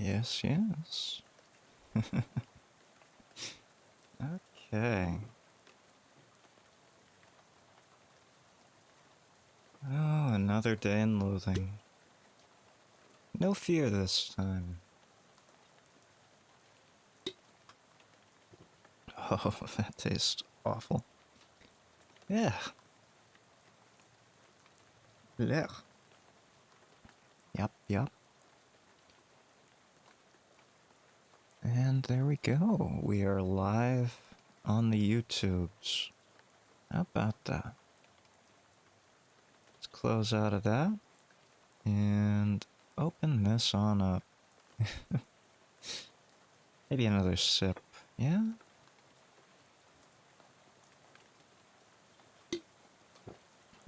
Yes, yes. Okay. Oh, another day in loathing. No fear this time. Oh, that tastes awful. Yeah. Blech. Yup, yup. And there we go. We are live on the YouTubes. How about that? Let's close out of that. And open this on up. Maybe another sip. Yeah?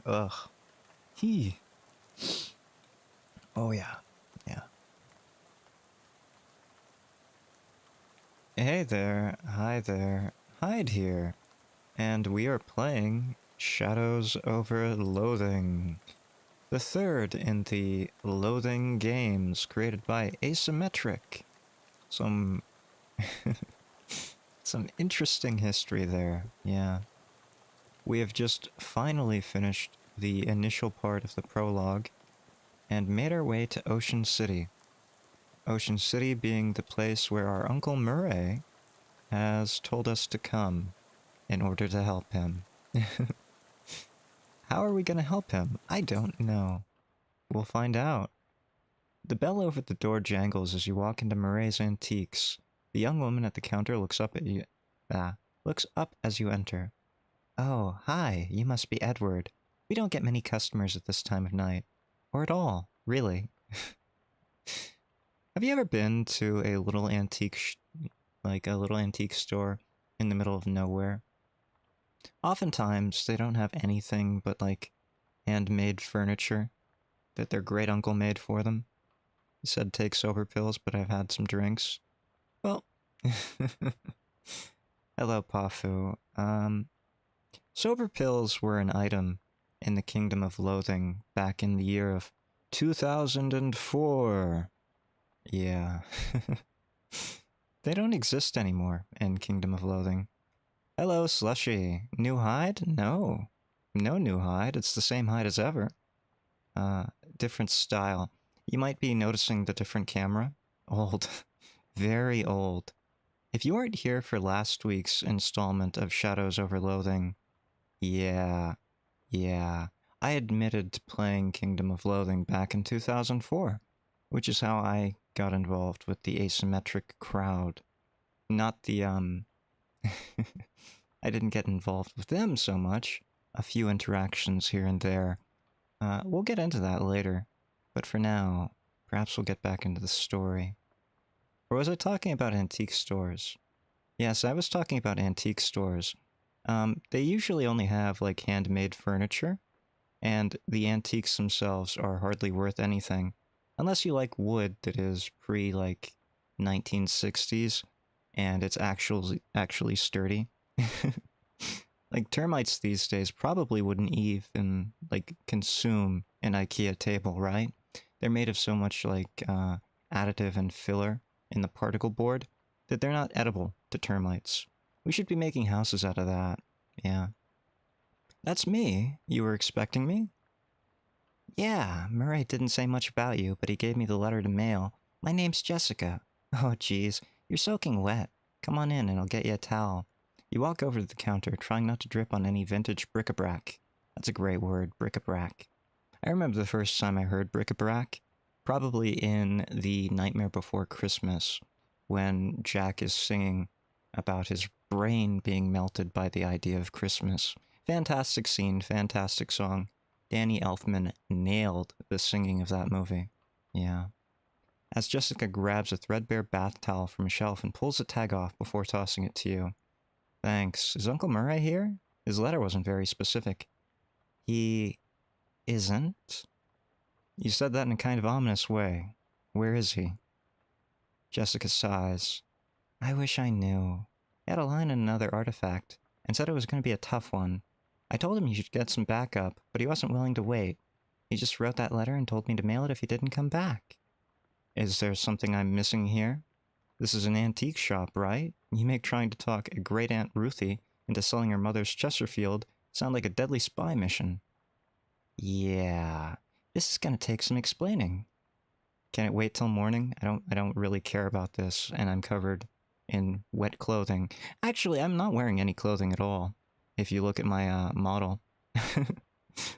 Ugh. Hee. Oh, yeah. Yeah. Hey there. Hi there. Hyde here. And we are playing Shadows over Loathing, the third in the Loathing games created by Asymmetric. Some interesting history there, yeah. We have just finally finished the initial part of the prologue and made our way to Ocean City. Ocean City being the place where our Uncle Murray has told us to come in order to help him. How are we going to help him? I don't know. We'll find out. The bell over the door jangles as you walk into Murray's Antiques. The young woman at the counter looks up at you. Looks up as you enter. Oh, hi, you must be Edward. We don't get many customers at this time of night. Or at all, really. Have you ever been to a little antique, like a little antique store in the middle of nowhere? Oftentimes, they don't have anything but like handmade furniture that their great uncle made for them. He said take sober pills, but I've had some drinks. Well, hello, Pafu. Sober pills were an item in the Kingdom of Loathing back in the year of 2004. Yeah. They don't exist anymore in Kingdom of Loathing. Hello, Slushy. New Hyde? No. No new Hyde. It's the same Hyde as ever. Different style. You might be noticing the different camera. Old. Very old. If you weren't here for last week's installment of Shadows over Loathing, yeah. I admitted to playing Kingdom of Loathing back in 2004, which is how I got involved with the asymmetric crowd. Not the, I didn't get involved with them so much. A few interactions here and there. We'll get into that later. But for now, perhaps we'll get back into the story. Or was I talking about antique stores? Yes, I was talking about antique stores. They usually only have, like, handmade furniture, and the antiques themselves are hardly worth anything. Unless you like wood that is pre, like, 1960s, and it's actually sturdy. Like, termites these days probably wouldn't even, like, consume an IKEA table, right? They're made of so much, like, additive and filler in the particle board that they're not edible to termites. We should be making houses out of that. Yeah. That's me. You were expecting me? Yeah, Murray didn't say much about you, but he gave me the letter to mail. My name's Jessica. Oh, geez. You're soaking wet. Come on in and I'll get you a towel. You walk over to the counter, trying not to drip on any vintage bric-a-brac. That's a great word, bric-a-brac. I remember the first time I heard bric-a-brac, probably in The Nightmare Before Christmas, when Jack is singing about his brain being melted by the idea of Christmas. Fantastic scene, fantastic song. Danny Elfman nailed the singing of that movie. Yeah. As Jessica grabs a threadbare bath towel from a shelf and pulls the tag off before tossing it to you. Thanks. Is Uncle Murray here? His letter wasn't very specific. He isn't? You said that in a kind of ominous way. Where is he? Jessica sighs. I wish I knew. He had a line in another artifact, and said it was going to be a tough one. I told him he should get some backup, but he wasn't willing to wait. He just wrote that letter and told me to mail it if he didn't come back. Is there something I'm missing here? This is an antique shop, right? You make trying to talk a great Aunt Ruthie into selling her mother's Chesterfield sound like a deadly spy mission. Yeah, this is gonna take some explaining. Can it wait till morning? I don't really care about this, and I'm covered in wet clothing. Actually, I'm not wearing any clothing at all, if you look at my model.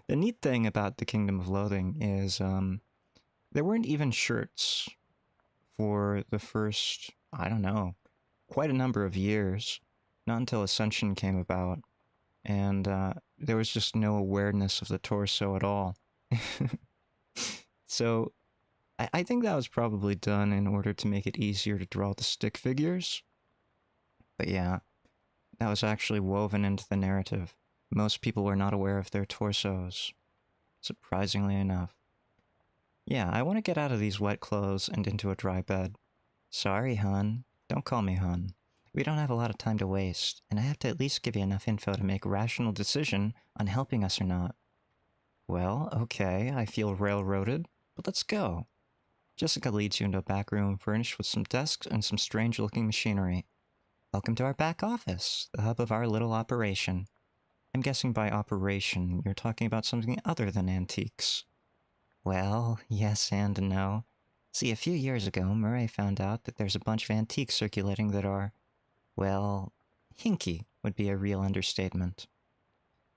The neat thing about the Kingdom of Loathing is there weren't even shirts for the first, I don't know, quite a number of years. Not until Ascension came about, and there was just no awareness of the torso at all. So I think that was probably done in order to make it easier to draw the stick figures. But yeah, that was actually woven into the narrative. Most people were not aware of their torsos, surprisingly enough. Yeah, I want to get out of these wet clothes and into a dry bed. Sorry, hun. Don't call me hun. We don't have a lot of time to waste, and I have to at least give you enough info to make a rational decision on helping us or not. Well, okay, I feel railroaded, but let's go. Jessica leads you into a back room furnished with some desks and some strange-looking machinery. Welcome to our back office, the hub of our little operation. I'm guessing by operation, you're talking about something other than antiques. Well, yes and no. See, a few years ago, Murray found out that there's a bunch of antiques circulating that are, well, hinky would be a real understatement.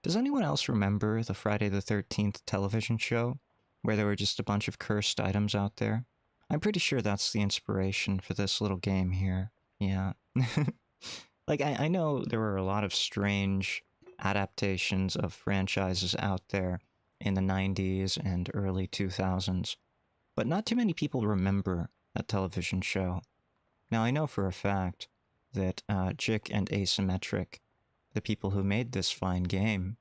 Does anyone else remember the Friday the 13th television show, where there were just a bunch of cursed items out there? I'm pretty sure that's the inspiration for this little game here. Yeah. Like, I know there were a lot of strange adaptations of franchises out there in the 90s and early 2000s, but not too many people remember that television show. Now, I know for a fact that Jick and Asymmetric, the people who made this fine game,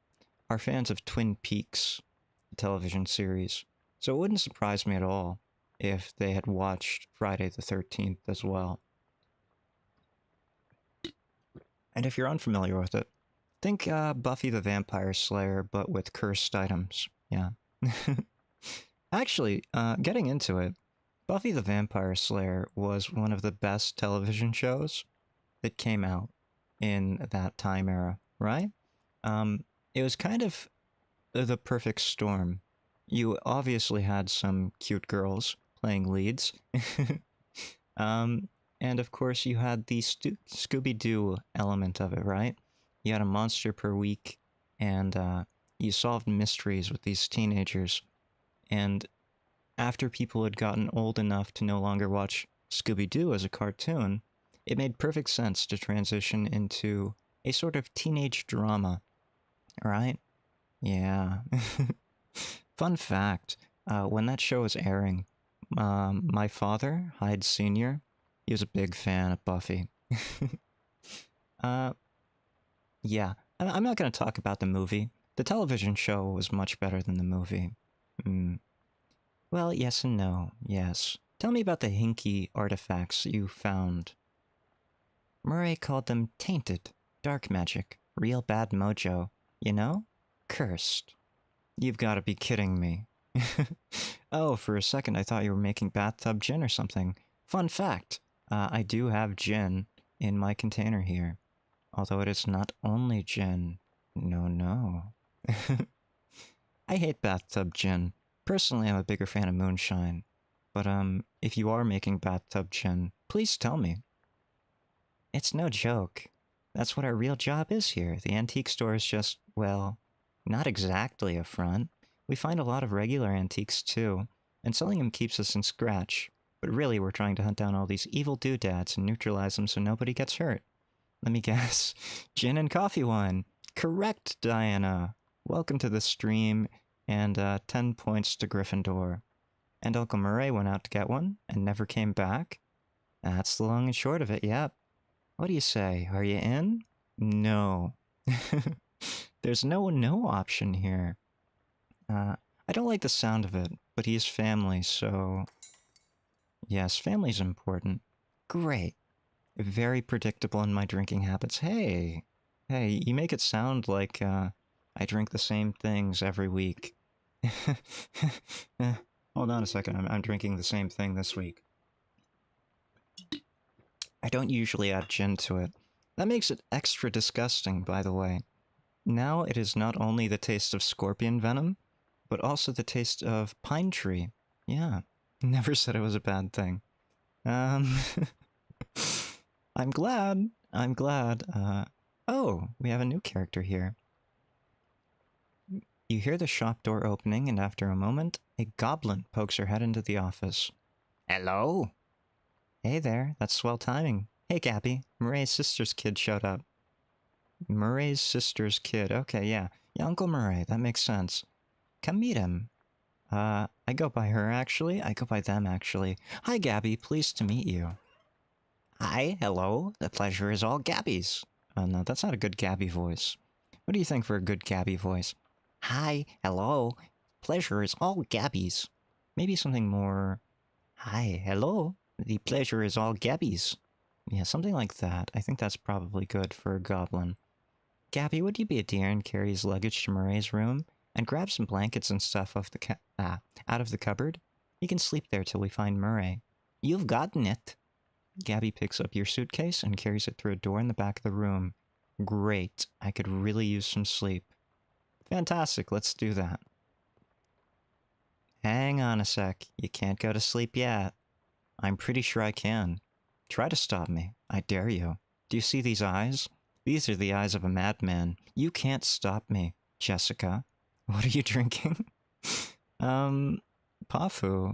are fans of Twin Peaks, the television series, so it wouldn't surprise me at all if they had watched Friday the 13th as well. And if you're unfamiliar with it, think Buffy the Vampire Slayer, but with cursed items. Yeah. Actually, getting into it, Buffy the Vampire Slayer was one of the best television shows that came out in that time era, right? It was kind of the perfect storm. You obviously had some cute girls playing leads. And of course, you had the Scooby-Doo element of it, right? You had a monster per week, and you solved mysteries with these teenagers. And after people had gotten old enough to no longer watch Scooby-Doo as a cartoon, it made perfect sense to transition into a sort of teenage drama, right? Yeah. Fun fact, when that show was airing, my father, Hyde Sr., he was a big fan of Buffy. Yeah, I'm not going to talk about the movie. The television show was much better than the movie. Well, yes and no, yes. Tell me about the hinky artifacts you found. Murray called them tainted, dark magic, real bad mojo, you know? Cursed. You've got to be kidding me. Oh, for a second I thought you were making bathtub gin or something. Fun fact, I do have gin in my container here. Although it is not only gin. No, no. I hate bathtub gin. Personally, I'm a bigger fan of moonshine. But, if you are making bathtub gin, please tell me. It's no joke. That's what our real job is here. The antique store is just, well, not exactly a front. We find a lot of regular antiques, too, and selling them keeps us in scratch. But really, we're trying to hunt down all these evil doodads and neutralize them so nobody gets hurt. Let me guess. Gin and coffee wine. Correct, Diana. Welcome to the stream, and 10 points to Gryffindor. And Uncle Murray went out to get one, and never came back? That's the long and short of it, yep. What do you say? Are you in? No. There's no option here. I don't like the sound of it, but he is family, so... Yes, family's important. Great. Very predictable in my drinking habits. Hey, you make it sound like I drink the same things every week. Hold on a second, I'm drinking the same thing this week. I don't usually add gin to it. That makes it extra disgusting, by the way. Now it is not only the taste of scorpion venom, but also the taste of pine tree. Yeah, never said it was a bad thing. Um, I'm glad. I'm glad. Oh, we have a new character here. You hear the shop door opening, and after a moment, a goblin pokes her head into the office. Hello? Hey there, that's swell timing. Hey, Gabby, Murray's sister's kid showed up. Murray's sister's kid, okay, yeah. Yeah, Uncle Murray, that makes sense. Come meet him. I go by her, actually. I go by them, actually. Hi, Gabby, pleased to meet you. Hi, hello, the pleasure is all Gabby's. No, that's not a good Gabby voice. What do you think for a good Gabby voice? Hi, hello, pleasure is all Gabby's. Maybe something more... Hi, hello, the pleasure is all Gabby's. Yeah, something like that. I think that's probably good for a goblin. Gabby, would you be a dear and carry his luggage to Murray's room? And grab some blankets and stuff off the out of the cupboard? You can sleep there till we find Murray. You've gotten it. Gabby picks up your suitcase and carries it through a door in the back of the room. Great. I could really use some sleep. Fantastic, let's do that. Hang on a sec. You can't go to sleep yet. I'm pretty sure I can. Try to stop me. I dare you. Do you see these eyes? These are the eyes of a madman. You can't stop me, Jessica. What are you drinking? Pafu.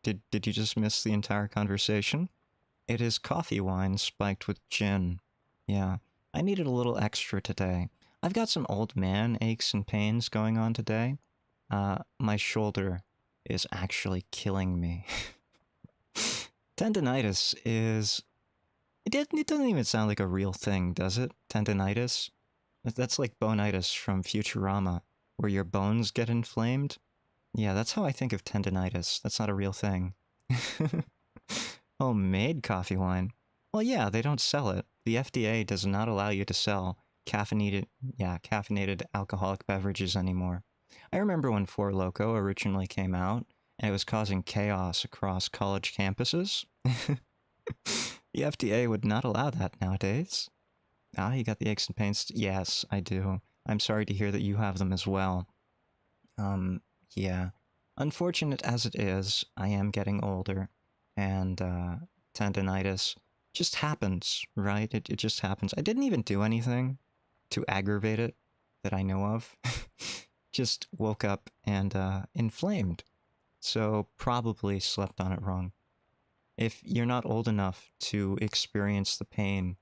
Did you just miss the entire conversation? It is coffee wine spiked with gin. Yeah, I needed a little extra today. I've got some old man aches and pains going on today. My shoulder is actually killing me. Tendinitis is... It doesn't even sound like a real thing, does it? Tendinitis? That's like bonitis from Futurama, where your bones get inflamed. Yeah, that's how I think of tendinitis. That's not a real thing. Homemade coffee wine. Well, yeah, they don't sell it. The FDA does not allow you to sell caffeinated alcoholic beverages anymore. I remember when Four Loko originally came out, and it was causing chaos across college campuses. The FDA would not allow that nowadays. Ah, you got the aches and pains? Yes, I do. I'm sorry to hear that you have them as well. Yeah. Unfortunate as it is, I am getting older, and tendinitis just happens, right? It just happens. I didn't even do anything to aggravate it that I know of. Just woke up and inflamed. So probably slept on it wrong. If you're not old enough to experience the pain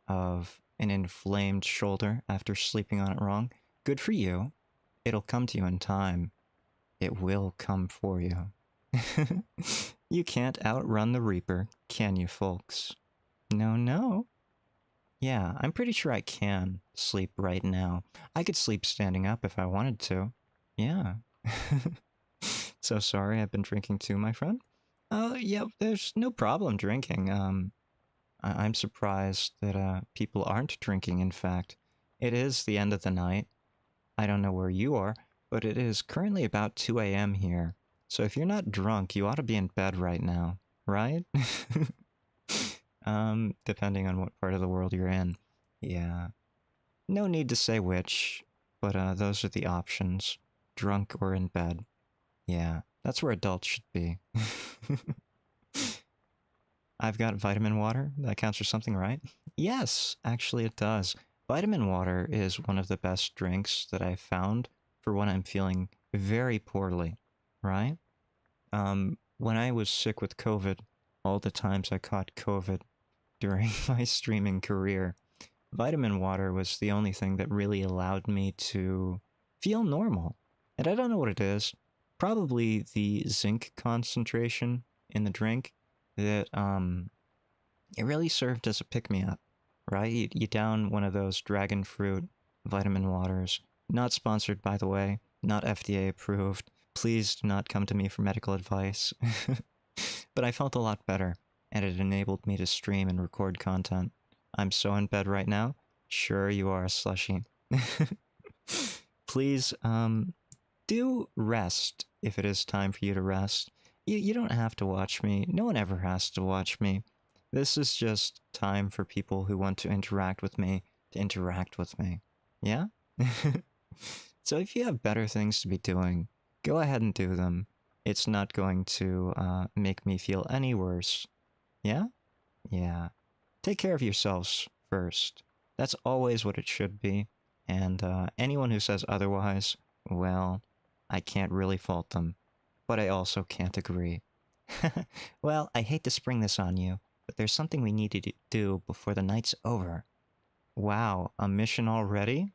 of an inflamed shoulder after sleeping on it wrong, good for you. It'll come to you in time. It will come for you. You can't outrun the Reaper, can you, folks? No, no. Yeah, I'm pretty sure I can sleep right now. I could sleep standing up if I wanted to. Yeah. So sorry, I've been drinking too, my friend. Yeah, there's no problem drinking. I'm surprised that people aren't drinking, in fact. It is the end of the night. I don't know where you are, but it is currently about 2 a.m. here. So if you're not drunk, you ought to be in bed right now, right? Depending on what part of the world you're in. Yeah. No need to say which, but those are the options. Drunk or in bed. Yeah, that's where adults should be. I've got vitamin water. That counts for something, right? Yes, actually it does. Vitamin water is one of the best drinks that I've found for when I'm feeling very poorly, right? When I was sick with COVID, all the times I caught COVID during my streaming career, vitamin water was the only thing that really allowed me to feel normal. And I don't know what it is. Probably the zinc concentration in the drink that it really served as a pick-me-up, right? You down one of those dragon fruit vitamin waters. Not sponsored, by the way. Not FDA approved. Please do not come to me for medical advice. But I felt a lot better, and it enabled me to stream and record content. I'm so in bed right now. Sure, you are a slushie. Please, do rest if it is time for you to rest. You don't have to watch me. No one ever has to watch me. This is just time for people who want to interact with me to interact with me. Yeah? So if you have better things to be doing, go ahead and do them. It's not going to make me feel any worse. Yeah? Yeah. Take care of yourselves first. That's always what it should be. And anyone who says otherwise, well, I can't really fault them. But I also can't agree. Well, I hate to spring this on you, but there's something we need to do before the night's over. Wow, a mission already?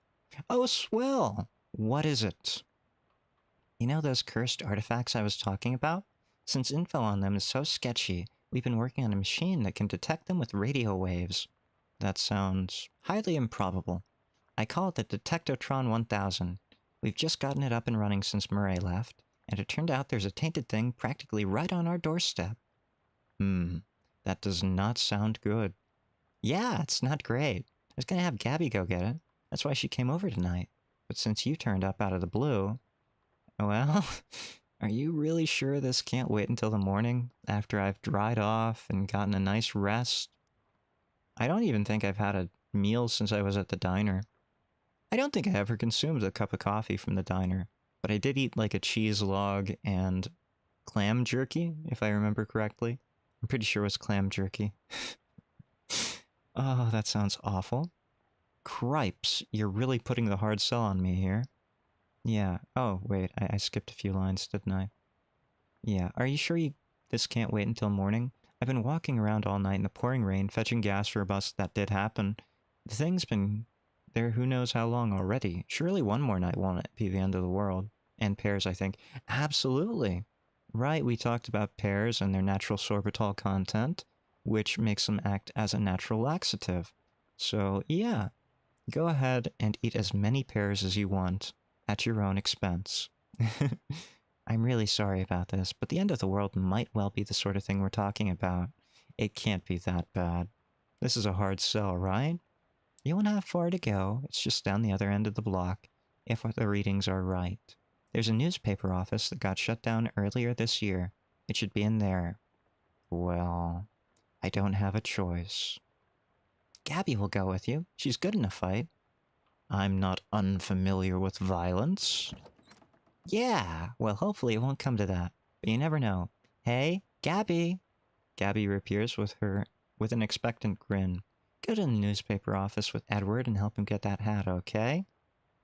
Oh, swell! What is it? You know those cursed artifacts I was talking about? Since info on them is so sketchy, we've been working on a machine that can detect them with radio waves. That sounds highly improbable. I call it the Detectotron 1000. We've just gotten it up and running since Murray left, and it turned out there's a tainted thing practically right on our doorstep. That does not sound good. Yeah, it's not great. I was gonna have Gabby go get it. That's why she came over tonight. But since you turned up out of the blue, well, are you really sure this can't wait until the morning after I've dried off and gotten a nice rest? I don't even think I've had a meal since I was at the diner. I don't think I ever consumed a cup of coffee from the diner, but I did eat like a cheese log and clam jerky, if I remember correctly. I'm pretty sure it was clam jerky. Oh, that sounds awful. Cripes, you're really putting the hard sell on me here. Yeah. Oh, wait, I skipped a few lines, didn't I? Yeah. Are you sure this can't wait until morning? I've been walking around all night in the pouring rain, fetching gas for a bus that did happen. The thing's been there who knows how long already. Surely one more night won't be the end of the world. And pears, I think. Absolutely. Right, we talked about pears and their natural sorbitol content, which makes them act as a natural laxative. So, yeah, go ahead and eat as many pears as you want at your own expense. I'm really sorry about this, but the end of the world might well be the sort of thing we're talking about. It can't be that bad. This is a hard sell, right? You won't have far to go. It's just down the other end of the block, if the readings are right. There's a newspaper office that got shut down earlier this year. It should be in there. Well, I don't have a choice. Gabby will go with you. She's good in a fight. I'm not unfamiliar with violence. Yeah, well, hopefully it won't come to that. But you never know. Hey, Gabby! Gabby reappears with an expectant grin. Go to the newspaper office with Edward and help him get that hat, okay?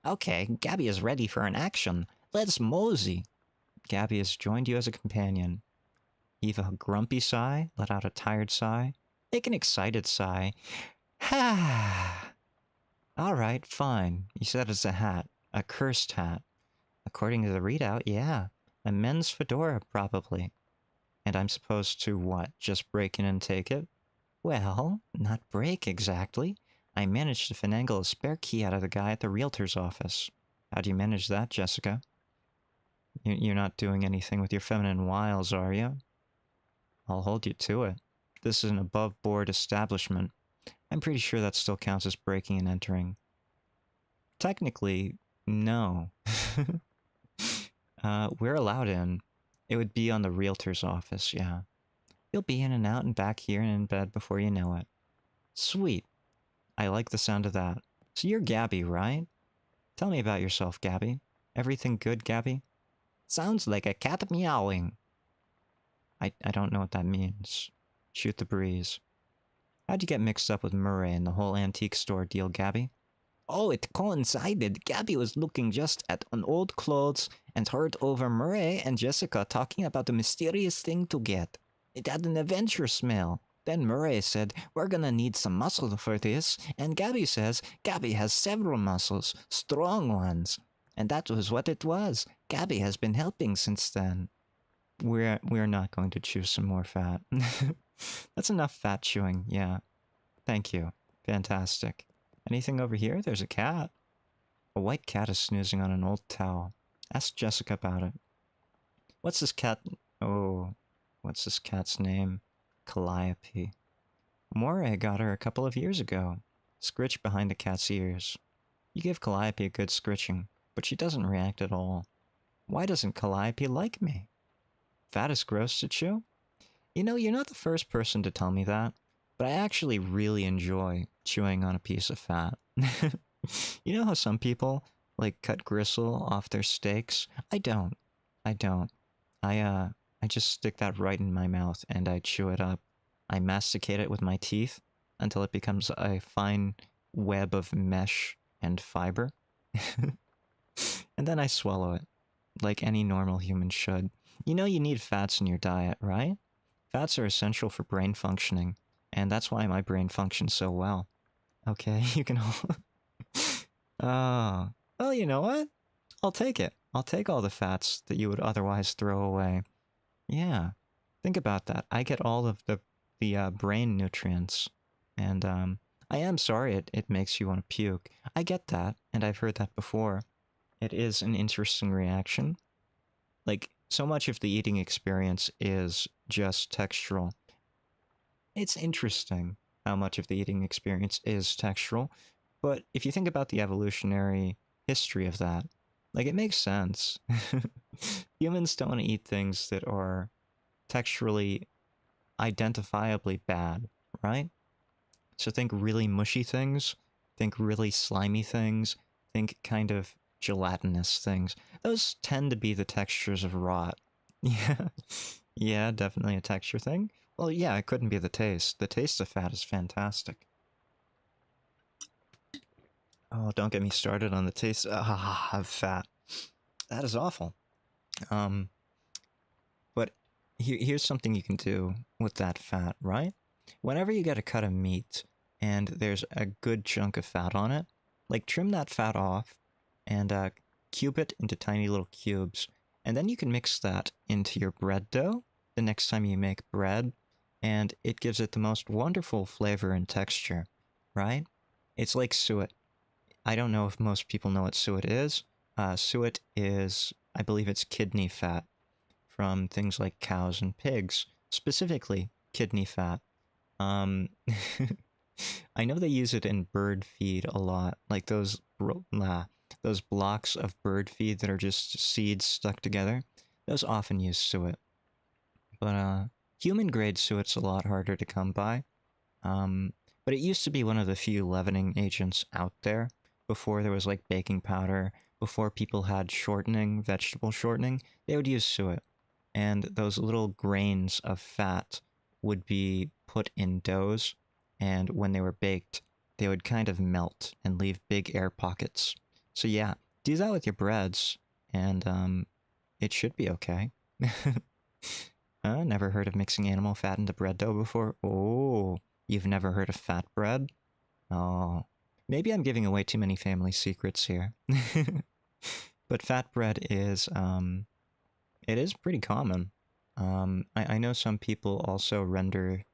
Okay, Gabby is ready for an action. Let's mosey. Gabby has joined you as a companion. Heave a grumpy sigh, let out a tired sigh, make an excited sigh. Ha! Alright, fine. You said it's a hat. A cursed hat. According to the readout, yeah. A men's fedora, probably. And I'm supposed to, what, just break in and take it? Well, not break exactly. I managed to finagle a spare key out of the guy at the realtor's office. How do you manage that, Jessica? You're not doing anything with your feminine wiles, are you? I'll hold you to it. This is an above-board establishment. I'm pretty sure that still counts as breaking and entering. Technically, no. We're allowed in. It would be on the realtor's office, yeah. You'll be in and out and back here and in bed before you know it. Sweet. I like the sound of that. So you're Gabby, right? Tell me about yourself, Gabby. Everything good, Gabby? Sounds like a cat meowing. I don't know what that means. Shoot the breeze. How'd you get mixed up with Murray and the whole antique store deal, Gabby? Oh, it coincided. Gabby was looking just at an old clothes and heard over Murray and Jessica talking about a mysterious thing to get. It had an adventure smell. Then Murray said, we're gonna need some muscle for this, and Gabby says Gabby has several muscles, strong ones. And that was what it was. Gabby has been helping since then. We're not going to chew some more fat. That's enough fat chewing, yeah. Thank you. Fantastic. Anything over here? There's a cat. A white cat is snoozing on an old towel. Ask Jessica about it. What's this cat? Oh, what's this cat's name? Calliope. Moray got her a couple of years ago. Scritch behind the cat's ears. You give Calliope a good scritching, but she doesn't react at all. Why doesn't Calliope like me? Fat is gross to chew? You know, you're not the first person to tell me that. but I actually really enjoy chewing on a piece of fat. You know how some people like cut gristle off their steaks? I don't. I don't. I just stick that right in my mouth and I chew it up. I masticate it with my teeth until it becomes a fine web of mesh and fiber. And then I swallow it, like any normal human should. You know you need fats in your diet, right? Fats are essential for brain functioning, and that's why my brain functions so well. Okay, you can all... Oh, well, you know what? I'll take it. I'll take all the fats that you would otherwise throw away. Yeah, think about that. I get all of the brain nutrients, and I am sorry it makes you want to puke. I get that, and I've heard that before. It is an interesting reaction. Like, so much of the eating experience is just textural. It's interesting how much of the eating experience is textural, but if you think about the evolutionary history of that, like, it makes sense. Humans don't want to eat things that are texturally identifiably bad, right? So think really mushy things, think really slimy things, think kind of gelatinous things. Those tend to be the textures of rot. Yeah, yeah, definitely a texture thing. Well, yeah, it couldn't be the taste. The taste of fat is fantastic. Oh, don't get me started on the taste of fat. That is awful. Um, but here's something you can do with that fat, right? Whenever you get a cut of meat and there's a good chunk of fat on it, like trim that fat off and cube it into tiny little cubes. And then you can mix that into your bread dough the next time you make bread, and it gives it the most wonderful flavor and texture, right? It's like suet. I don't know if most people know what suet is. Suet is, I believe it's kidney fat from things like cows and pigs, specifically kidney fat. Um, I know they use it in bird feed a lot, like those blocks of bird feed that are just seeds stuck together. Those often use suet, but human grade suet's a lot harder to come by. But it used to be one of the few leavening agents out there before there was like baking powder. Before people had shortening, vegetable shortening, they would use suet, and those little grains of fat would be put in doughs, and when they were baked, they would kind of melt and leave big air pockets. So yeah, do that with your breads, and it should be okay. Never heard of mixing animal fat into bread dough before? Oh, you've never heard of fat bread? Oh, maybe I'm giving away too many family secrets here. But fat bread is, it is pretty common. I know some people also render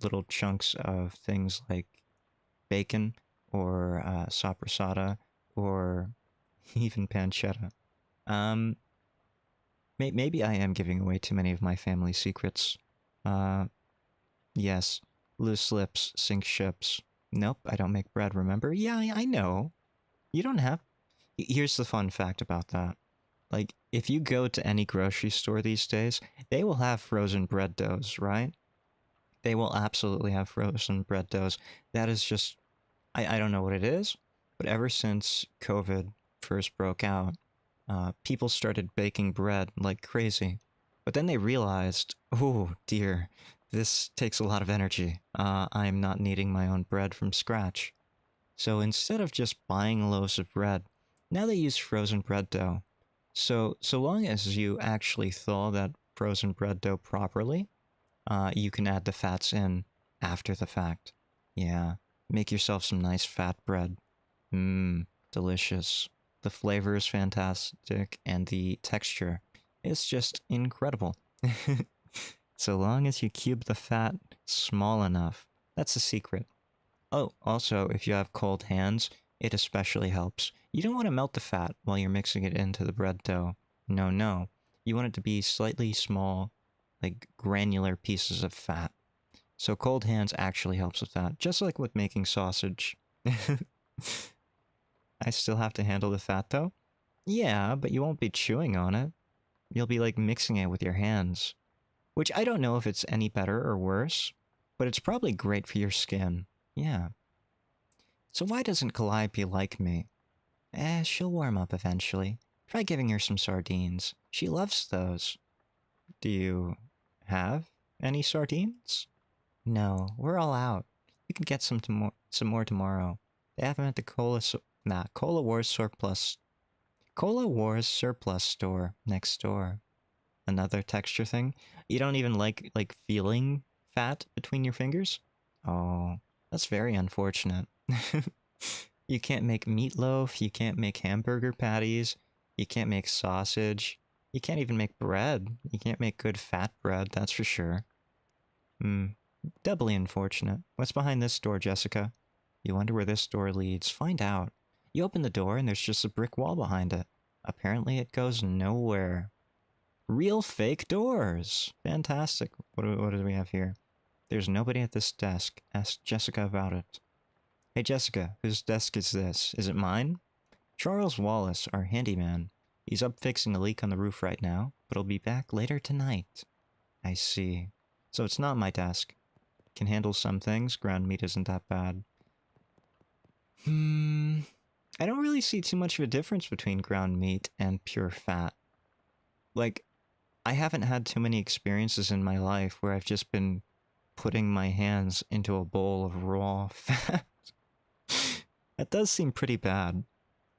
little chunks of things like bacon or sopressata or even pancetta. Um, maybe I am giving away too many of my family secrets. Uh, yes, loose lips sink ships. Nope, I don't make bread, remember? Yeah, I know. You don't have... Here's the fun fact about that. Like, if you go to any grocery store these days, they will have frozen bread doughs, right? They will absolutely have frozen bread doughs. That is just... I don't know what it is, but ever since COVID first broke out, people started baking bread like crazy. But then they realized, oh dear, this takes a lot of energy. I'm not kneading my own bread from scratch. So instead of just buying loaves of bread, now they use frozen bread dough. So long as you actually thaw that frozen bread dough properly, you can add the fats in after the fact. Yeah, make yourself some nice fat bread. Mmm, delicious. The flavor is fantastic, and the texture is just incredible. So long as you cube the fat small enough, that's the secret. Oh, also, if you have cold hands, it especially helps. You don't want to melt the fat while you're mixing it into the bread dough. No, no. You want it to be slightly small, like granular pieces of fat. So cold hands actually helps with that, just like with making sausage. I still have to handle the fat though? Yeah, but you won't be chewing on it. You'll be like mixing it with your hands. Which I don't know if it's any better or worse. But it's probably great for your skin. Yeah. So why doesn't Calliope like me? She'll warm up eventually. Try giving her some sardines. She loves those. Do you have any sardines? No, we're all out. You can get some more tomorrow. They have them at the Cola Wars Surplus store next door. Another texture thing. You don't even like feeling fat between your fingers? Oh, that's very unfortunate. You can't make meatloaf, you can't make hamburger patties, you can't make sausage, you can't even make bread. You can't make good fat bread, that's for sure. Doubly unfortunate. What's behind this door, Jessica? You wonder where this door leads. Find out. You open the door and there's just a brick wall behind it. Apparently it goes nowhere. Real fake doors! Fantastic. What do we have here? There's nobody at this desk. Ask Jessica about it. Hey Jessica, whose desk is this? Is it mine? Charles Wallace, our handyman. He's up fixing a leak on the roof right now, but he'll be back later tonight. I see. So it's not my desk. Can handle some things. Ground meat isn't that bad. I don't really see too much of a difference between ground meat and pure fat. Like, I haven't had too many experiences in my life where I've just been putting my hands into a bowl of raw fat. That does seem pretty bad.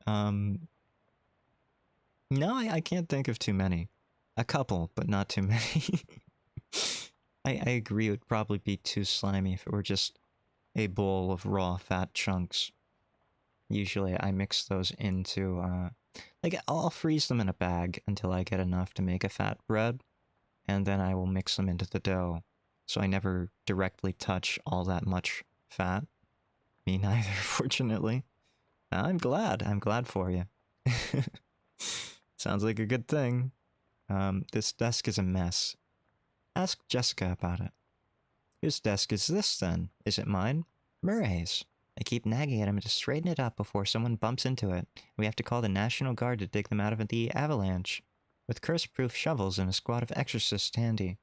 No, I can't think of too many. A couple, but not too many. I agree it would probably be too slimy if it were just a bowl of raw fat chunks. Usually I mix those into, like, I'll freeze them in a bag until I get enough to make a fat bread, and then I will mix them into the dough. So I never directly touch all that much fat. Me neither, fortunately. I'm glad for you. Sounds like a good thing. This desk is a mess. Ask Jessica about it. Whose desk is this, then? Is it mine? Murray's. I keep nagging at him to straighten it up before someone bumps into it. We have to call the National Guard to dig them out of the avalanche. With curse-proof shovels and a squad of exorcists handy.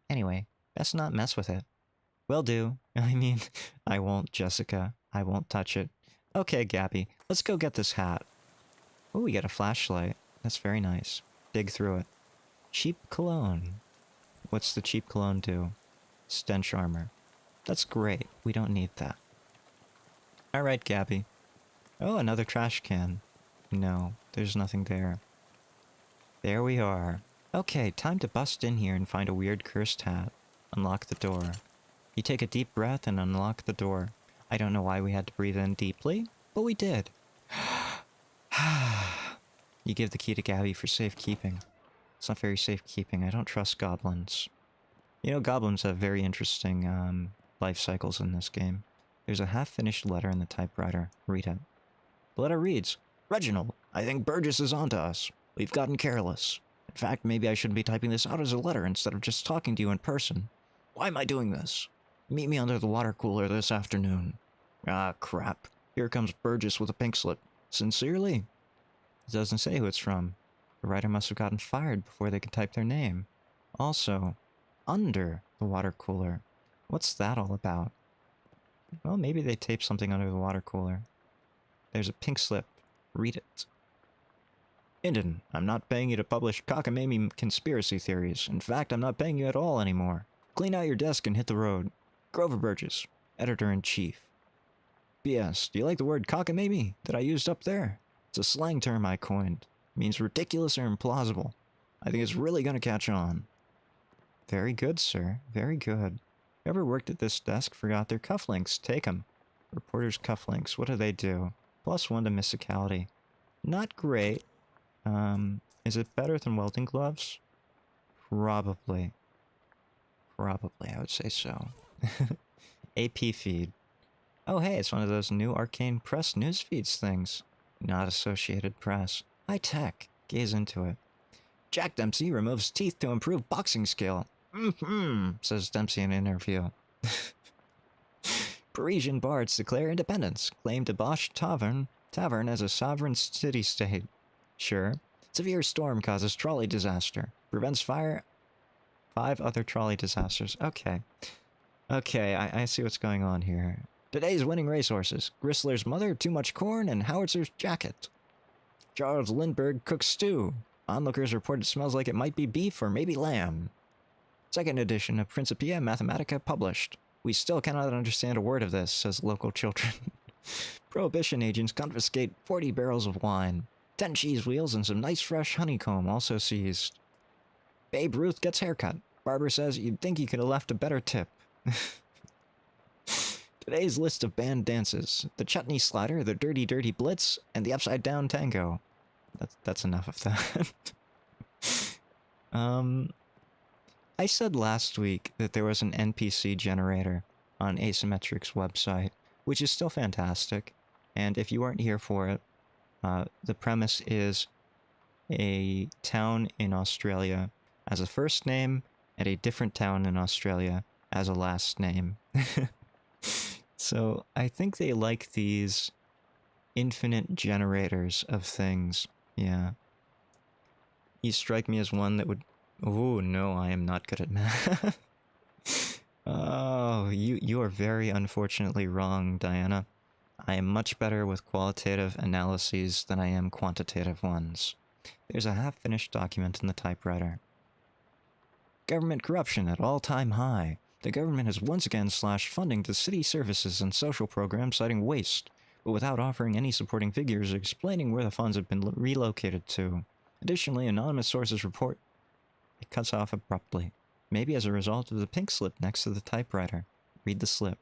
Anyway, best not mess with it. Will do. I mean, I won't, Jessica. I won't touch it. Okay, Gabby, let's go get this hat. Oh, we got a flashlight. That's very nice. Dig through it. Cheap cologne. What's the cheap cologne do? Stench armor. That's great. We don't need that. Alright, Gabby. Oh, another trash can. No, there's nothing there. There we are. Okay, time to bust in here and find a weird cursed hat. Unlock the door. You take a deep breath and unlock the door. I don't know why we had to breathe in deeply, but we did. You give the key to Gabby for safekeeping. It's not very safekeeping. I don't trust goblins. You know, goblins have very interesting life cycles in this game. There's a half-finished letter in the typewriter. Read it. The letter reads, Reginald, I think Burgess is onto us. We've gotten careless. In fact, maybe I shouldn't be typing this out as a letter instead of just talking to you in person. Why am I doing this? Meet me under the water cooler this afternoon. Ah, crap. Here comes Burgess with a pink slip. Sincerely? It doesn't say who it's from. The writer must have gotten fired before they could type their name. Also, under the water cooler. What's that all about? Well, maybe they taped something under the water cooler. There's a pink slip. Read it. Indon, I'm not paying you to publish cockamamie conspiracy theories. In fact, I'm not paying you at all anymore. Clean out your desk and hit the road. Grover Burgess, Editor-in-Chief. P.S. Do you like the word cockamamie that I used up there? It's a slang term I coined. It means ridiculous or implausible. I think it's really going to catch on. Very good, sir. Very good. Whoever worked at this desk forgot their cufflinks. Take 'em. Reporter's cufflinks. What do they do? +1 to mysticality. Not great. Is it better than welding gloves? Probably. Probably, I would say so. AP feed. Oh hey, it's one of those new Arcane Press news feeds things. Not Associated Press. High tech. Gaze into it. Jack Dempsey removes teeth to improve boxing skill. Says Dempsey in an interview. Parisian bards declare independence. Claim Debauch Tavern as a sovereign city-state. Sure. Severe storm causes trolley disaster. Prevents fire. 5 other trolley disasters. Okay. Okay, I see what's going on here. Today's winning racehorses. Gristler's mother, too much corn, and Howitzer's jacket. Charles Lindbergh cooks stew. Onlookers report it smells like it might be beef or maybe lamb. Second edition of Principia Mathematica published. We still cannot understand a word of this, says local children. Prohibition agents confiscate 40 barrels of wine. 10 cheese wheels and some nice fresh honeycomb also seized. Babe Ruth gets haircut. Barber says you'd think he could have left a better tip. Today's list of banned dances. The chutney slider, the dirty dirty blitz, and the upside down tango. That's enough of that. I said last week that there was an NPC generator on Asymmetric's website, which is still fantastic. And if you aren't here for it, the premise is a town in Australia as a first name and a different town in Australia as a last name. So I think they like these infinite generators of things. Yeah. You strike me as one that would... Oh, no, I am not good at math. Oh, you are very unfortunately wrong, Diana. I am much better with qualitative analyses than I am quantitative ones. There's a half-finished document in the typewriter. Government corruption at all-time high. The government has once again slashed funding to city services and social programs, citing waste, but without offering any supporting figures or explaining where the funds have been relocated to. Additionally, anonymous sources report it cuts off abruptly, maybe as a result of the pink slip next to the typewriter. Read the slip.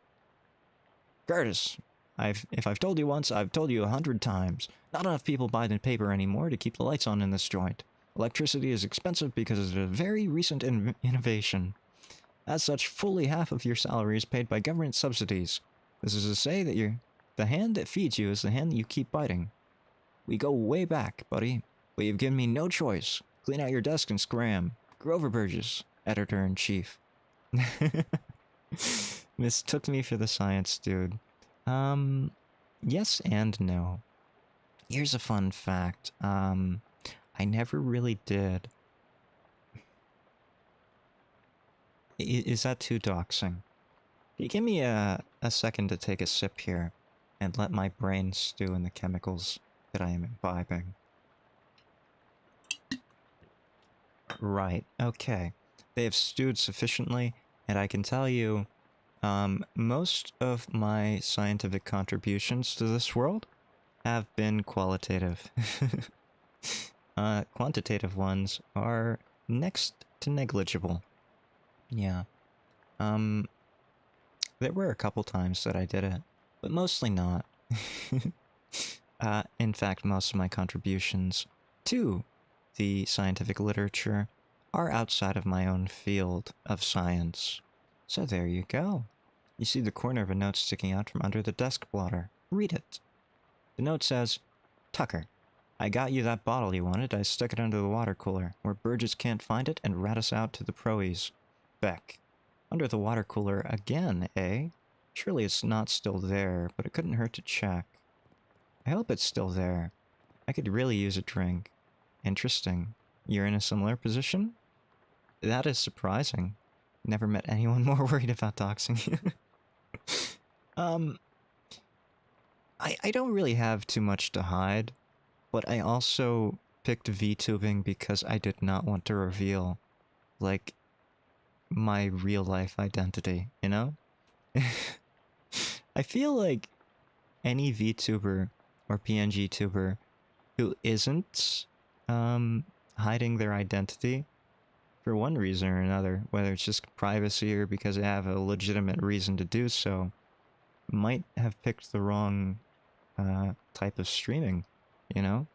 Curtis, if I've told you once, I've told you 100 times. Not enough people buy the paper anymore to keep the lights on in this joint. Electricity is expensive because of a very recent innovation. As such, fully half of your salary is paid by government subsidies. This is to say that the hand that feeds you is the hand that you keep biting. We go way back, buddy, but you've given me no choice. Clean out your desk and scram. Grover Burgess, Editor-in-Chief. Mistook me for the science dude. Yes and no. Here's a fun fact. I never really did. Is that too doxing? Can you give me a second to take a sip here and let my brain stew in the chemicals that I am imbibing? Right, okay. They have stewed sufficiently, and I can tell you, most of my scientific contributions to this world have been qualitative. Quantitative ones are next to negligible. Yeah. There were a couple times that I did it, but mostly not. In fact, most of my contributions to the scientific literature are outside of my own field of science. So there you go. You see the corner of a note sticking out from under the desk blotter. Read it. The note says, Tucker, I got you that bottle you wanted. I stuck it under the water cooler, where Burgess can't find it and rat us out to the proes. Beck. Under the water cooler again, eh? Surely it's not still there, but it couldn't hurt to check. I hope it's still there. I could really use a drink. Interesting. You're in a similar position? That is surprising. Never met anyone more worried about doxing you. I don't really have too much to hide, but I also picked VTubing because I did not want to reveal, like, my real-life identity, you know? I feel like any VTuber or PNG tuber who isn't hiding their identity for one reason or another, whether it's just privacy or because they have a legitimate reason to do so, might have picked the wrong type of streaming, you know?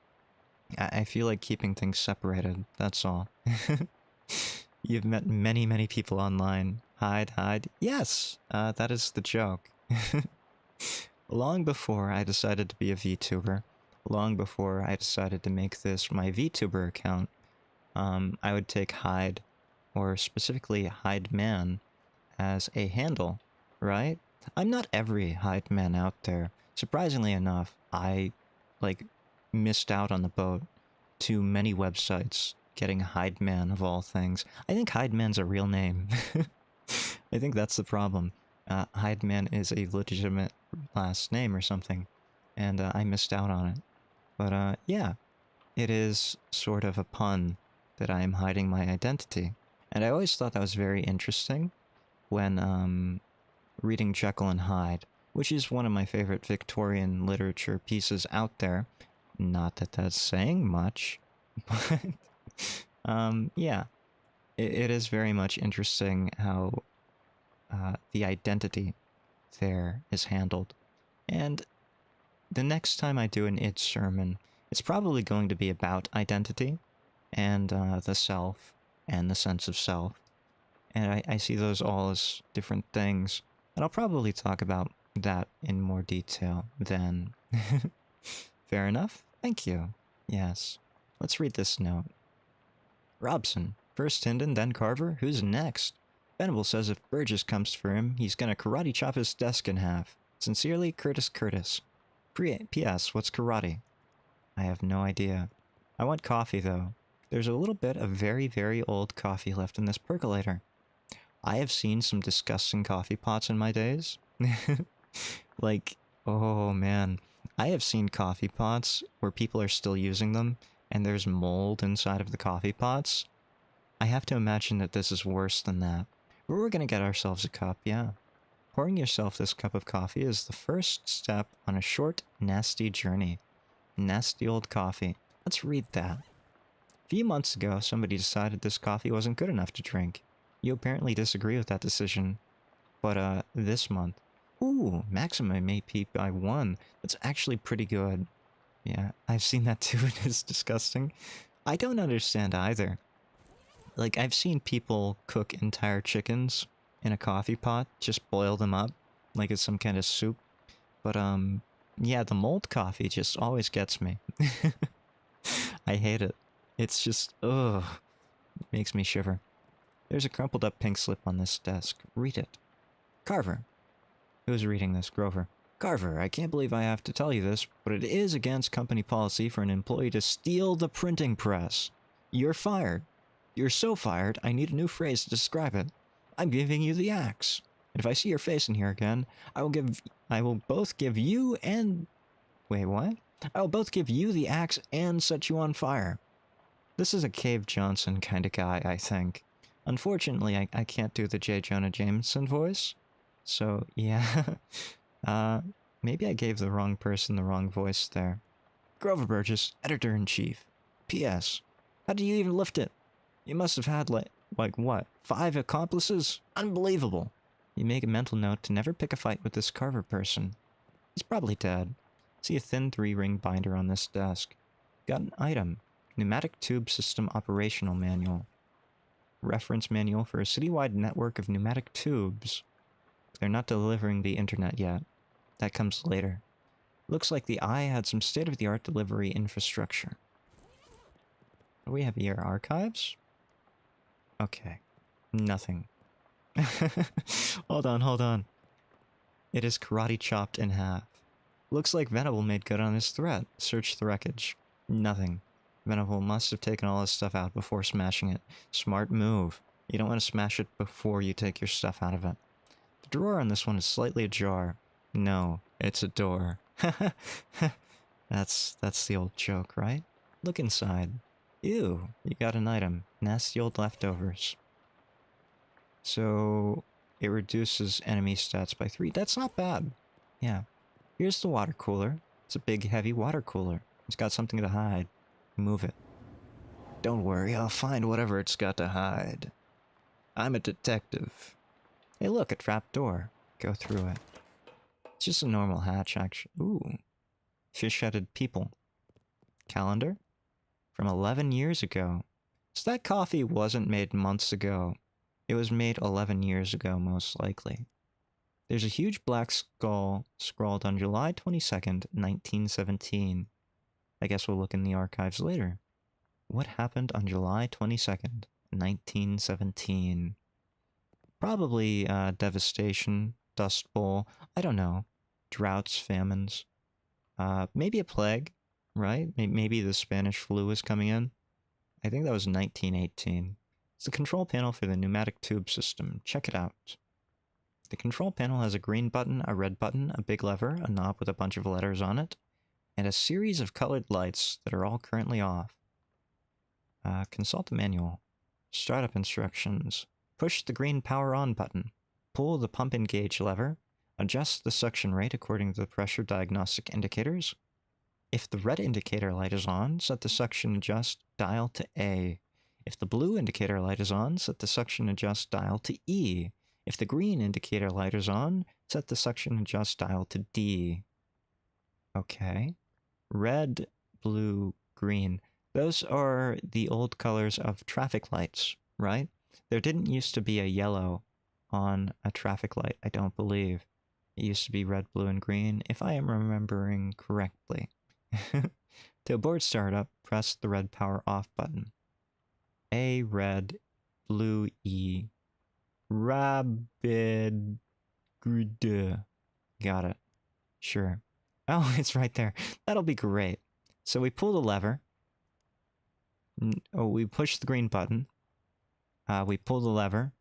I feel like keeping things separated, that's all. You've met many, many people online. Hyde. Yes, that is the joke. Long before I decided to be a VTuber, long before I decided to make this my VTuber account, I would take Hyde, or specifically Hyde Man, as a handle, right? I'm not every Hyde Man out there. Surprisingly enough, I, missed out on the boat to many websites getting Hyde Man of all things. I think Hyde Man's a real name. I think that's the problem. Hyde is a legitimate last name or something, and I missed out on it. But yeah, it is sort of a pun that I am hiding my identity. And I always thought that was very interesting when reading Jekyll and Hyde, which is one of my favorite Victorian literature pieces out there. Not that that's saying much, but yeah, it is very much interesting how the identity there is handled. And the next time I do an id sermon, it's probably going to be about identity and the self and the sense of self. And I see those all as different things. And I'll probably talk about that in more detail then. Fair enough? Thank you. Yes. Let's read this note. Robson. First Tyndon, then Carver. Who's next? Venable says if Burgess comes for him, he's gonna karate chop his desk in half. Sincerely, Curtis Curtis. P.S. What's karate? I have no idea. I want coffee, though. There's a little bit of very, very old coffee left in this percolator. I have seen some disgusting coffee pots in my days. Like, oh man. I have seen coffee pots where people are still using them, and there's mold inside of the coffee pots. I have to imagine that this is worse than that. But we're gonna get ourselves a cup, yeah. Pouring yourself this cup of coffee is the first step on a short, nasty journey. Nasty old coffee. Let's read that. A few months ago, somebody decided this coffee wasn't good enough to drink. You apparently disagree with that decision. But, this month. Ooh, maximum AP by 1. That's actually pretty good. Yeah, I've seen that too. It is disgusting. I don't understand either. Like, I've seen people cook entire chickens in a coffee pot, just boil them up, like it's some kind of soup. But, yeah, the mold coffee just always gets me. I hate it. It's just, ugh, it makes me shiver. There's a crumpled up pink slip on this desk. Read it. Carver. Who's reading this? Grover. Carver, I can't believe I have to tell you this, but it is against company policy for an employee to steal the printing press. You're fired. You're so fired, I need a new phrase to describe it. I'm giving you the axe. And if I see your face in here again, I will both give you and... Wait, what? I will both give you the axe and set you on fire. This is a Cave Johnson kind of guy, I think. Unfortunately, I can't do the J. Jonah Jameson voice. So, yeah. Maybe I gave the wrong person the wrong voice there. Grover Burgess, Editor-in-Chief. P.S. How do you even lift it? You must have had, like what, 5 accomplices? Unbelievable. You make a mental note to never pick a fight with this Carver person. He's probably dead. See a thin 3-ring binder on this desk. Got an item. Pneumatic Tube System Operational Manual. Reference manual for a citywide network of pneumatic tubes. They're not delivering the internet yet. That comes later. Looks like the Eye had some state-of-the-art delivery infrastructure. What do we have here? Archives? Okay. Nothing. Hold on. It is karate chopped in half. Looks like Venable made good on his threat. Search the wreckage. Nothing. Venable must have taken all his stuff out before smashing it. Smart move. You don't want to smash it before you take your stuff out of it. The drawer on this one is slightly ajar. No, it's a door. That's the old joke, right? Look inside. Ew, you got an item. Nasty old leftovers. So, it reduces enemy stats by 3. That's not bad. Yeah. Here's the water cooler. It's a big, heavy water cooler. It's got something to hide. Move it. Don't worry, I'll find whatever it's got to hide. I'm a detective. Hey look, a trap door. Go through it. It's just a normal hatch, actually. Ooh. Fish-headed people. Calendar? From 11 years ago. So that coffee wasn't made months ago. It was made 11 years ago, most likely. There's a huge black skull scrawled on July 22nd, 1917. I guess we'll look in the archives later. What happened on July 22nd, 1917? Probably devastation, Dust Bowl, I don't know. Droughts, famines. Maybe a plague, right? Maybe the Spanish flu was coming in. I think that was 1918. It's the control panel for the pneumatic tube system. Check it out. The control panel has a green button, a red button, a big lever, a knob with a bunch of letters on it, and a series of colored lights that are all currently off. Consult the manual. Startup instructions. Push the green power on button. Pull the pump and gauge lever. Adjust the suction rate according to the pressure diagnostic indicators. If the red indicator light is on, set the suction adjust dial to A. If the blue indicator light is on, set the suction adjust dial to E. If the green indicator light is on, set the suction adjust dial to D. Okay. Red, blue, green. Those are the old colors of traffic lights, right? There didn't used to be a yellow on a traffic light, I don't believe. It used to be red, blue, and green, if I am remembering correctly. To abort startup, press the red power off button. A, red, blue, E. Rabid. Got it. Sure. Oh, it's right there. That'll be great. So we pull the lever. Oh, we push the green button. We pull the lever.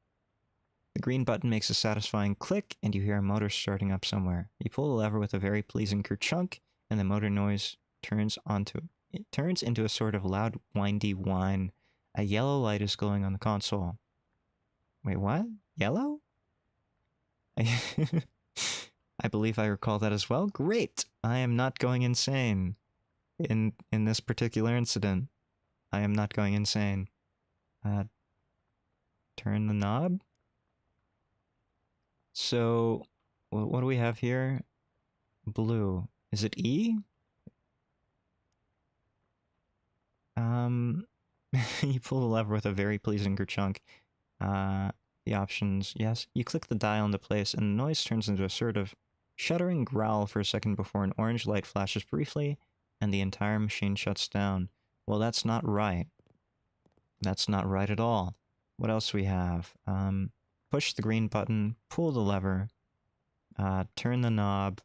The green button makes a satisfying click, and you hear a motor starting up somewhere. You pull the lever with a very pleasing kerchunk, and the motor noise turns into a sort of loud, windy whine. A yellow light is glowing on the console. Wait, what? Yellow? I believe I recall that as well. Great! I am not going insane in this particular incident. I am not going insane. Turn the knob. So, what do we have here? Blue. Is it E? You pull the lever with a very pleasing kerchunk. The options, yes. You click the dial into place, and the noise turns into a sort of shuddering growl for a second before an orange light flashes briefly, and the entire machine shuts down. Well, that's not right. That's not right at all. What else we have? Push the green button, pull the lever, turn the knob,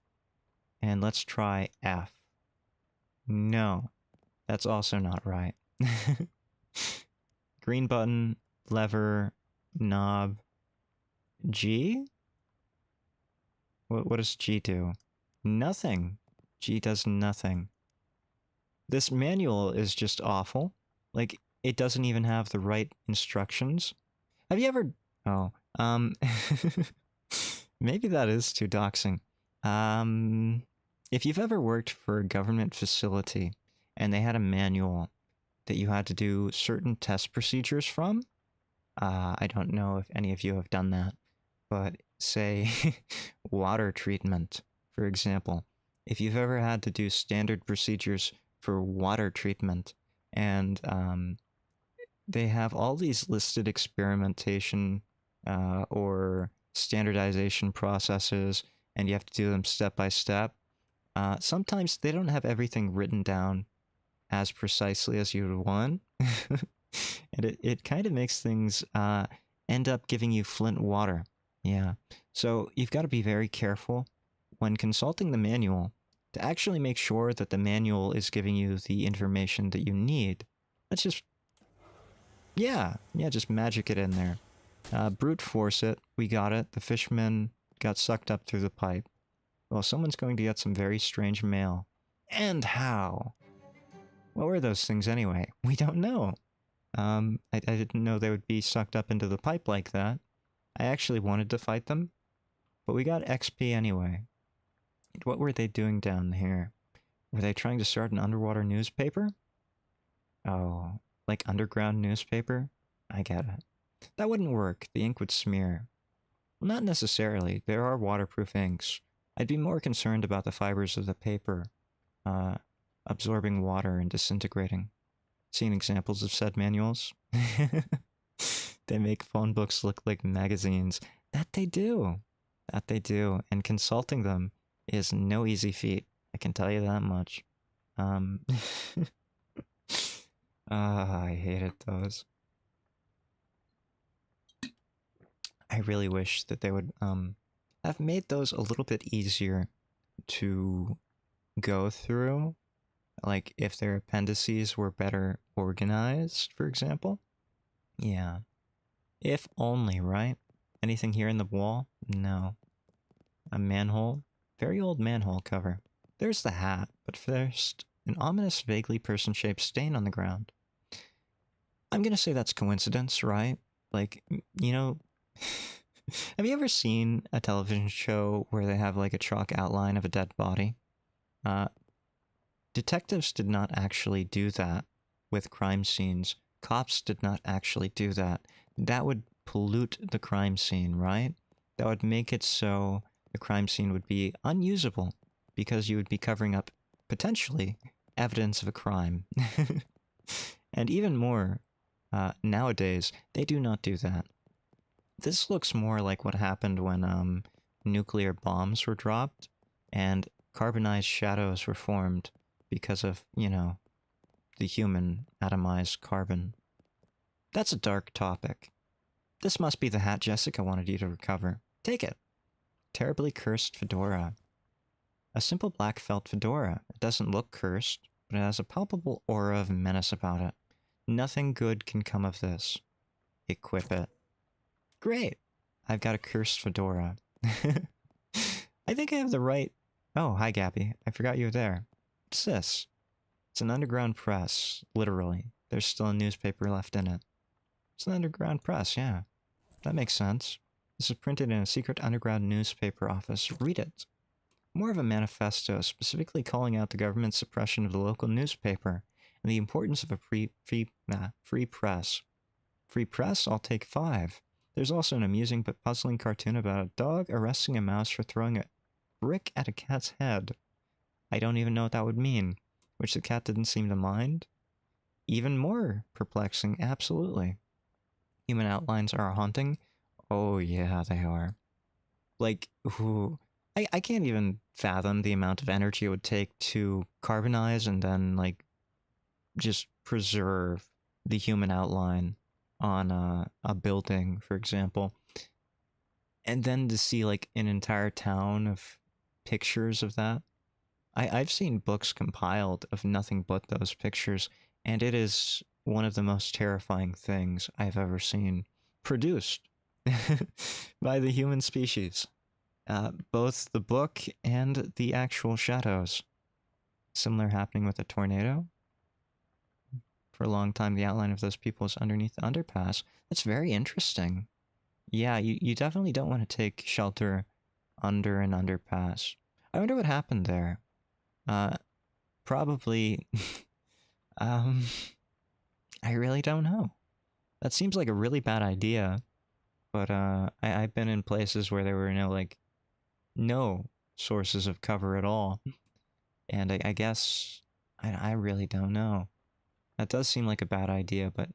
and let's try F. No, that's also not right. Green button, lever, knob, G? What does G do? Nothing. G does nothing. This manual is just awful. Like, it doesn't even have the right instructions. Have you ever... Oh, maybe that is too doxing. If you've ever worked for a government facility and they had a manual that you had to do certain test procedures from, I don't know if any of you have done that, but say water treatment, for example. If you've ever had to do standard procedures for water treatment, and they have all these listed experimentation or standardization processes, and you have to do them step by step. Sometimes they don't have everything written down as precisely as you would want. And it kind of makes things end up giving you Flint water. Yeah. So you've got to be very careful when consulting the manual to actually make sure that the manual is giving you the information that you need. Let's just... Yeah, just magic it in there. Brute force it. We got it. The fishman got sucked up through the pipe. Well, someone's going to get some very strange mail. And how? What were those things anyway? We don't know. I didn't know they would be sucked up into the pipe like that. I actually wanted to fight them, but we got XP anyway. What were they doing down here? Were they trying to start an underwater newspaper? Oh, like underground newspaper? I get it. That wouldn't work. The ink would smear. Well, not necessarily. There are waterproof inks. I'd be more concerned about the fibers of the paper, absorbing water and disintegrating. Seen examples of said manuals? They make phone books look like magazines. That they do. That they do. And consulting them is no easy feat. I can tell you that much. I hated those. I really wish that they would have made those a little bit easier to go through. Like, if their appendices were better organized, for example. Yeah. If only, right? And Anything here in the wall? No. A manhole? Very old manhole cover. There's the hat, but first, an ominous, vaguely person-shaped stain on the ground. I'm gonna say that's coincidence, right? Like, you know... Have you ever seen a television show where they have like a chalk outline of a dead body? Detectives did not actually do that with crime scenes. Cops did not actually do that. That would pollute the crime scene, right? That would make it so the crime scene would be unusable because you would be covering up, potentially, evidence of a crime. And even more, nowadays, they do not do that. This looks more like what happened when nuclear bombs were dropped and carbonized shadows were formed because of, you know, the human atomized carbon. That's a dark topic. This must be the hat Jessica wanted you to recover. Take it. Terribly cursed fedora. A simple black felt fedora. It doesn't look cursed, but it has a palpable aura of menace about it. Nothing good can come of this. Equip it. Great. I've got a cursed fedora. I think I have the right... Oh, hi Gabby. I forgot you were there. What's this? It's an underground press, literally. There's still a newspaper left in it. It's an underground press, yeah. That makes sense. This is printed in a secret underground newspaper office. Read it. More of a manifesto, specifically calling out the government's suppression of the local newspaper and the importance of a free press. Free press? I'll take 5. There's also an amusing but puzzling cartoon about a dog arresting a mouse for throwing a brick at a cat's head. I don't even know what that would mean, which the cat didn't seem to mind. Even more perplexing, absolutely. Human outlines are haunting. Oh yeah, they are. Like, ooh, I can't even fathom the amount of energy it would take to carbonize and then, like, just preserve the human outline on a building, for example. And then to see, like, an entire town of pictures of that. I've seen books compiled of nothing but those pictures, and it is one of the most terrifying things I've ever seen produced by the human species. Both the book and the actual shadows. Similar happening with a tornado. For a long time, the outline of those people is underneath the underpass. That's very interesting. Yeah, you definitely don't want to take shelter under an underpass. I wonder what happened there. Probably... I really don't know. That seems like a really bad idea. But I've been in places where there were no sources of cover at all. And I guess... I really don't know. That does seem like a bad idea, but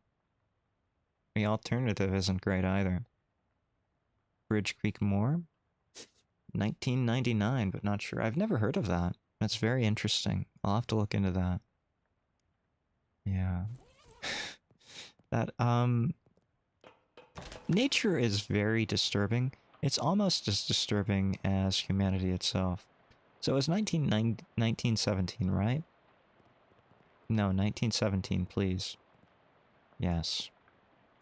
the alternative isn't great either. Bridge Creek Moor? 1999, but not sure. I've never heard of that. That's very interesting. I'll have to look into that. Yeah. That, nature is very disturbing. It's almost as disturbing as humanity itself. So it was 1917, right? No, 1917, please. Yes.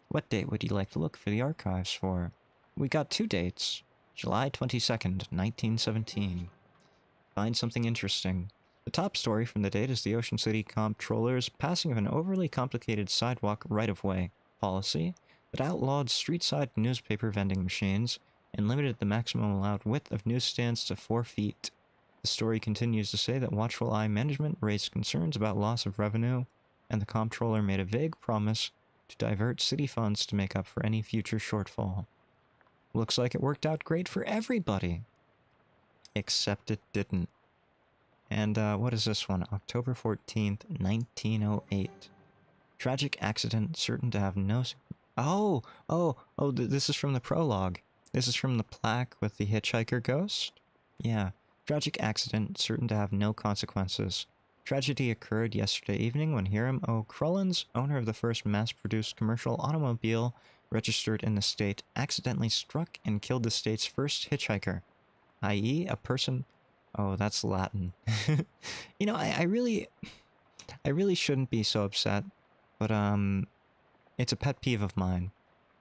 What date would you like to look for the archives for? We got 2 dates. July 22nd, 1917. Find something interesting. The top story from the date is the Ocean City Comptroller's passing of an overly complicated sidewalk right-of-way policy that outlawed street-side newspaper vending machines and limited the maximum allowed width of newsstands to 4 feet. The story continues to say that Watchful Eye management raised concerns about loss of revenue, and the comptroller made a vague promise to divert city funds to make up for any future shortfall. Looks like it worked out great for everybody. Except it didn't. And what is this one? October 14th, 1908. Tragic accident certain to have no... this is from the prologue. This is from the plaque with the hitchhiker ghost? Yeah. Tragic accident certain to have no consequences. Tragedy occurred yesterday evening when Hiram O. Crullins, owner of the first mass-produced commercial automobile registered in the state, accidentally struck and killed the state's first hitchhiker, i.e. a person... Oh, that's Latin. You know, I really shouldn't be so upset, but it's a pet peeve of mine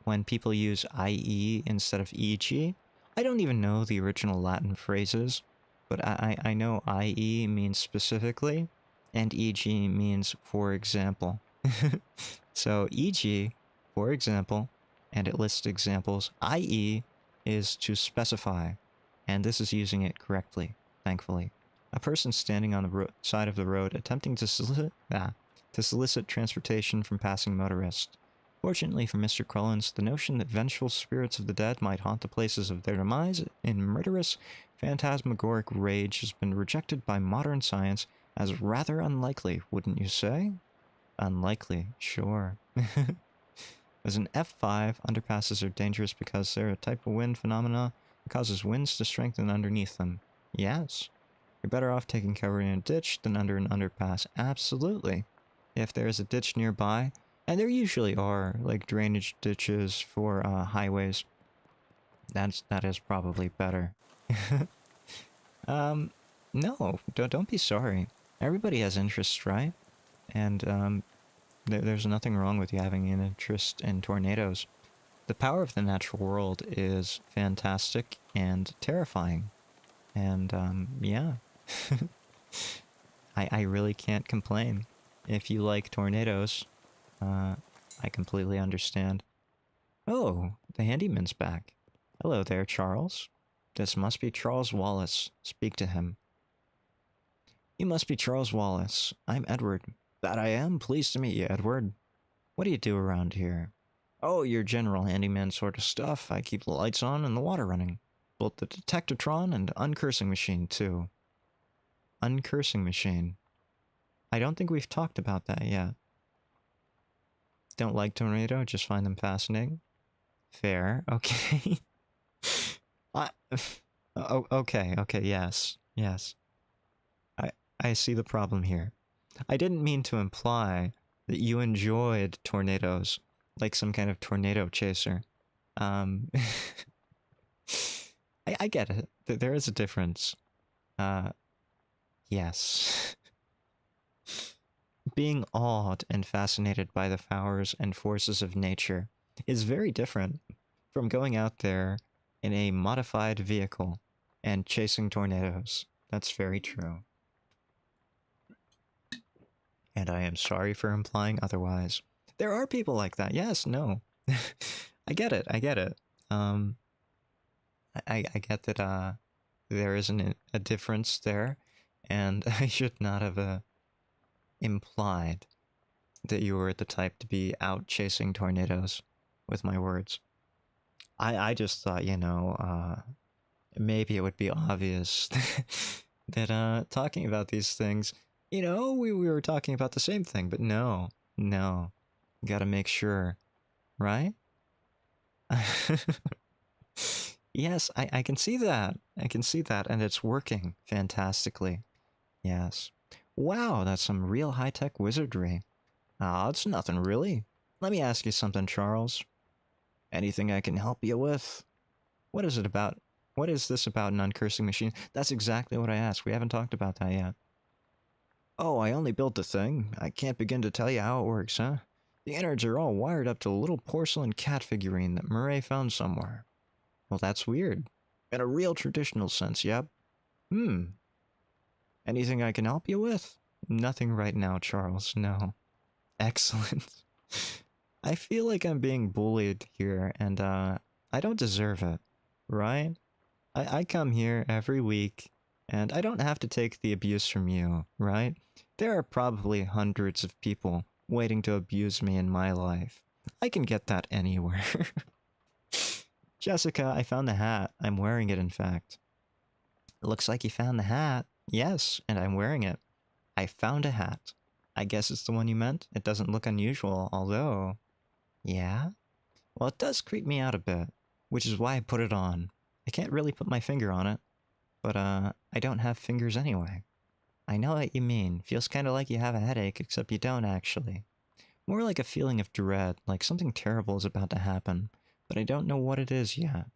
when people use IE instead of EG. I don't even know the original Latin phrases, but I know IE means specifically, and EG means for example. So EG, for example, and it lists examples. IE is to specify, and this is using it correctly, thankfully. A person standing on the side of the road attempting to solicit transportation from passing motorists. Fortunately for Mr. Collins, the notion that vengeful spirits of the dead might haunt the places of their demise in murderous, phantasmagoric rage has been rejected by modern science as rather unlikely, wouldn't you say? Unlikely, sure. As an F5, underpasses are dangerous because they're a type of wind phenomena that causes winds to strengthen underneath them. Yes. You're better off taking cover in a ditch than under an underpass. Absolutely. If there is a ditch nearby, and there usually are, like drainage ditches for highways, that is probably better. No, don't be sorry. Everybody has interests, right? And there's nothing wrong with you having an interest in tornadoes. The power of the natural world is fantastic and terrifying. And, yeah. I really can't complain. If you like tornadoes, I completely understand. Oh, the handyman's back. Hello there, Charles. This must be Charles Wallace. Speak to him. You must be Charles Wallace. I'm Edward. That I am. Pleased to meet you, Edward. What do you do around here? Oh, your general handyman sort of stuff. I keep the lights on and the water running. Both the detectatron and uncursing machine, too. Uncursing machine. I don't think we've talked about that yet. Don't like tornado, just find them fascinating. Fair, okay. Okay, yes. I see the problem here. I didn't mean to imply that you enjoyed tornadoes, like some kind of tornado chaser. I get it. There is a difference. Yes. Being awed and fascinated by the powers and forces of nature is very different from going out there in a modified vehicle and chasing tornadoes. That's very true. And I am sorry for implying otherwise. There are people like that. Yes, no. I get it. I get that there isn't a difference there, and I should not have implied that you were the type to be out chasing tornadoes with my words. I just thought, maybe it would be obvious that talking about these things, we were talking about the same thing, but no. Gotta make sure, right? Yes, I can see that. And it's working fantastically. Yes. Wow, that's some real high-tech wizardry. It's nothing really. Let me ask you something, Charles. Anything I can help you with? What is it about? What is this about an uncursing machine? That's exactly what I asked. We haven't talked about that yet. Oh, I only built the thing. I can't begin to tell you how it works, huh? The innards are all wired up to a little porcelain cat figurine that Murray found somewhere. Well, that's weird. In a real traditional sense, yep. Anything I can help you with? Nothing right now, Charles, no. Excellent. I feel like I'm being bullied here, and I don't deserve it, right? I come here every week, and I don't have to take the abuse from you, right? There are probably hundreds of people waiting to abuse me in my life. I can get that anywhere. Jessica, I found the hat. I'm wearing it, in fact. It looks like you found the hat. Yes, and I'm wearing it. I found a hat. I guess it's the one you meant. It doesn't look unusual, although... Yeah? Well, it does creep me out a bit, which is why I put it on. I can't really put my finger on it, but I don't have fingers anyway. I know what you mean. Feels kind of like you have a headache, except you don't actually. More like a feeling of dread, like something terrible is about to happen, but I don't know what it is yet.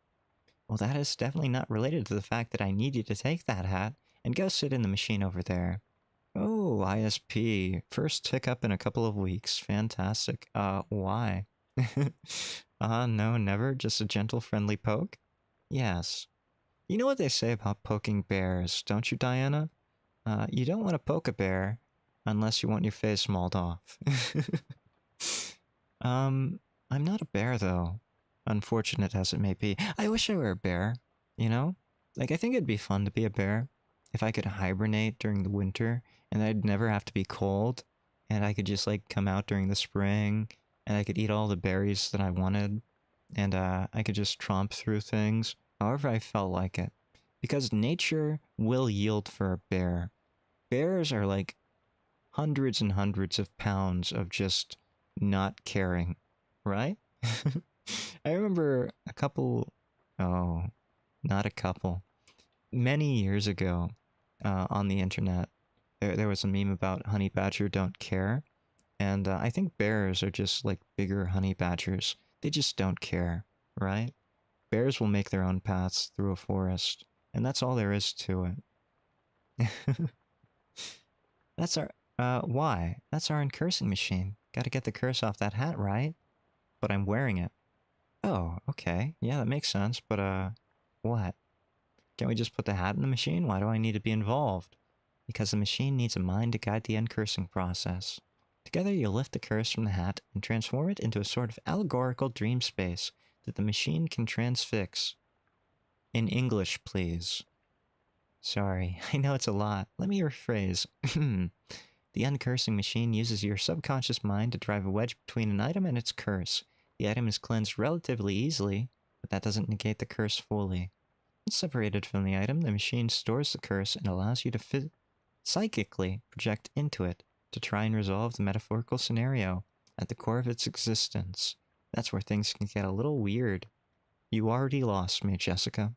Well, that is definitely not related to the fact that I need you to take that hat and go sit in the machine over there. Oh, ISP. First hiccup in a couple of weeks. Fantastic. Why? No, never. Just a gentle, friendly poke? Yes. You know what they say about poking bears, don't you, Diana? You don't want to poke a bear unless you want your face mauled off. um, I'm not a bear, though. Unfortunate as it may be. I wish I were a bear, you know? Like, I think it'd be fun to be a bear if I could hibernate during the winter and I'd never have to be cold and I could just, like, come out during the spring and I could eat all the berries that I wanted and I could just tromp through things however I felt like it. Because nature will yield for a bear. Bears are like hundreds and hundreds of pounds of just not caring, right? I remember a couple, oh, not a couple, many years ago on the internet, there was a meme about honey badger don't care. And I think bears are just like bigger honey badgers. They just don't care, right? Bears will make their own paths through a forest, and that's all there is to it. That's our, why? That's our uncursing machine. Gotta get the curse off that hat, right? But I'm wearing it. Oh, okay. Yeah, that makes sense, but, what? Can't we just put the hat in the machine? Why do I need to be involved? Because the machine needs a mind to guide the uncursing process. Together, you'll lift the curse from the hat and transform it into a sort of allegorical dream space that the machine can transfix. In English, please. Sorry, I know it's a lot. Let me rephrase. The uncursing machine uses your subconscious mind to drive a wedge between an item and its curse. The item is cleansed relatively easily, but that doesn't negate the curse fully. Once separated from the item, the machine stores the curse and allows you to psychically project into it to try and resolve the metaphorical scenario at the core of its existence. That's where things can get a little weird. You already lost me, Jessica.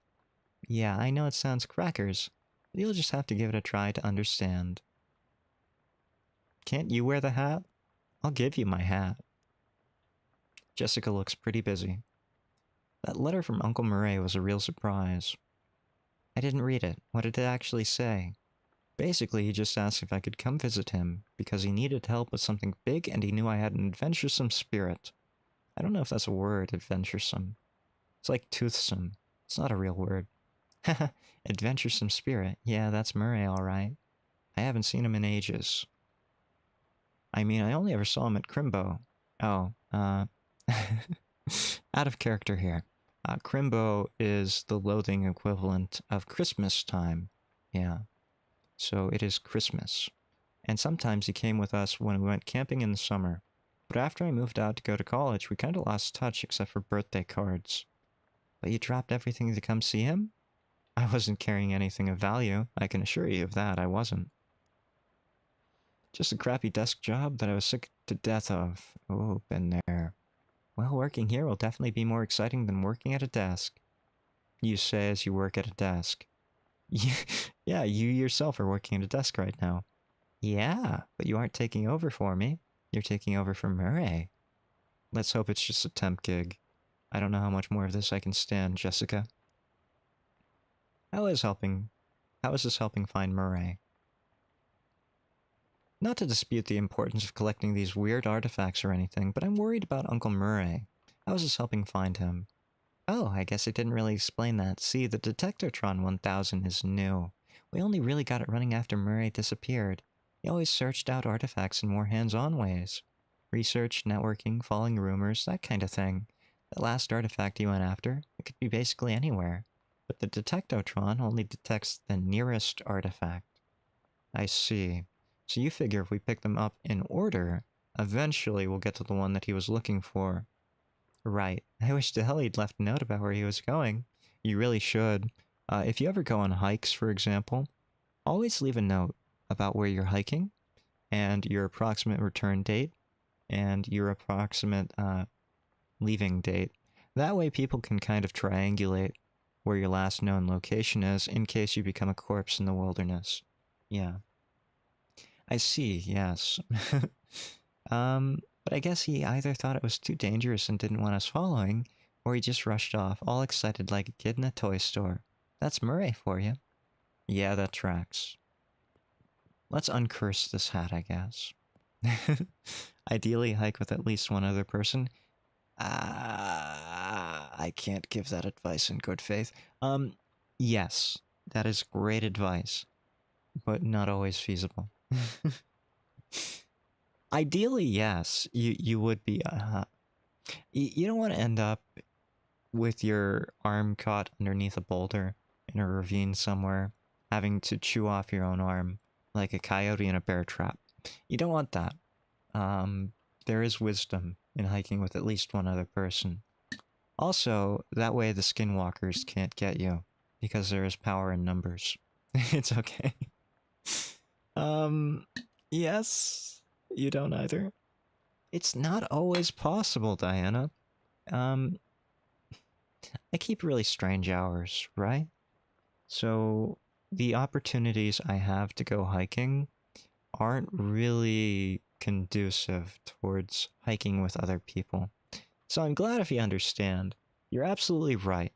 Yeah, I know it sounds crackers, but you'll just have to give it a try to understand. Can't you wear the hat? I'll give you my hat. Jessica looks pretty busy. That letter from Uncle Murray was a real surprise. I didn't read it. What did it actually say? Basically, he just asked if I could come visit him, because he needed help with something big and he knew I had an adventuresome spirit. I don't know if that's a word, adventuresome. It's like toothsome. It's not a real word. Haha, adventuresome spirit. Yeah, that's Murray, alright. I haven't seen him in ages. I mean, I only ever saw him at Crimbo. Oh, out of character here. Crimbo is the Loathing equivalent of Christmas time. Yeah. So it is Christmas. And sometimes he came with us when we went camping in the summer. But after I moved out to go to college, we kind of lost touch except for birthday cards. But you dropped everything to come see him? I wasn't carrying anything of value. I can assure you of that, I wasn't. Just a crappy desk job that I was sick to death of. Oh, been there. Well, working here will definitely be more exciting than working at a desk. You say as you work at a desk. Yeah, you yourself are working at a desk right now. Yeah, but you aren't taking over for me. You're taking over for Murray. Let's hope it's just a temp gig. I don't know how much more of this I can stand, Jessica. How is this helping find Murray? Not to dispute the importance of collecting these weird artifacts or anything, but I'm worried about Uncle Murray. How is this helping find him? Oh, I guess I didn't really explain that. See, the Detectortron 1000 is new. We only really got it running after Murray disappeared. He always searched out artifacts in more hands-on ways. Research, networking, following rumors, that kind of thing. That last artifact he went after, it could be basically anywhere. But the Detectotron only detects the nearest artifact. I see. So you figure if we pick them up in order, eventually we'll get to the one that he was looking for. Right. I wish to hell he'd left a note about where he was going. You really should. If you ever go on hikes, for example, always leave a note about where you're hiking, and your approximate return date, and your approximate leaving date. That way people can kind of triangulate where your last known location is in case you become a corpse in the wilderness. Yeah. I see, yes. But I guess he either thought it was too dangerous and didn't want us following, or he just rushed off, all excited like a kid in a toy store. That's Murray for you. Yeah, that tracks. Let's uncurse this hat, I guess. Ideally, hike with at least one other person. I can't give that advice in good faith. Yes, that is great advice, but not always feasible. Ideally, yes, you would be. You don't want to end up with your arm caught underneath a boulder in a ravine somewhere, having to chew off your own arm like a coyote in a bear trap. You don't want that. There is wisdom in hiking with at least one other person. Also, that way the skinwalkers can't get you, because there is power in numbers. It's okay. Um, yes, you don't either. It's not always possible, Diana. Um, I keep really strange hours, right? So the opportunities I have to go hiking aren't really conducive towards hiking with other people. So I'm glad if you understand. You're absolutely right.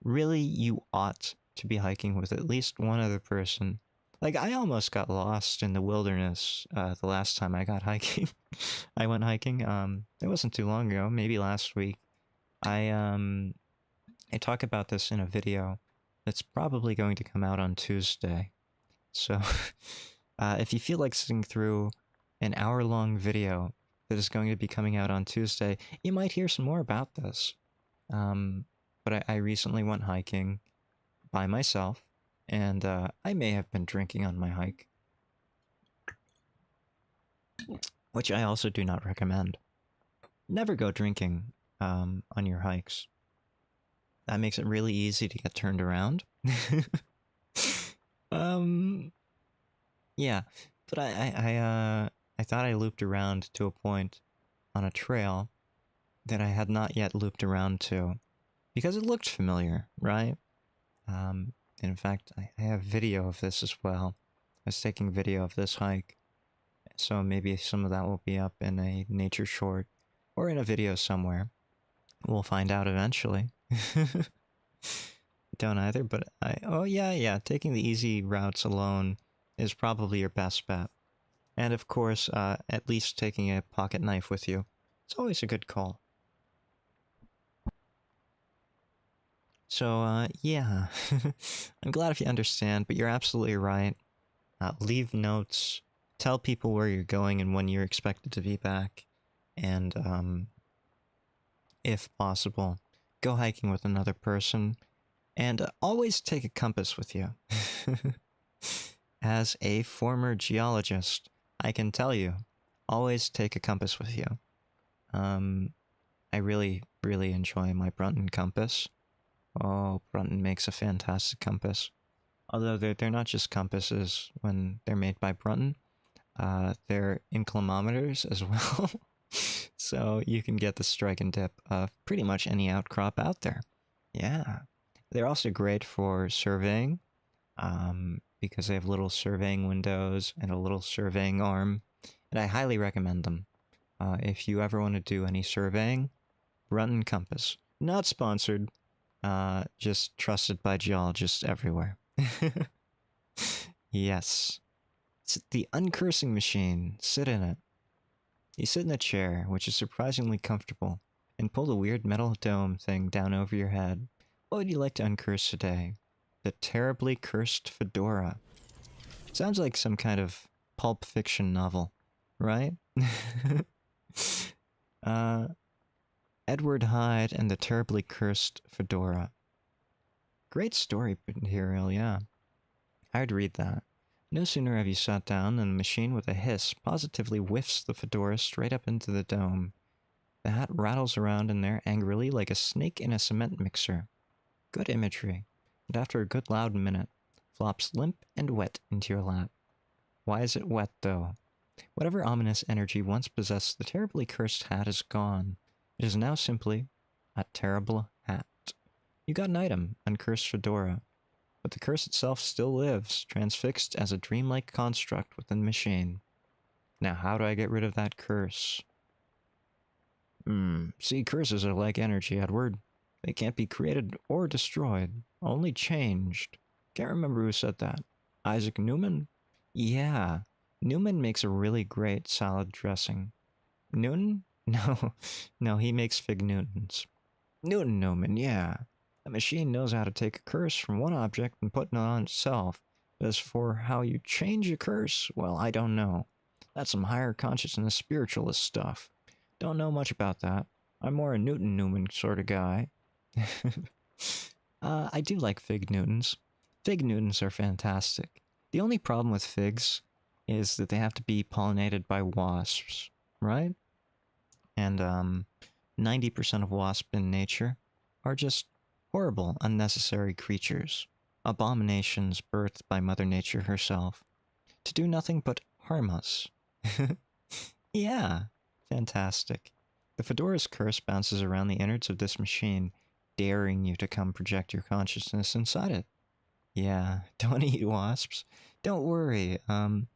Really, you ought to be hiking with at least one other person. Like, I almost got lost in the wilderness the last time I got hiking. I went hiking. It wasn't too long ago, maybe last week. I talk about this in a video that's probably going to come out on Tuesday. So, if you feel like sitting through an hour-long video that is going to be coming out on Tuesday, you might hear some more about this. But I recently went hiking by myself, and I may have been drinking on my hike, which I also do not recommend. Never go drinking on your hikes. That makes it really easy to get turned around. Yeah, but I thought I looped around to a point on a trail that I had not yet looped around to, because it looked familiar, right? In fact, I have video of this as well. I was taking video of this hike, so maybe some of that will be up in a nature short or in a video somewhere. We'll find out eventually. Don't either, but oh yeah, taking the easy routes alone is probably your best bet. And of course, at least taking a pocket knife with you. It's always a good call. So, yeah. I'm glad if you understand, but you're absolutely right. Leave notes. Tell people where you're going and when you're expected to be back. And, if possible, go hiking with another person. And always take a compass with you. As a former geologist, I can tell you, always take a compass with you. I really, really enjoy my Brunton compass. Oh, Brunton makes a fantastic compass. Although they're not just compasses when they're made by Brunton. They're inclinometers as well. So you can get the strike and dip of pretty much any outcrop out there. Yeah. They're also great for surveying, because they have little surveying windows and a little surveying arm. And I highly recommend them. If you ever want to do any surveying, Brunton Compass. Not sponsored, just trusted by geologists everywhere. Yes. It's the uncursing machine. Sit in it. You sit in a chair, which is surprisingly comfortable, and pull the weird metal dome thing down over your head. What would you like to uncurse today? The terribly cursed fedora. Sounds like some kind of pulp fiction novel, right? Edward Hyde and the terribly cursed fedora. Great story material, yeah. I'd read that. No sooner have you sat down than the machine with a hiss positively whiffs the fedora straight up into the dome. The hat rattles around in there angrily like a snake in a cement mixer. Good imagery, and after a good loud minute, flops limp and wet into your lap. Why is it wet, though? Whatever ominous energy once possessed the terribly cursed hat is gone. It is now simply a terrible hat. You got an item, uncursed fedora, but the curse itself still lives, transfixed as a dreamlike construct within the machine. Now how do I get rid of that curse? See, curses are like energy, Edward. They can't be created or destroyed, only changed. Can't remember who said that. Isaac Newman? Yeah, Newman makes a really great salad dressing. Newton? No, no, he makes Fig Newtons. Newton Newman, yeah. The machine knows how to take a curse from one object and put it on itself. As for how you change a curse, well, I don't know. That's some higher consciousness spiritualist stuff. Don't know much about that. I'm more a Newton Newman sort of guy. I do like Fig Newtons. Fig Newtons are fantastic. The only problem with figs is that they have to be pollinated by wasps, right? And 90% of wasps in nature are just horrible, unnecessary creatures. Abominations birthed by Mother Nature herself. To do nothing but harm us. Yeah, fantastic. The fedora's curse bounces around the innards of this machine, daring you to come project your consciousness inside it. Yeah, don't eat wasps. Don't worry, I'm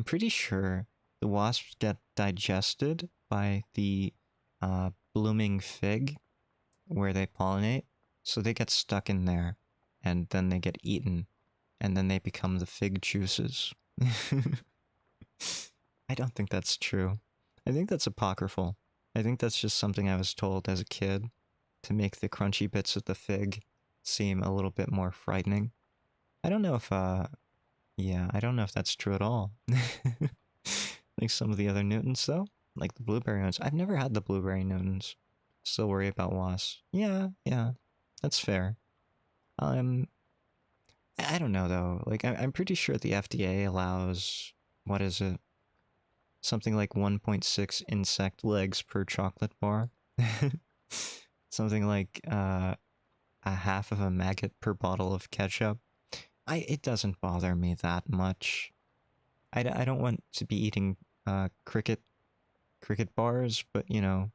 pretty sure the wasps get digested by the blooming fig where they pollinate, so they get stuck in there, and then they get eaten, and then they become the fig juices. I don't think that's true. I think that's apocryphal. I think that's just something I was told as a kid to make the crunchy bits of the fig seem a little bit more frightening. I don't know if, yeah, I don't know if that's true at all. Like some of the other Newtons, though. Like the blueberry ones. I've never had the blueberry Newtons. Still worry about wasps. Yeah, that's fair. I don't know, though. Like, I'm pretty sure the FDA allows, what is it? Something like 1.6 insect legs per chocolate bar. Something like a half of a maggot per bottle of ketchup. It doesn't bother me that much. I don't want to be eating cricket bars, but you know,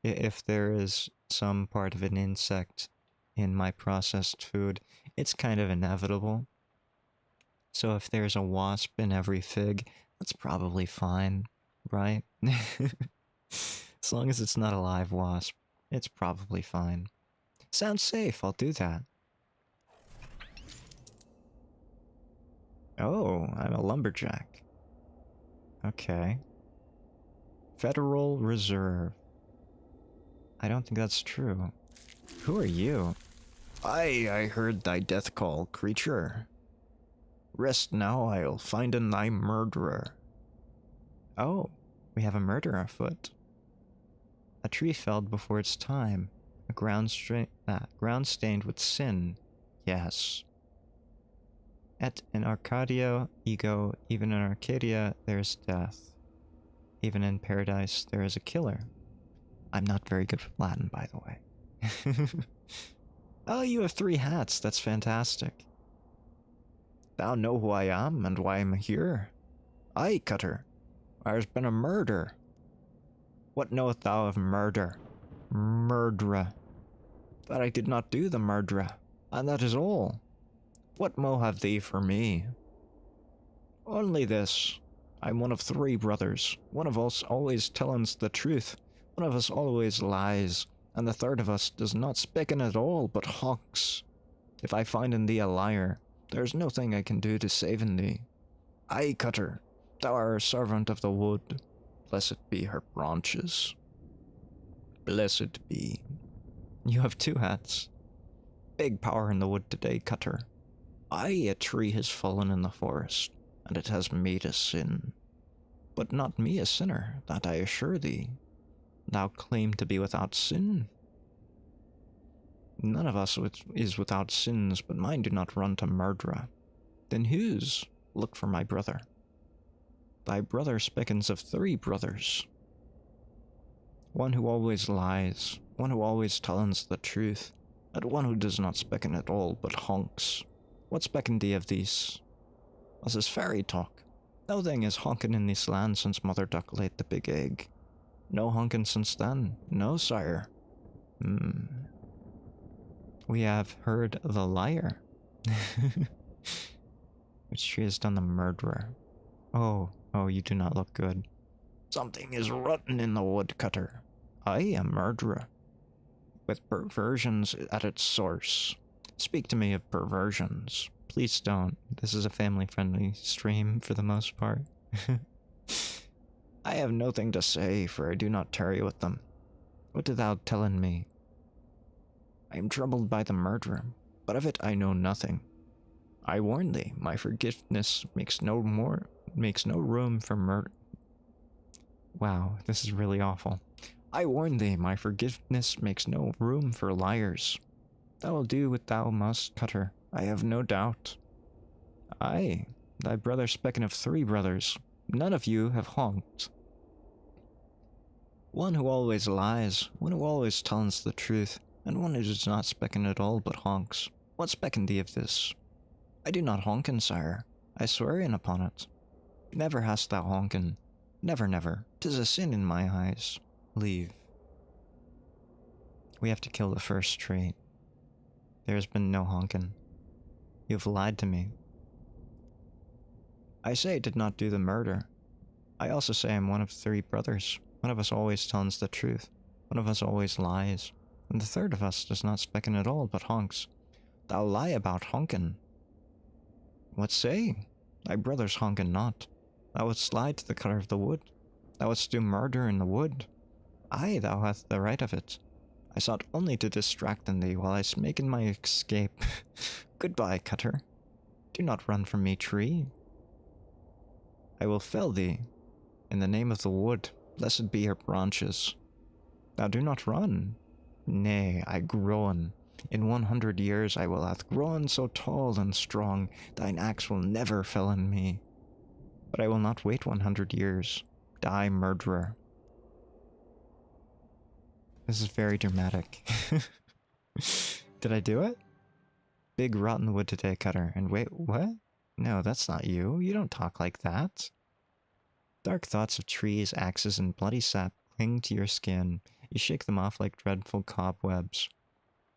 if there is some part of an insect in my processed food, it's kind of inevitable. So if there's a wasp in every fig, that's probably fine, right? As long as it's not a live wasp, it's probably fine. Sounds safe, I'll do that. Oh, I'm a lumberjack. Okay. Federal Reserve. I don't think that's true. Who are you? I heard thy death call, creature. Rest now, I'll find in thy murderer. Oh, we have a murder afoot. A tree felled before its time. A ground stained with sin. Yes. Et in Arcadia ego, even in Arcadia there's death. Even in paradise there is a killer. I'm not very good with Latin, by the way. Oh, you have 3 hats, that's fantastic. Thou know who I am and why I'm here? Aye, Cutter. There's been a murder. What knowest thou of murder? Murdera. That I did not do the murdera, and that is all. What mo have thee for me? Only this. I'm one of 3 brothers. One of us always tellins the truth. One of us always lies, and the third of us does not speaken at all, but honks. If I find in thee a liar, there's no thing I can do to save in thee. Aye, Cutter, thou art a servant of the wood. Blessed be her branches. Blessed be. You have 2 hats. Big power in the wood today, Cutter. Aye, a tree has fallen in the forest, and it has made a sin. But not me a sinner, that I assure thee. Thou claim to be without sin. None of us is without sins, but mine do not run to murder. Then whose? Look for my brother. Thy brother speakens of 3 brothers. One who always lies, one who always tellins the truth, and one who does not speaken at all, but honks. What speaken thee of these? This is fairy talk. No thing is honkin' in this land since Mother Duck laid the big egg. No honkin' since then. No, sire. We have heard the liar. Which tree has done the murderer? Oh, you do not look good. Something is rotten in the woodcutter. I am murderer. With perversions at its source. Speak to me of perversions. Please don't. This is a family-friendly stream for the most part. I have nothing to say, for I do not tarry with them. What did thou tellin me? I am troubled by the murder, but of it I know nothing. I warn thee, my forgiveness makes no room for murder. Wow, this is really awful. I warn thee, my forgiveness makes no room for liars. Thou wilt do what thou must, Cutter, I have no doubt. Aye, thy brother speaking of 3 brothers, none of you have honked. One who always lies, one who always tells the truth, and one who does not specken at all but honks. What specken thee of this? I do not honken, sire. I swear in upon it. Never hast thou honken. Never, never. 'Tis a sin in my eyes. Leave. We have to kill the first tree. There has been no honken. You have lied to me. I say I did not do the murder. I also say I'm one of 3 brothers. One of us always tells the truth. One of us always lies. And the third of us does not specken at all, but honks. Thou lie about honken. What say? Thy brothers honken not. Thou wouldst lie to the cutter of the wood. Thou wouldst do murder in the wood. Aye, thou hast the right of it. I sought only to distract thee while I was making my escape. Goodbye, cutter. Do not run from me, tree. I will fell thee. In the name of the wood, blessed be her branches. Thou do not run. Nay, I groan. In 100 years I will hath grown so tall and strong, thine axe will never fell in me. But I will not wait 100 years. Die, murderer. This is very dramatic. Did I do it? Big rotten wood today, Cutter. And wait, what? No, that's not you. You don't talk like that. Dark thoughts of trees, axes, and bloody sap cling to your skin. You shake them off like dreadful cobwebs.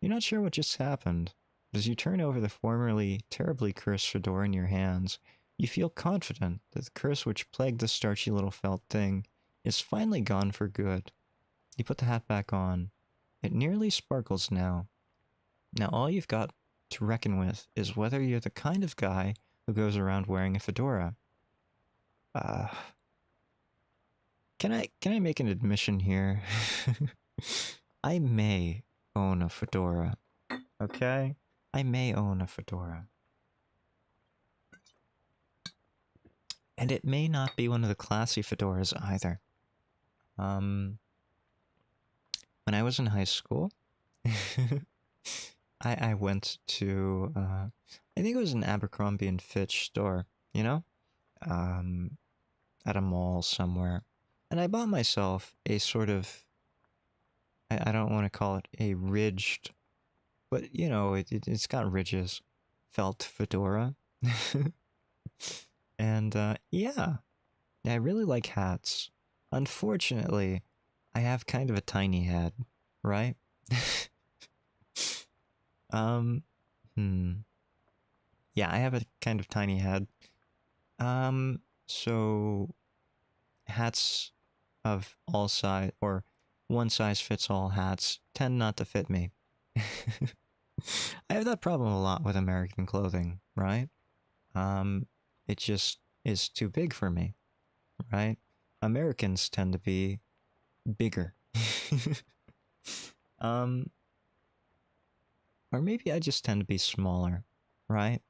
You're not sure what just happened. As you turn over the formerly terribly cursed fedora in your hands, you feel confident that the curse which plagued the starchy little felt thing is finally gone for good. You put the hat back on. It nearly sparkles now. Now all you've got to reckon with is whether you're the kind of guy who goes around wearing a fedora. Can I make an admission here? I may own a fedora. Okay? I may own a fedora. And it may not be one of the classy fedoras either. When I was in high school, I went to, I think it was an Abercrombie and Fitch store, you know? At a mall somewhere. And I bought myself a sort of, I don't want to call it a ridged, but you know, it's got ridges, felt fedora. And yeah, I really like hats. Unfortunately, I have kind of a tiny head, right? Yeah, I have a kind of tiny head. So hats of all size, or one size fits all hats, tend not to fit me. I have that problem a lot with American clothing, right? It just is too big for me, right? Americans tend to be bigger. Or maybe I just tend to be smaller, right?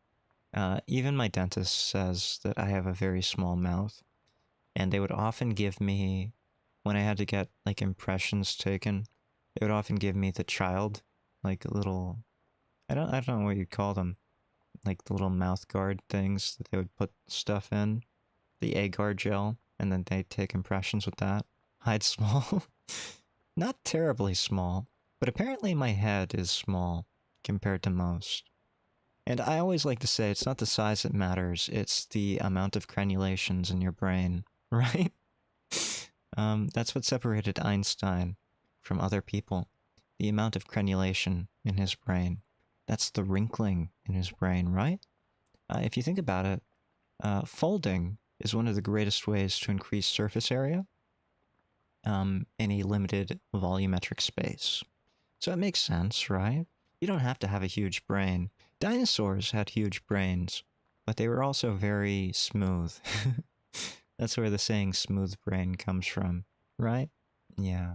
Even my dentist says that I have a very small mouth, and they would often give me, when I had to get like impressions taken, they would often give me the child, like a little, I don't know what you'd call them, like the little mouth guard things that they would put stuff in, the agar gel, and then they'd take impressions with that. Hyde small. Not terribly small, but apparently my head is small compared to most. And I always like to say it's not the size that matters, it's the amount of crenulations in your brain, right? That's what separated Einstein from other people. The amount of crenulation in his brain. That's the wrinkling in his brain, right? If you think about it, folding is one of the greatest ways to increase surface area in a limited volumetric space. So it makes sense, right? You don't have to have a huge brain. Dinosaurs had huge brains, but they were also very smooth. That's where the saying smooth brain comes from, right? Yeah.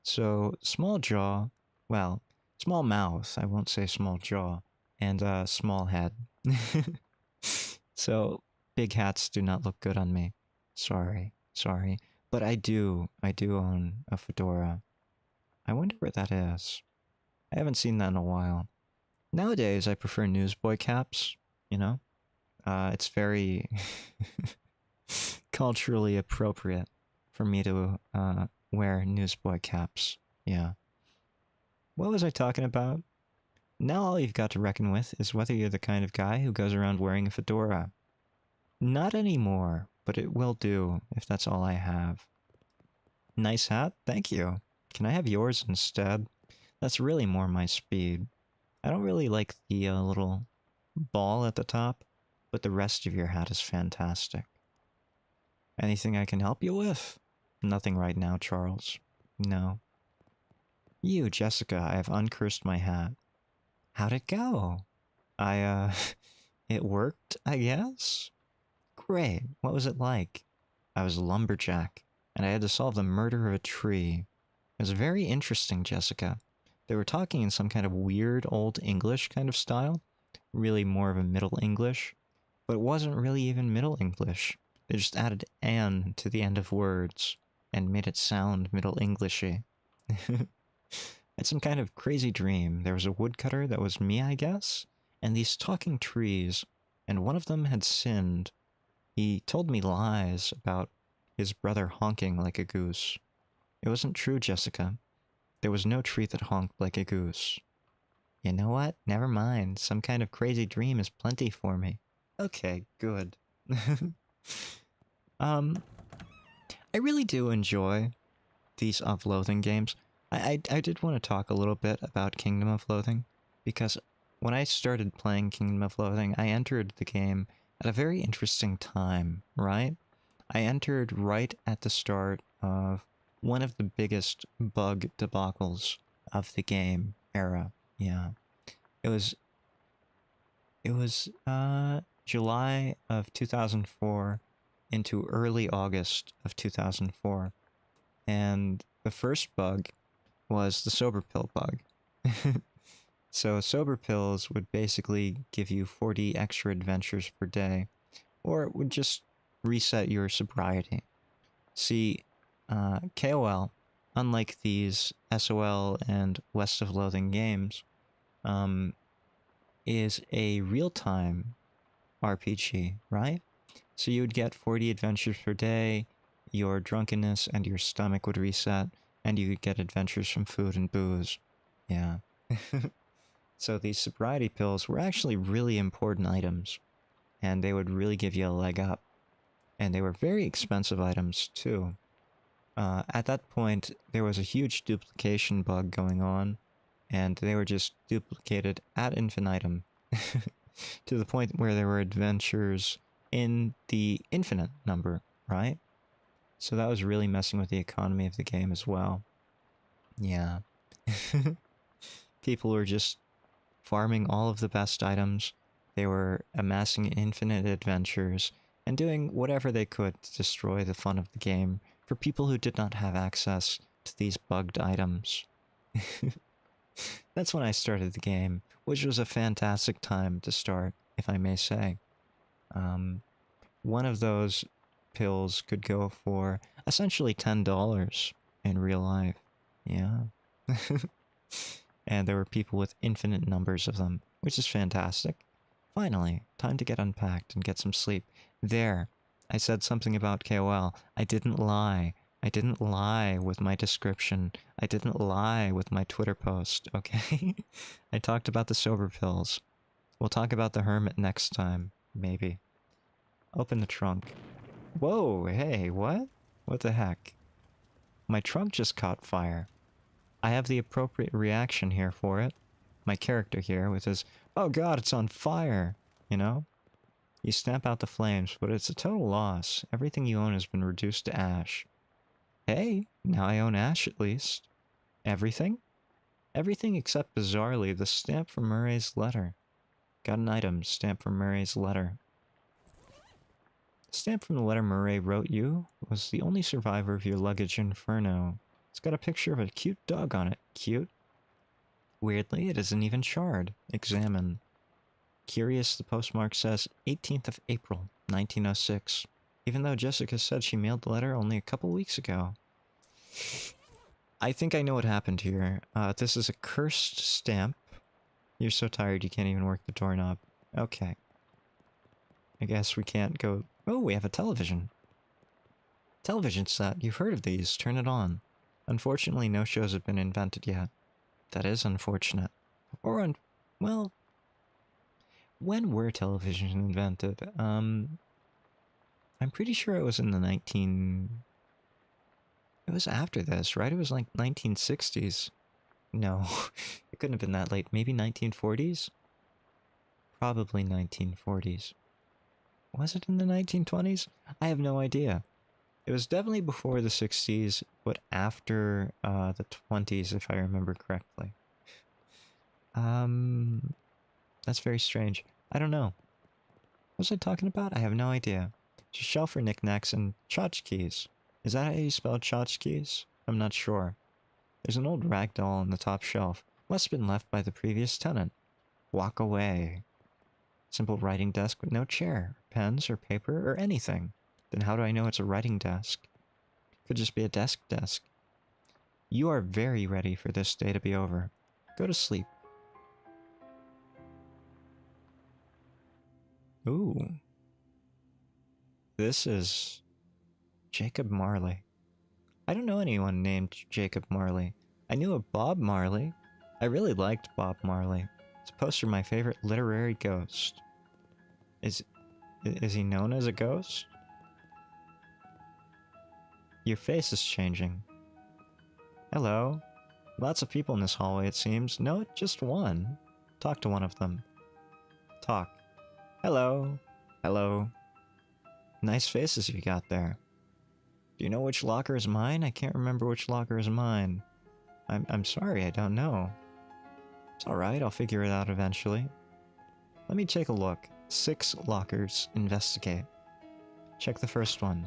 So, small jaw, well, small mouth, I won't say small jaw, and small head. So, big hats do not look good on me. Sorry. But I do own a fedora. I wonder where that is. I haven't seen that in a while. Nowadays, I prefer newsboy caps, you know? It's very culturally appropriate for me to wear newsboy caps. Yeah. What was I talking about? Now all you've got to reckon with is whether you're the kind of guy who goes around wearing a fedora. Not anymore, but it will do if that's all I have. Nice hat, thank you. Can I have yours instead? That's really more my speed. I don't really like the little ball at the top, but the rest of your hat is fantastic. Anything I can help you with? Nothing right now, Charles. No. You, Jessica, I have uncursed my hat. How'd it go? It worked, I guess? Great. What was it like? I was a lumberjack, and I had to solve the murder of a tree. It was very interesting, Jessica. They were talking in some kind of weird Old English kind of style. Really more of a Middle English. But it wasn't really even Middle English. They just added "an" to the end of words and made it sound Middle Englishy. I had some kind of crazy dream. There was a woodcutter that was me, I guess, and these talking trees, and one of them had sinned. He told me lies about his brother honking like a goose. It wasn't true, Jessica. There was no tree that honked like a goose. You know what? Never mind. Some kind of crazy dream is plenty for me. Okay, good. I really do enjoy these of Loathing games. I did want to talk a little bit about Kingdom of Loathing, because when I started playing Kingdom of Loathing, I entered the game at a very interesting time, right? I entered right at the start of one of the biggest bug debacles of the game era. Yeah. It was July of 2004 into early August of 2004. And the first bug was the sober pill bug. So sober pills would basically give you 40 extra adventures per day, or it would just reset your sobriety. See, KOL, unlike these SOL and West of Loathing games, is a real-time RPG, right? So you would get 40 adventures per day, your drunkenness and your stomach would reset, and you could get adventures from food and booze. Yeah. So these sobriety pills were actually really important items, and they would really give you a leg up. And they were very expensive items, too. At that point, there was a huge duplication bug going on, and they were just duplicated ad infinitum, to the point where there were adventures in the infinite number, right? So that was really messing with the economy of the game as well. Yeah. People were just farming all of the best items. They were amassing infinite adventures and doing whatever they could to destroy the fun of the game for people who did not have access to these bugged items. That's when I started the game, which was a fantastic time to start, if I may say. One of those pills could go for essentially $10 in real life. Yeah. And there were people with infinite numbers of them, which is fantastic. Finally, time to get unpacked and get some sleep. There, I said something about KOL. I didn't lie. I didn't lie with my description. I didn't lie with my Twitter post, okay? I talked about the sober pills. We'll talk about the hermit next time, maybe. Open the trunk. Whoa, hey, what? What the heck? My trunk just caught fire. I have the appropriate reaction here for it. My character here with his, oh god, it's on fire, you know? You stamp out the flames, but it's a total loss. Everything you own has been reduced to ash. Hey, now I own ash at least. Everything? Everything except, bizarrely, the stamp from Murray's letter. Got an item, stamp from Murray's letter. The stamp from the letter Murray wrote you was the only survivor of your luggage inferno. It's got a picture of a cute dog on it. Cute? Weirdly, it isn't even charred. Examine. Curious, the postmark says 18th of April, 1906. Even though Jessica said she mailed the letter only a couple weeks ago. I think I know what happened here. This is a cursed stamp. You're so tired you can't even work the doorknob. Okay. I guess we can't go... Oh, we have a television. Television set. You've heard of these. Turn it on. Unfortunately, no shows have been invented yet. That is unfortunate. Well... When were television invented? I'm pretty sure it was in the It was after this, right? It was like 1960s. No, it couldn't have been that late. Maybe 1940s? Probably 1940s. Was it in the 1920s? I have no idea. It was definitely before the 60s, but after the 20s, if I remember correctly. That's very strange. I don't know. What was I talking about? I have no idea. It's a shelf for knickknacks and tchotchkes. Is that how you spell tchotchkes? I'm not sure. There's an old rag doll on the top shelf. Must have been left by the previous tenant. Walk away. Simple writing desk with no chair, pens or paper or anything. Then how do I know it's a writing desk? Could just be a desk. You are very ready for this day to be over. Go to sleep. Ooh. This is... Jacob Marley. I don't know anyone named Jacob Marley. I knew a Bob Marley. I really liked Bob Marley. It's a poster of my favorite literary ghost. Is he known as a ghost? Your face is changing. Hello. Lots of people in this hallway, it seems. No, just one. Talk to one of them. Talk. Hello. Hello. Nice faces you got there. Do you know which locker is mine? I can't remember which locker is mine. I'm sorry, I don't know. It's alright, I'll figure it out eventually. Let me take a look. 6 lockers. Investigate. Check the first one.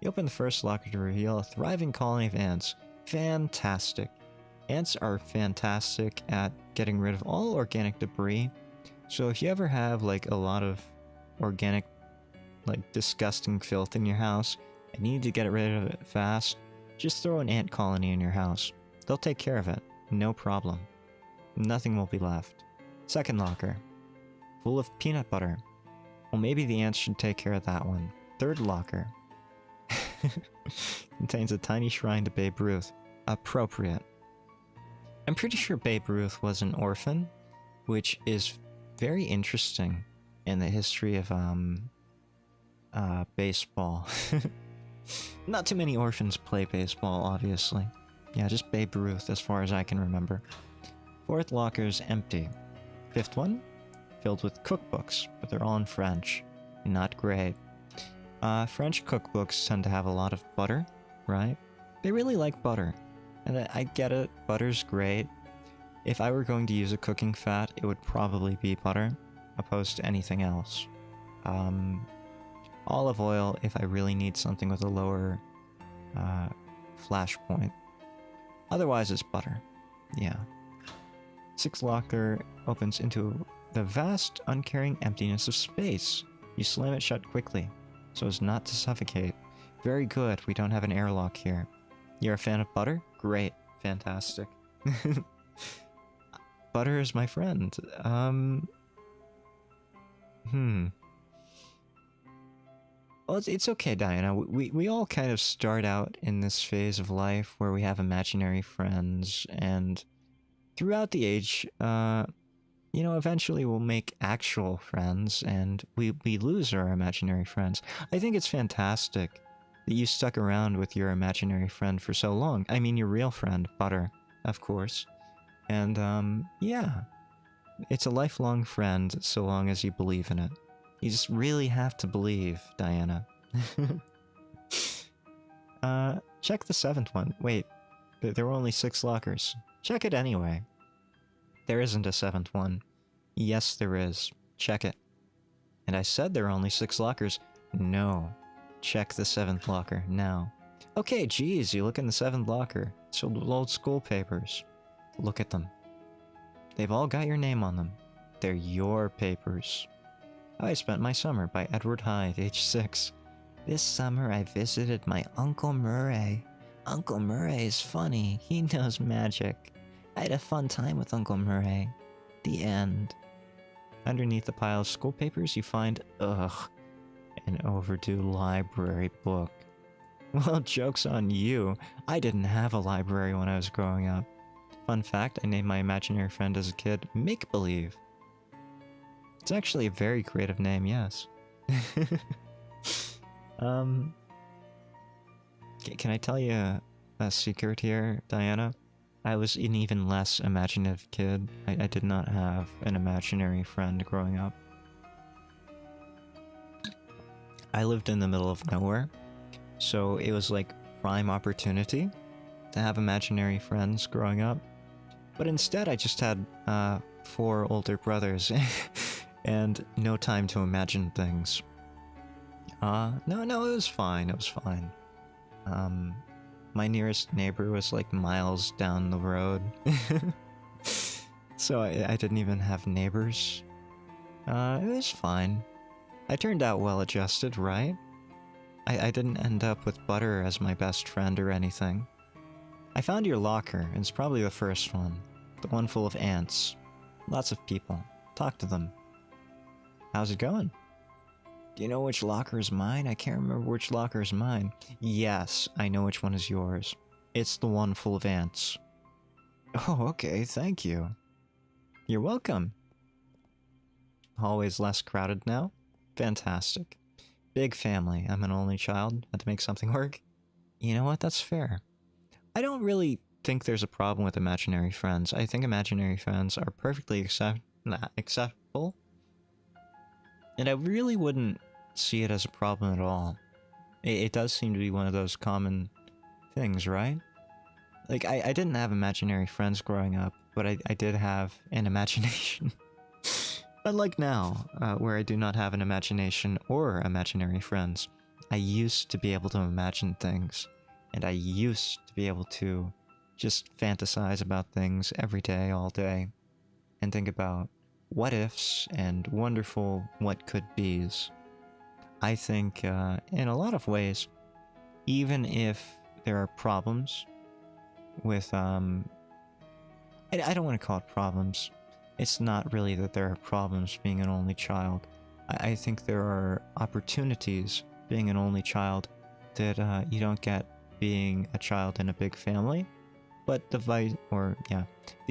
You open the first locker to reveal a thriving colony of ants. Fantastic. Ants are fantastic at getting rid of all organic debris. So if you ever have like a lot of organic, like disgusting filth in your house, and you need to get rid of it fast, just throw an ant colony in your house. They'll take care of it. No problem. Nothing will be left. Second locker. Full of peanut butter. Well, maybe the ants should take care of that one. Third locker. Contains a tiny shrine to Babe Ruth. Appropriate. I'm pretty sure Babe Ruth was an orphan, which is very interesting in the history of baseball. Not too many orphans play baseball, obviously. Yeah, just Babe Ruth as far as I can remember. Fourth locker's empty. Fifth one? Filled with cookbooks, but they're all in French. Not great. French cookbooks tend to have a lot of butter, right? They really like butter. And I get it, butter's great. If I were going to use a cooking fat, it would probably be butter, opposed to anything else. Olive oil if I really need something with a lower flash point. Otherwise, it's butter. Yeah. Sixth locker opens into the vast, uncaring emptiness of space. You slam it shut quickly, so as not to suffocate. Very good, we don't have an airlock here. You're a fan of butter? Great. Fantastic. Butter is my friend. Well, it's okay, Diana. We all kind of start out in this phase of life where we have imaginary friends, and throughout the age, you know, eventually we'll make actual friends, and we lose our imaginary friends. I think it's fantastic that you stuck around with your imaginary friend for so long. I mean, your real friend, Butter, of course. And, yeah. It's a lifelong friend so long as you believe in it. You just really have to believe, Diana. Check the 7th one. Wait, there were only 6 lockers. Check it anyway. There isn't a 7th one. Yes, there is. Check it. And I said there are only 6 lockers. No. Check the 7th locker, now. Okay, geez, you look in the 7th locker. It's old school papers. Look at them. They've all got your name on them. They're your papers. I Spent My Summer by Edward Hyde, age 6. This summer I visited my Uncle Murray. Uncle Murray is funny. He knows magic. I had a fun time with Uncle Murray. The end. Underneath the pile of school papers, you find, an overdue library book. Well, joke's on you. I didn't have a library when I was growing up. Fun fact, I named my imaginary friend as a kid Make-Believe. It's actually a very creative name, yes. Can I tell you a secret here, Diana? I was an even less imaginative kid. I did not have an imaginary friend growing up. I lived in the middle of nowhere, so it was like prime opportunity to have imaginary friends growing up. But instead I just had 4 older brothers and no time to imagine things. No, it was fine, my nearest neighbor was like miles down the road. So I didn't even have neighbors. It was fine. I turned out well adjusted, right? I didn't end up with Butter as my best friend or anything. I found your locker, it's probably the first one. The one full of ants. Lots of people. Talk to them. How's it going? Do you know which locker is mine? I can't remember which locker is mine. Yes, I know which one is yours. It's the one full of ants. Oh, okay, thank you. You're welcome. Hallway's less crowded now? Fantastic. Big family. I'm an only child. Had to make something work. You know what? That's fair. I don't really think there's a problem with imaginary friends. I think imaginary friends are perfectly acceptable. And I really wouldn't see it as a problem at all. It does seem to be one of those common things, right? Like, I didn't have imaginary friends growing up, but I did have an imagination. Unlike now, where I do not have an imagination or imaginary friends, I used to be able to imagine things, and I used to be able to just fantasize about things every day, all day, and think about what ifs and wonderful what could be's. I think, in a lot of ways, even if there are problems with, I don't want to call it problems. It's not really that there are problems being an only child. I think there are opportunities being an only child that you don't get being a child in a big family. But the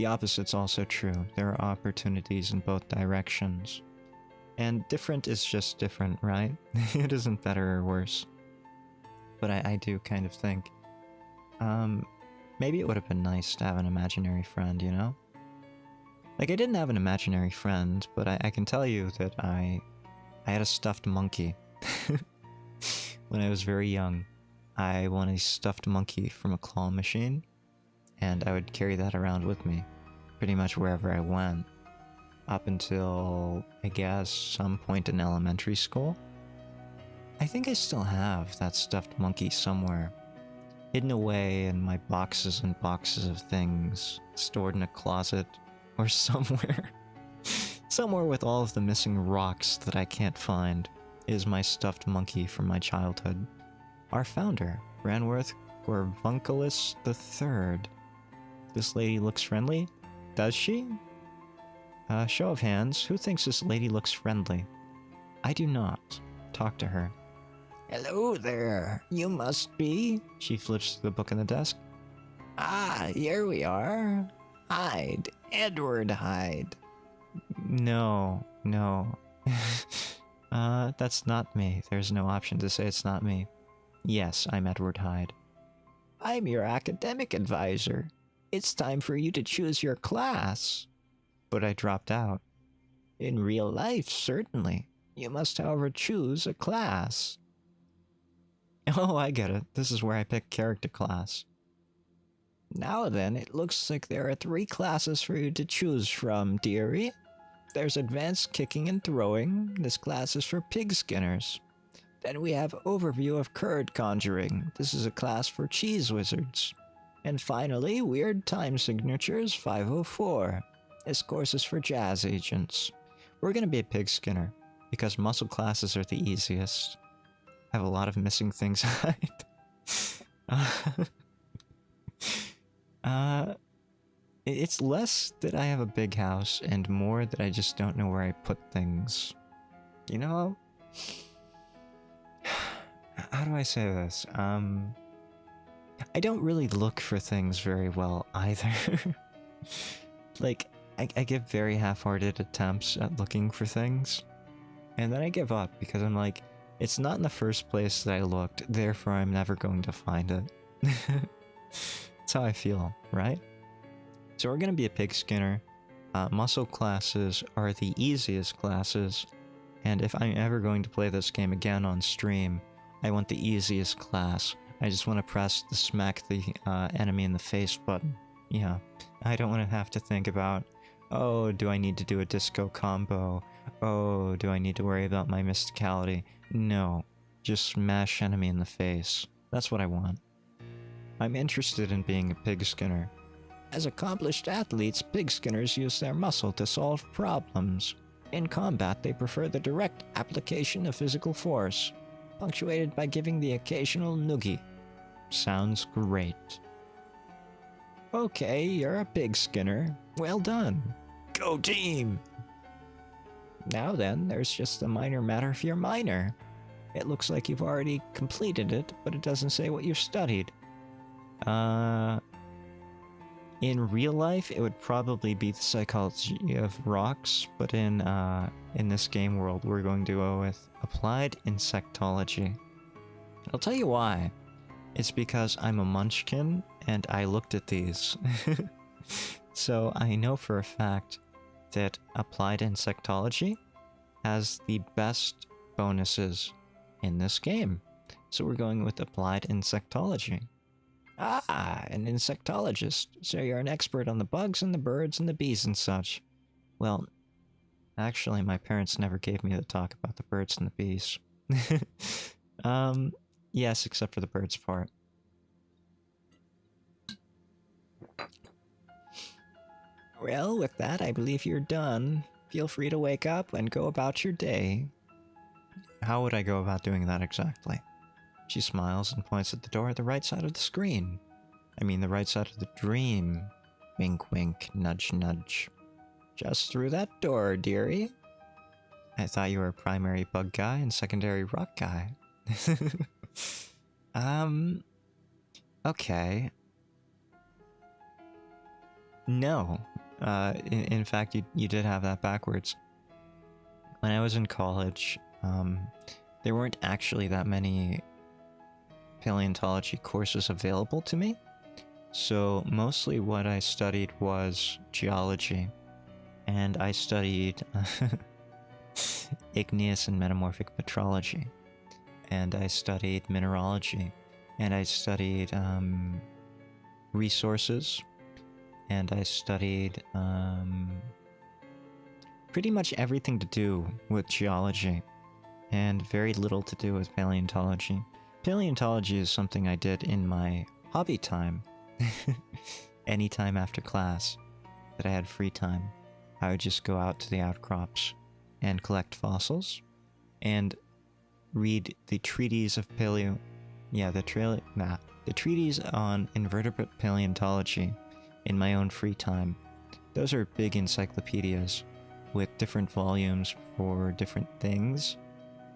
opposite's also true. There are opportunities in both directions. And different is just different, right? It isn't better or worse. But I do kind of think, maybe it would have been nice to have an imaginary friend, you know? Like, I didn't have an imaginary friend, but I can tell you that I had a stuffed monkey. When I was very young, I won a stuffed monkey from a claw machine, and I would carry that around with me, pretty much wherever I went, up until, I guess, some point in elementary school. I think I still have that stuffed monkey somewhere, hidden away in my boxes and boxes of things, stored in a closet, or somewhere. Somewhere with all of the missing rocks that I can't find is my stuffed monkey from my childhood. Our founder, Ranworth Gorvunculus III. This lady looks friendly? Does she? Show of hands, who thinks this lady looks friendly? I do not. Talk to her. Hello there, you must be. She flips to the book on the desk. Ah, here we are. Hyde, Edward Hyde. No. That's not me. There's no option to say it's not me. Yes, I'm Edward Hyde. I'm your academic advisor. It's time for you to choose your class. But I dropped out. In real life, certainly. You must, however, choose a class. Oh, I get it. This is where I pick character class. Now then, it looks like there are 3 classes for you to choose from, dearie. There's advanced kicking and throwing. This class is for pig skinners. Then we have Overview of Curd Conjuring. This is a class for cheese wizards. And finally, Weird Time Signatures 504. This course is for jazz agents. We're gonna be a pig skinner, because muscle classes are the easiest. I have a lot of missing things. It's less that I have a big house, and more that I just don't know where I put things. You know? How do I say this? I don't really look for things very well either. Like, I give very half-hearted attempts at looking for things, and then I give up because I'm like, it's not in the first place that I looked, therefore I'm never going to find it. That's how I feel, right? So we're gonna be a pig skinner. Muscle classes are the easiest classes, and if I'm ever going to play this game again on stream, I want the easiest class. I just want to press the smack the enemy in the face button. Yeah, I don't want to have to think about, oh, do I need to do a disco combo? Oh, do I need to worry about my mysticality? No, just smash enemy in the face. That's what I want. I'm interested in being a pig skinner. As accomplished athletes, pig skinners use their muscle to solve problems. In combat, they prefer the direct application of physical force, punctuated by giving the occasional noogie. Sounds great. Okay, you're a pig skinner. Well done. Go team! Now then, there's just a minor matter for your minor. It looks like you've already completed it, but it doesn't say what you've studied. In real life, it would probably be the psychology of rocks, but in this game world, we're going to go with applied insectology. I'll tell you why. It's because I'm a munchkin, and I looked at these. So I know for a fact that applied insectology has the best bonuses in this game. So we're going with applied insectology. Ah, an insectologist. So you're an expert on the bugs and the birds and the bees and such. Well, actually, my parents never gave me the talk about the birds and the bees. Yes, except for the birds part. Well, with that, I believe you're done. Feel free to wake up and go about your day. How would I go about doing that exactly? She smiles and points at the door at the right side of the screen. I mean the right side of the dream. Wink wink, nudge nudge. Just through that door, dearie. I thought you were a primary bug guy and secondary rock guy. Okay. No. In fact, you did have that backwards. When I was in college, there weren't actually that many paleontology courses available to me, so mostly what I studied was geology, and I studied igneous and metamorphic petrology, and I studied mineralogy, and I studied resources, and I studied pretty much everything to do with geology, and very little to do with paleontology. Paleontology is something I did in my hobby time. Anytime after class that I had free time, I would just go out to the outcrops and collect fossils and read the treatise of the treatise on invertebrate paleontology in my own free time. Those are big encyclopedias with different volumes for different things.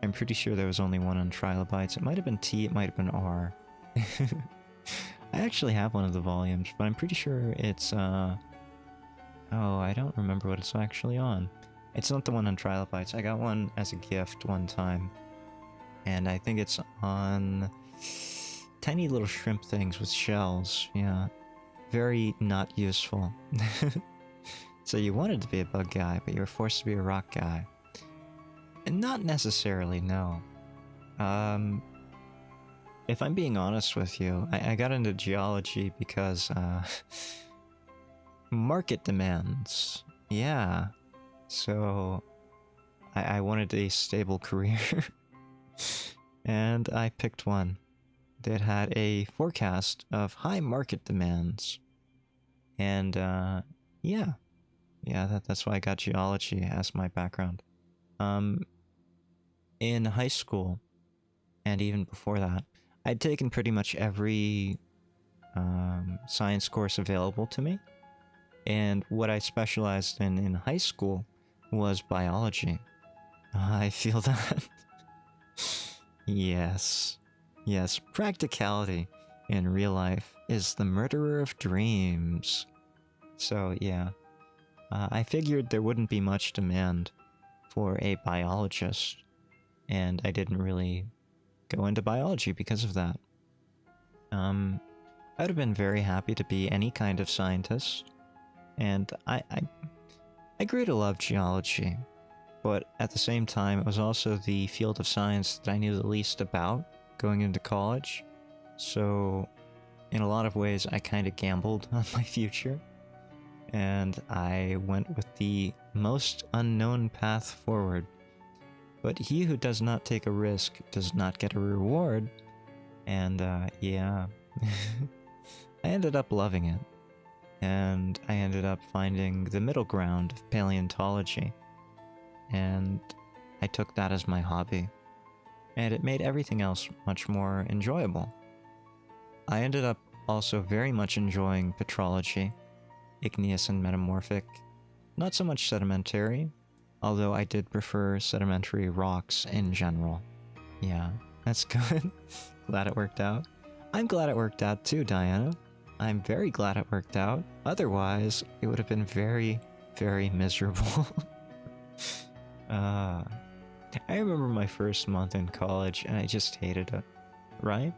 I'm pretty sure there was only one on trilobites. It might have been T, it might have been R. I actually have one of the volumes, but I'm pretty sure it's, oh, I don't remember what it's actually on. It's not the one on trilobites. I got one as a gift one time, and I think it's on tiny little shrimp things with shells, yeah. Very not useful. So you wanted to be a bug guy, but you were forced to be a rock guy. And not necessarily, no. If I'm being honest with you, I got into geology because, market demands. Yeah. So, I wanted a stable career. and I picked one that had a forecast of high market demands. And yeah, that's why I got geology as my background. In high school, and even before that, I'd taken pretty much every science course available to me. And what I specialized in high school was biology. I feel that. Yes. Yes, practicality in real life is the murderer of dreams. So, yeah. I figured there wouldn't be much demand for a biologist, and I didn't really go into biology because of that. I would have been very happy to be any kind of scientist, and I grew to love geology, but at the same time, it was also the field of science that I knew the least about going into college. So, in a lot of ways, I kind of gambled on my future, and I went with the most unknown path forward. But he who does not take a risk does not get a reward, and yeah. I ended up loving it, and I ended up finding the middle ground of paleontology, and I took that as my hobby, and it made everything else much more enjoyable. I ended up also very much enjoying petrology, igneous and metamorphic, not so much sedimentary, although I did prefer sedimentary rocks in general. Yeah, that's good. Glad it worked out. I'm glad it worked out too, Diana. I'm very glad it worked out. Otherwise, it would have been very, very miserable. I remember my first month in college and I just hated it, right?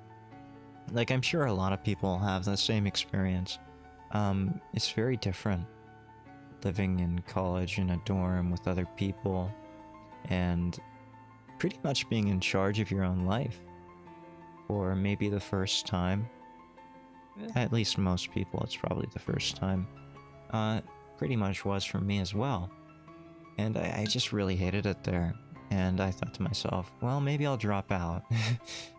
Like, I'm sure a lot of people have the same experience. It's very different living in college in a dorm with other people and pretty much being in charge of your own life for maybe the first time. At least most people, it's probably the first time. Pretty much was for me as well. And I just really hated it there. And I thought to myself, well, maybe I'll drop out.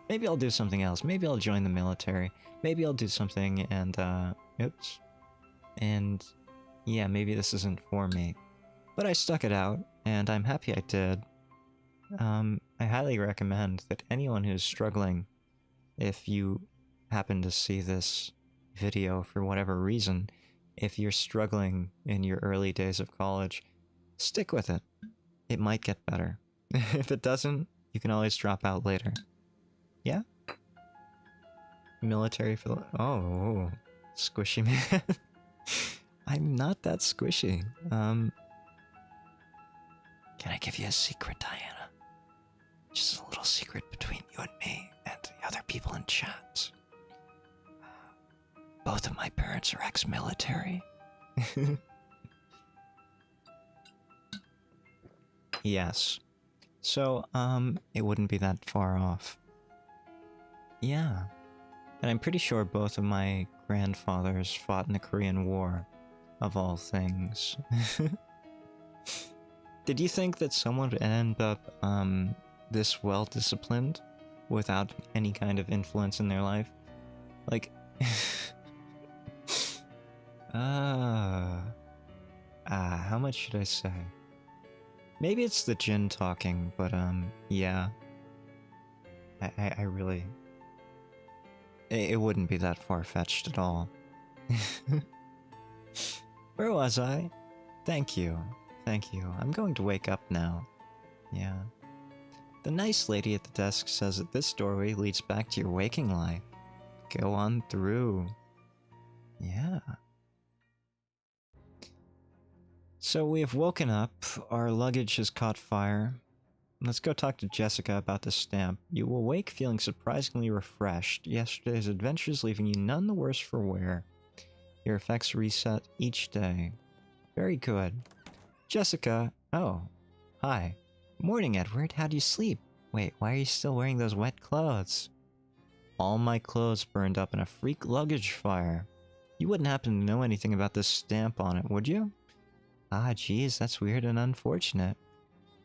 Maybe I'll do something else. Maybe I'll join the military. Maybe I'll do something and, oops. And, yeah, maybe this isn't for me. But I stuck it out, and I'm happy I did. I highly recommend that anyone who's struggling, if you happen to see this video for whatever reason, if you're struggling in your early days of college, stick with it. It might get better. If it doesn't, you can always drop out later. Yeah? Military for the... Oh, squishy man. I'm not that squishy. Can I give you a secret, Diana? Just a little secret between you and me and the other people in chat. Both of my parents are ex-military. Yes. So, it wouldn't be that far off. Yeah. And I'm pretty sure both of my grandfathers fought in the Korean War, of all things. Did you think that someone would end up, this well-disciplined without any kind of influence in their life? Like... how much should I say? Maybe it's the gin talking, but, yeah. I really... It wouldn't be that far-fetched at all. Where was I? Thank you. Thank you. I'm going to wake up now. Yeah. The nice lady at the desk says that this doorway leads back to your waking life. Go on through. Yeah. So we have woken up, our luggage has caught fire. Let's go talk to Jessica about the stamp. You will wake feeling surprisingly refreshed. Yesterday's adventures leaving you none the worse for wear. Your effects reset each day. Very good. Jessica, oh, hi. Morning, Edward, how'd you sleep? Wait, why are you still wearing those wet clothes? All my clothes burned up in a freak luggage fire. You wouldn't happen to know anything about this stamp on it, would you? Ah, geez, that's weird and unfortunate.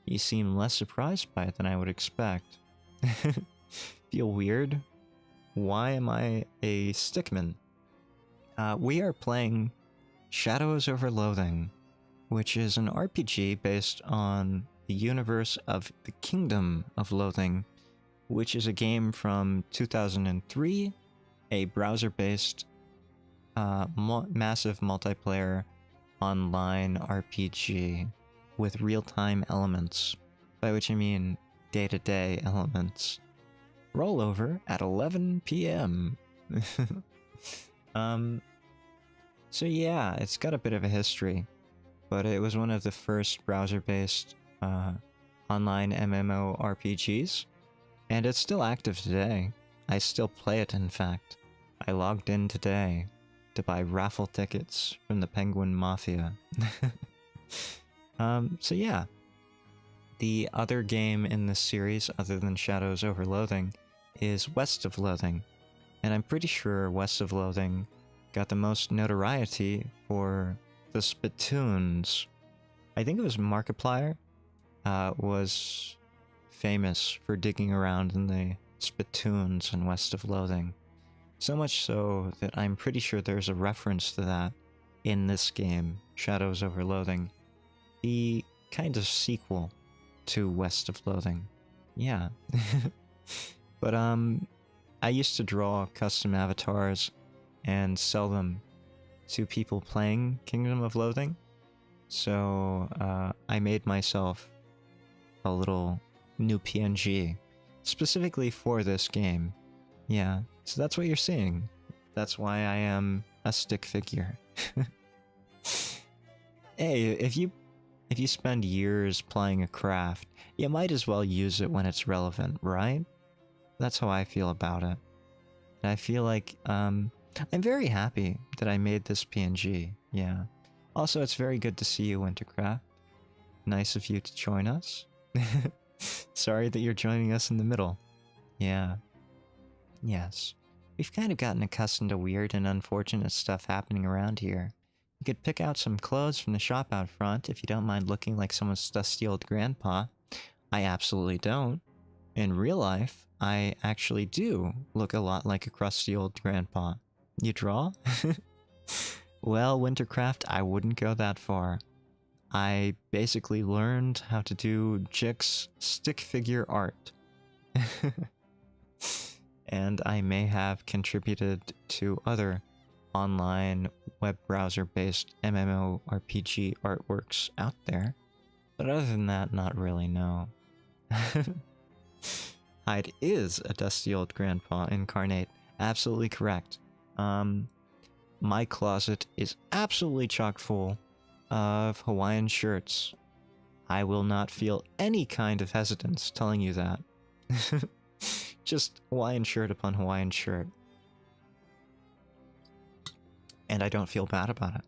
You seem less surprised by it than I would expect. feel weird? Why am I a stickman? We are playing Shadows over Loathing, which is an RPG based on the universe of the Kingdom of Loathing, which is a game from 2003, a browser-based massive multiplayer online RPG with real-time elements, by which I mean day-to-day elements. Rollover at 11 p.m. So yeah, it's got a bit of a history, but it was one of the first browser-based online MMORPGs, and it's still active today. I still play it, in fact. I logged in today to buy raffle tickets from the Penguin Mafia. So yeah. The other game in this series, other than Shadows over Loathing, is West of Loathing. And I'm pretty sure West of Loathing got the most notoriety for the spittoons. I think it was Markiplier was famous for digging around in the spittoons in West of Loathing. So much so that I'm pretty sure there's a reference to that in this game, Shadows over Loathing. The kind of sequel to West of Loathing. Yeah. But I used to draw custom avatars and sell them to people playing Kingdom of Loathing. So I made myself a little new PNG specifically for this game. Yeah, so that's what you're seeing. That's why I am a stick figure. Hey, if you spend years playing a craft, you might as well use it when it's relevant, right? That's how I feel about it. And I feel like, I'm very happy that I made this PNG, yeah. Also, it's very good to see you, Wintercraft. Nice of you to join us. Sorry that you're joining us in the middle. Yeah. Yes. We've kind of gotten accustomed to weird and unfortunate stuff happening around here. You could pick out some clothes from the shop out front if you don't mind looking like someone's dusty old grandpa. I absolutely don't. In real life, I actually do look a lot like a crusty old grandpa. You draw? Well, Wintercraft, I wouldn't go that far. I basically learned how to do Jix stick figure art. And I may have contributed to other online web browser-based MMORPG artworks out there. But other than that, not really, no. Hyde is a dusty old grandpa incarnate. Absolutely correct. My closet is absolutely chock full of Hawaiian shirts. I will not feel any kind of hesitance telling you that. Just Hawaiian shirt upon Hawaiian shirt. And I don't feel bad about it.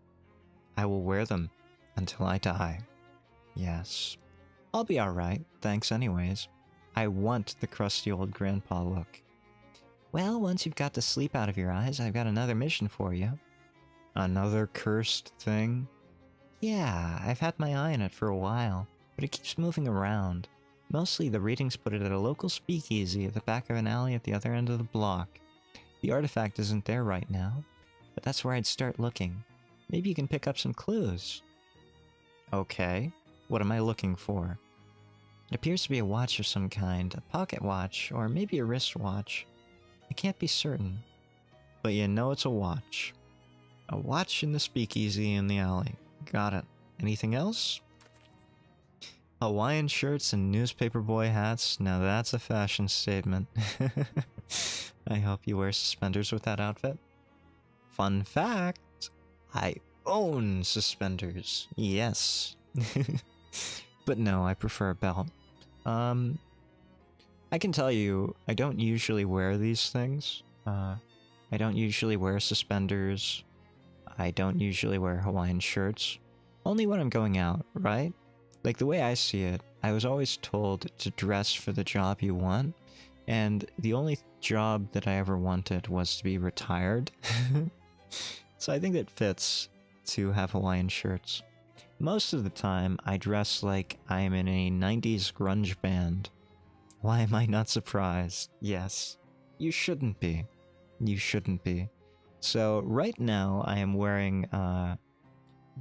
I will wear them until I die. Yes. I'll be alright, thanks anyways. I want the crusty old grandpa look. Well, once you've got the sleep out of your eyes, I've got another mission for you. Another cursed thing? Yeah, I've had my eye on it for a while, but it keeps moving around. Mostly the readings put it at a local speakeasy at the back of an alley at the other end of the block. The artifact isn't there right now, but that's where I'd start looking. Maybe you can pick up some clues. Okay, what am I looking for? It appears to be a watch of some kind, a pocket watch, or maybe a wristwatch. I can't be certain, but you know it's a watch. A watch in the speakeasy in the alley. Got it. Anything else? Hawaiian shirts and newspaper boy hats. Now that's a fashion statement. I hope you wear suspenders with that outfit. Fun fact, I own suspenders. Yes. But no, I prefer a belt. I can tell you, I don't usually wear these things. I don't usually wear suspenders. I don't usually wear Hawaiian shirts. Only when I'm going out, right? Like, the way I see it, I was always told to dress for the job you want, and the only job that I ever wanted was to be retired. So I think it fits to have Hawaiian shirts. Most of the time, I dress like I'm in a 90s grunge band. Why am I not surprised? Yes, you shouldn't be. You shouldn't be. So right now I am wearing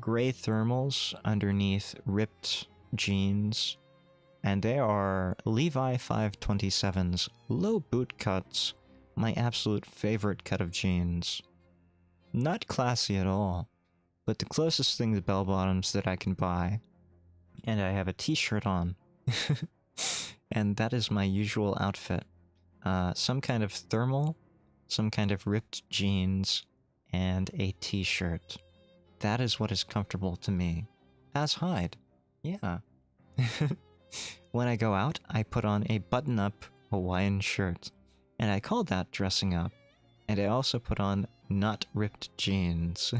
gray thermals underneath ripped jeans, and they are Levi 527s, low boot cuts, my absolute favorite cut of jeans. Not classy at all, but the closest thing to bell bottoms that I can buy. And I have a t-shirt on. And that is my usual outfit. Some kind of thermal, some kind of ripped jeans, and a t-shirt. That is what is comfortable to me. As Hyde. Yeah. When I go out, I put on a button-up Hawaiian shirt. And I call that dressing up. And I also put on not ripped jeans.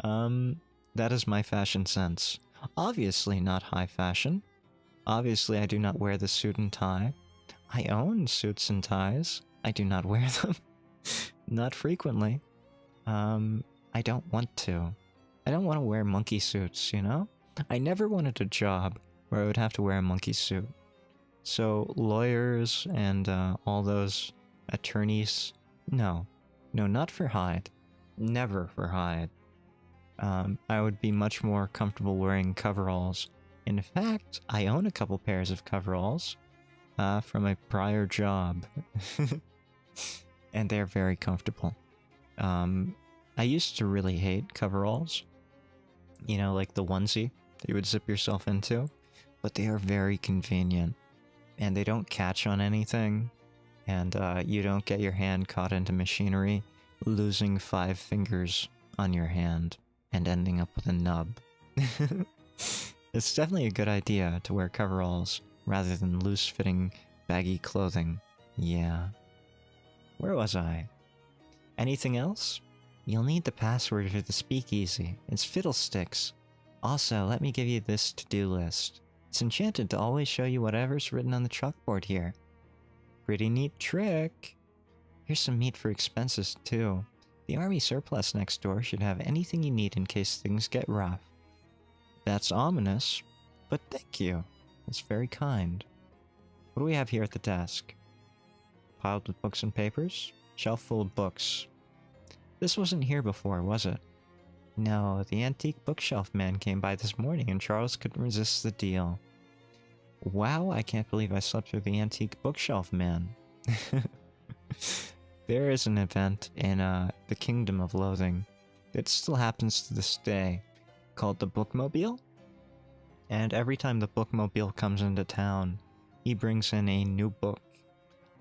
That is my fashion sense. Obviously not high fashion. Obviously I do not wear the suit and tie. I own suits and ties. I do not wear them. Not frequently. I don't want to. I don't want to wear monkey suits, you know? I never wanted a job where I would have to wear a monkey suit. So lawyers and all those attorneys, no. No, not for Hyde. Never for Hyde. I would be much more comfortable wearing coveralls. In fact, I own a couple pairs of coveralls from a prior job. And they're very comfortable. I used to really hate coveralls. You know, like the onesie that you would zip yourself into. But they are very convenient. And they don't catch on anything. And you don't get your hand caught into machinery, losing 5 fingers on your hand and ending up with a nub. It's definitely a good idea to wear coveralls rather than loose-fitting, baggy clothing. Yeah. Where was I? Anything else? You'll need the password for the speakeasy. It's fiddlesticks. Also, let me give you this to-do list. It's enchanted to always show you whatever's written on the chalkboard here. Pretty neat trick. Here's some meat for expenses, too. The army surplus next door should have anything you need in case things get rough. That's ominous, but thank you. It's very kind. What do we have here at the desk? Piled with books and papers? Shelf full of books. This wasn't here before, was it? No, the antique bookshelf man came by this morning and Charles couldn't resist the deal. Wow, I can't believe I slept through the antique bookshelf man. There is an event in the Kingdom of Loathing that still happens to this day called the Bookmobile. And every time the Bookmobile comes into town, he brings in a new book.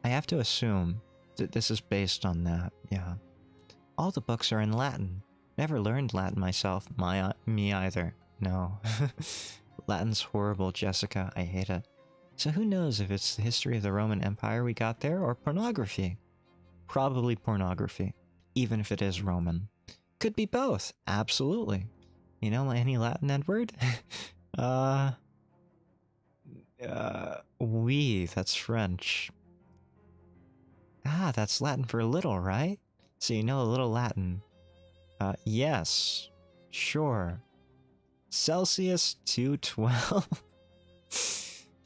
I have to assume that this is based on that, yeah. All the books are in Latin. Never learned Latin myself. Me either. No. Latin's horrible, Jessica. I hate it. So who knows if it's the history of the Roman Empire we got there, or pornography? Probably pornography. Even if it is Roman. Could be both. Absolutely. You know any Latin, Edward? Oui, that's French. Ah, that's Latin for little, right? So you know a little Latin. Yes. Sure. Celsius 212.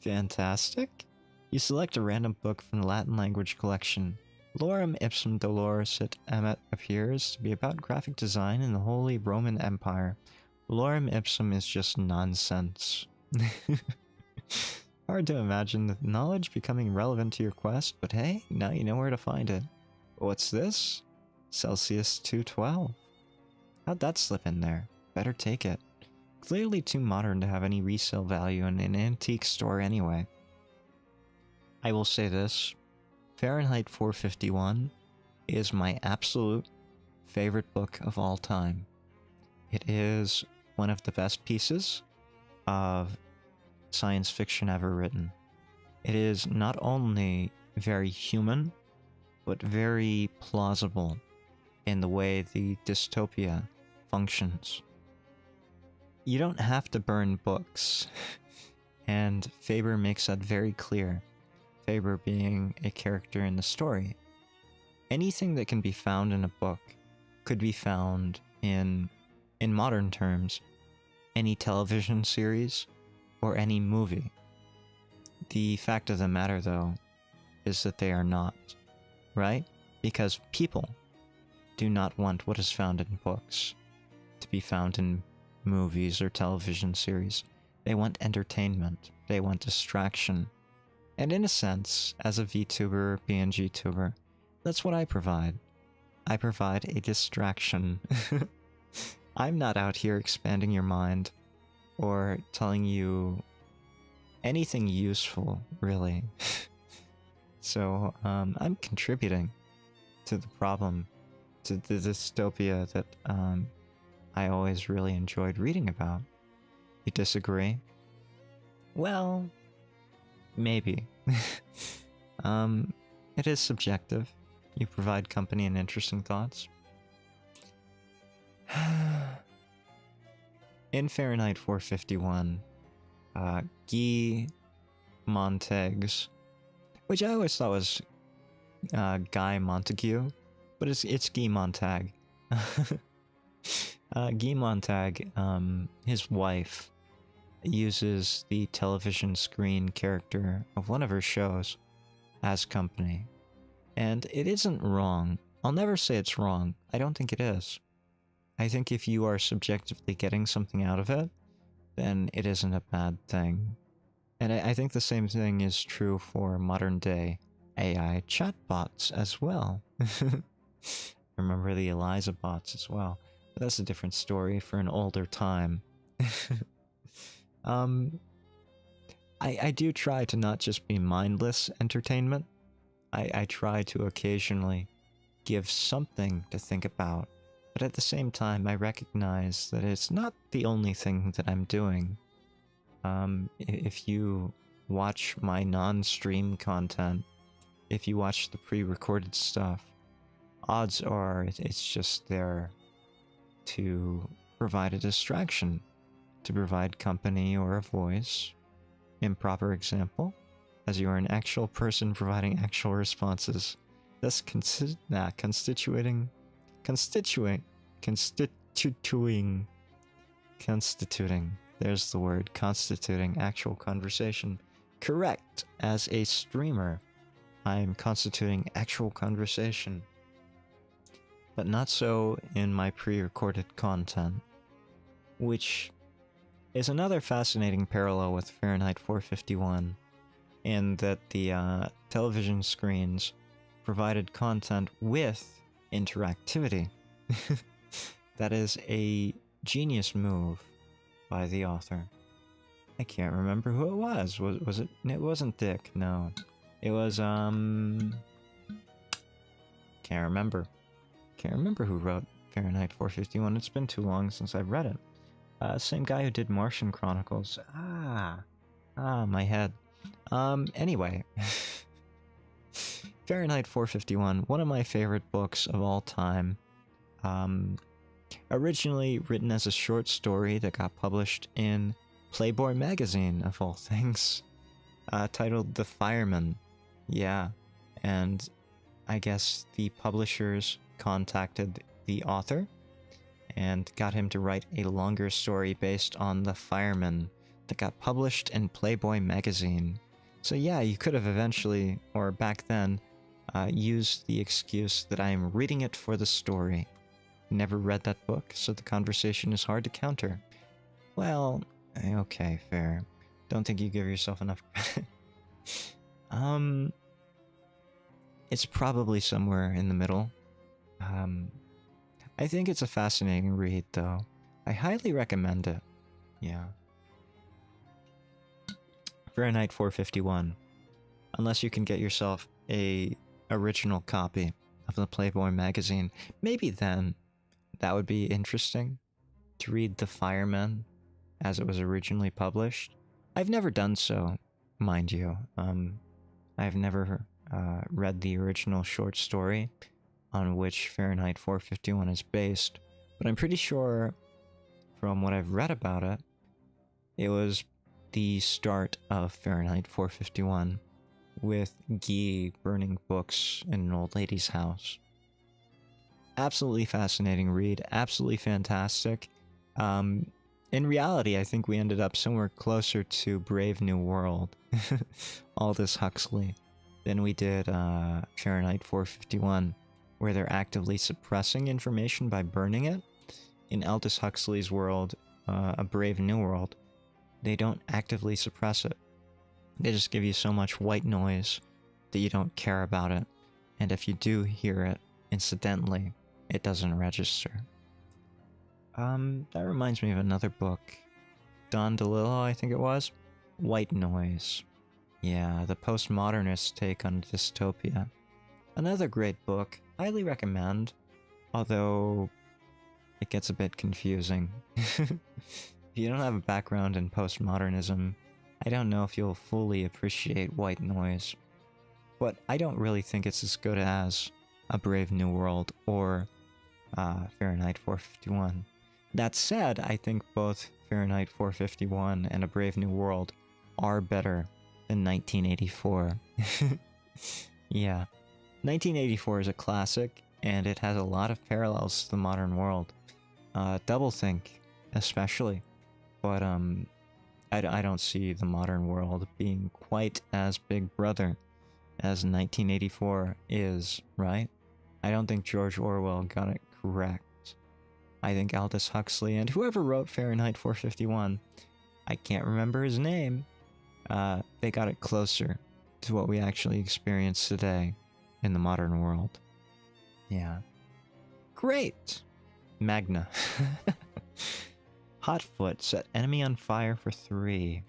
Fantastic. You select a random book from the Latin language collection. Lorem ipsum dolores it emet appears to be about graphic design in the Holy Roman Empire. Lorem ipsum is just nonsense. Hard to imagine the knowledge becoming relevant to your quest, but hey, now you know where to find it. What's this? Celsius 212. How'd that slip in there? Better take it. Clearly too modern to have any resale value in an antique store anyway. I will say this. Fahrenheit 451 is my absolute favorite book of all time. It is one of the best pieces of science fiction ever written. It is not only very human, but very plausible in the way the dystopia functions. You don't have to burn books, and Faber makes that very clear. Faber being a character in the story. Anything that can be found in a book could be found in modern terms, any television series or any movie. The fact of the matter, though, is that they are not, right? Because people do not want what is found in books to be found in movies or television series. They want entertainment. They want distraction. And in a sense, as a VTuber, BNG tuber, that's what I provide. I provide a distraction. I'm not out here expanding your mind or telling you anything useful, really. So, I'm contributing to the problem, to the dystopia that I always really enjoyed reading about. You disagree? Well, maybe. It is subjective. You provide company and interesting thoughts. In Fahrenheit 451, Guy Montagues, which I always thought was Guy Montague, but it's Guy Montag. Guy Montag, his wife, uses the television screen character of one of her shows as company. And it isn't wrong. I'll never say it's wrong. I don't think it is. I think if you are subjectively getting something out of it, then it isn't a bad thing. And I think the same thing is true for modern day AI chatbots as well. Remember the Eliza bots as well. But that's a different story for an older time. I do try to not just be mindless entertainment. I try to occasionally give something to think about. But at the same time, I recognize that it's not the only thing that I'm doing. If you watch my non-stream content, if you watch the pre-recorded stuff, odds are it's just there to provide a distraction, to provide company or a voice. Improper example, as you are an actual person providing actual responses, thus constituting, there's the word, constituting actual conversation. Correct, as a streamer, I am constituting actual conversation. But not so in my pre-recorded content, which is another fascinating parallel with Fahrenheit 451, in that the television screens provided content with interactivity. That is a genius move by the author. I can't remember who it was. Was it? It wasn't Dick. No, it was Can't remember. Can't remember who wrote Fahrenheit 451. It's been too long since I've read it. Same guy who did Martian Chronicles. My head. Anyway. Fahrenheit 451, one of my favorite books of all time. Originally written as a short story that got published in Playboy magazine, of all things. Titled The Fireman. Yeah. And I guess the publishers contacted the author and got him to write a longer story based on The Fireman that got published in Playboy magazine. So yeah, you could have eventually, or back then, used the excuse that I am reading it for the story. Never read that book, so the conversation is hard to counter. Well, okay, fair. Don't think you give yourself enough credit. It's probably somewhere in the middle. I think it's a fascinating read, though. I highly recommend it. Yeah. Fahrenheit 451. Unless you can get yourself a original copy of the Playboy magazine, maybe then that would be interesting to read The Fireman as it was originally published. I've never done so, mind you. I've never read the original short story on which Fahrenheit 451 is based, but I'm pretty sure from what I've read about it, it was the start of Fahrenheit 451 with Guy burning books in an old lady's house. Absolutely fascinating read, absolutely fantastic. In reality, I think we ended up somewhere closer to Brave New World, Aldous Huxley, than we did Fahrenheit 451, where they're actively suppressing information by burning it. In Aldous Huxley's world, A Brave New World, they don't actively suppress it. They just give you so much white noise that you don't care about it. And if you do hear it, incidentally, it doesn't register. That reminds me of another book. Don DeLillo, I think it was? White Noise. Yeah, the postmodernist take on dystopia. Another great book. Highly recommend. Although, it gets a bit confusing. If you don't have a background in postmodernism, I don't know if you'll fully appreciate White Noise. But I don't really think it's as good as A Brave New World or Fahrenheit 451. That said, I think both Fahrenheit 451 and A Brave New World are better than 1984. Yeah. 1984 is a classic, and it has a lot of parallels to the modern world. Doublethink, especially. But I don't see the modern world being quite as Big Brother as 1984 is, right? I don't think George Orwell got it correct. I think Aldous Huxley and whoever wrote Fahrenheit 451, I can't remember his name, they got it closer to what we actually experience today in the modern world. Yeah. Great! Magna. Hotfoot set enemy on fire for 3.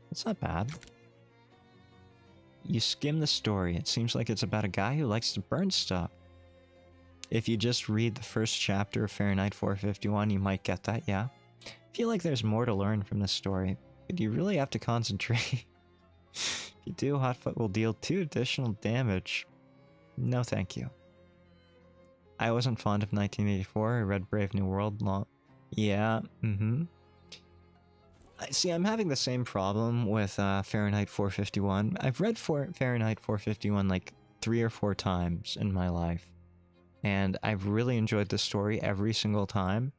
That's not bad. You skim the story. It seems like it's about a guy who likes to burn stuff. If you just read the first chapter of Fahrenheit 451, you might get that, yeah. I feel like there's more to learn from this story, but you really have to concentrate. If you do, Hotfoot will deal 2 additional damage. No thank you. I wasn't fond of 1984. I read Brave New World long. Yeah, See, I'm having the same problem with Fahrenheit 451. I've read Fahrenheit 451 like 3 or 4 times in my life. And I've really enjoyed the story every single time.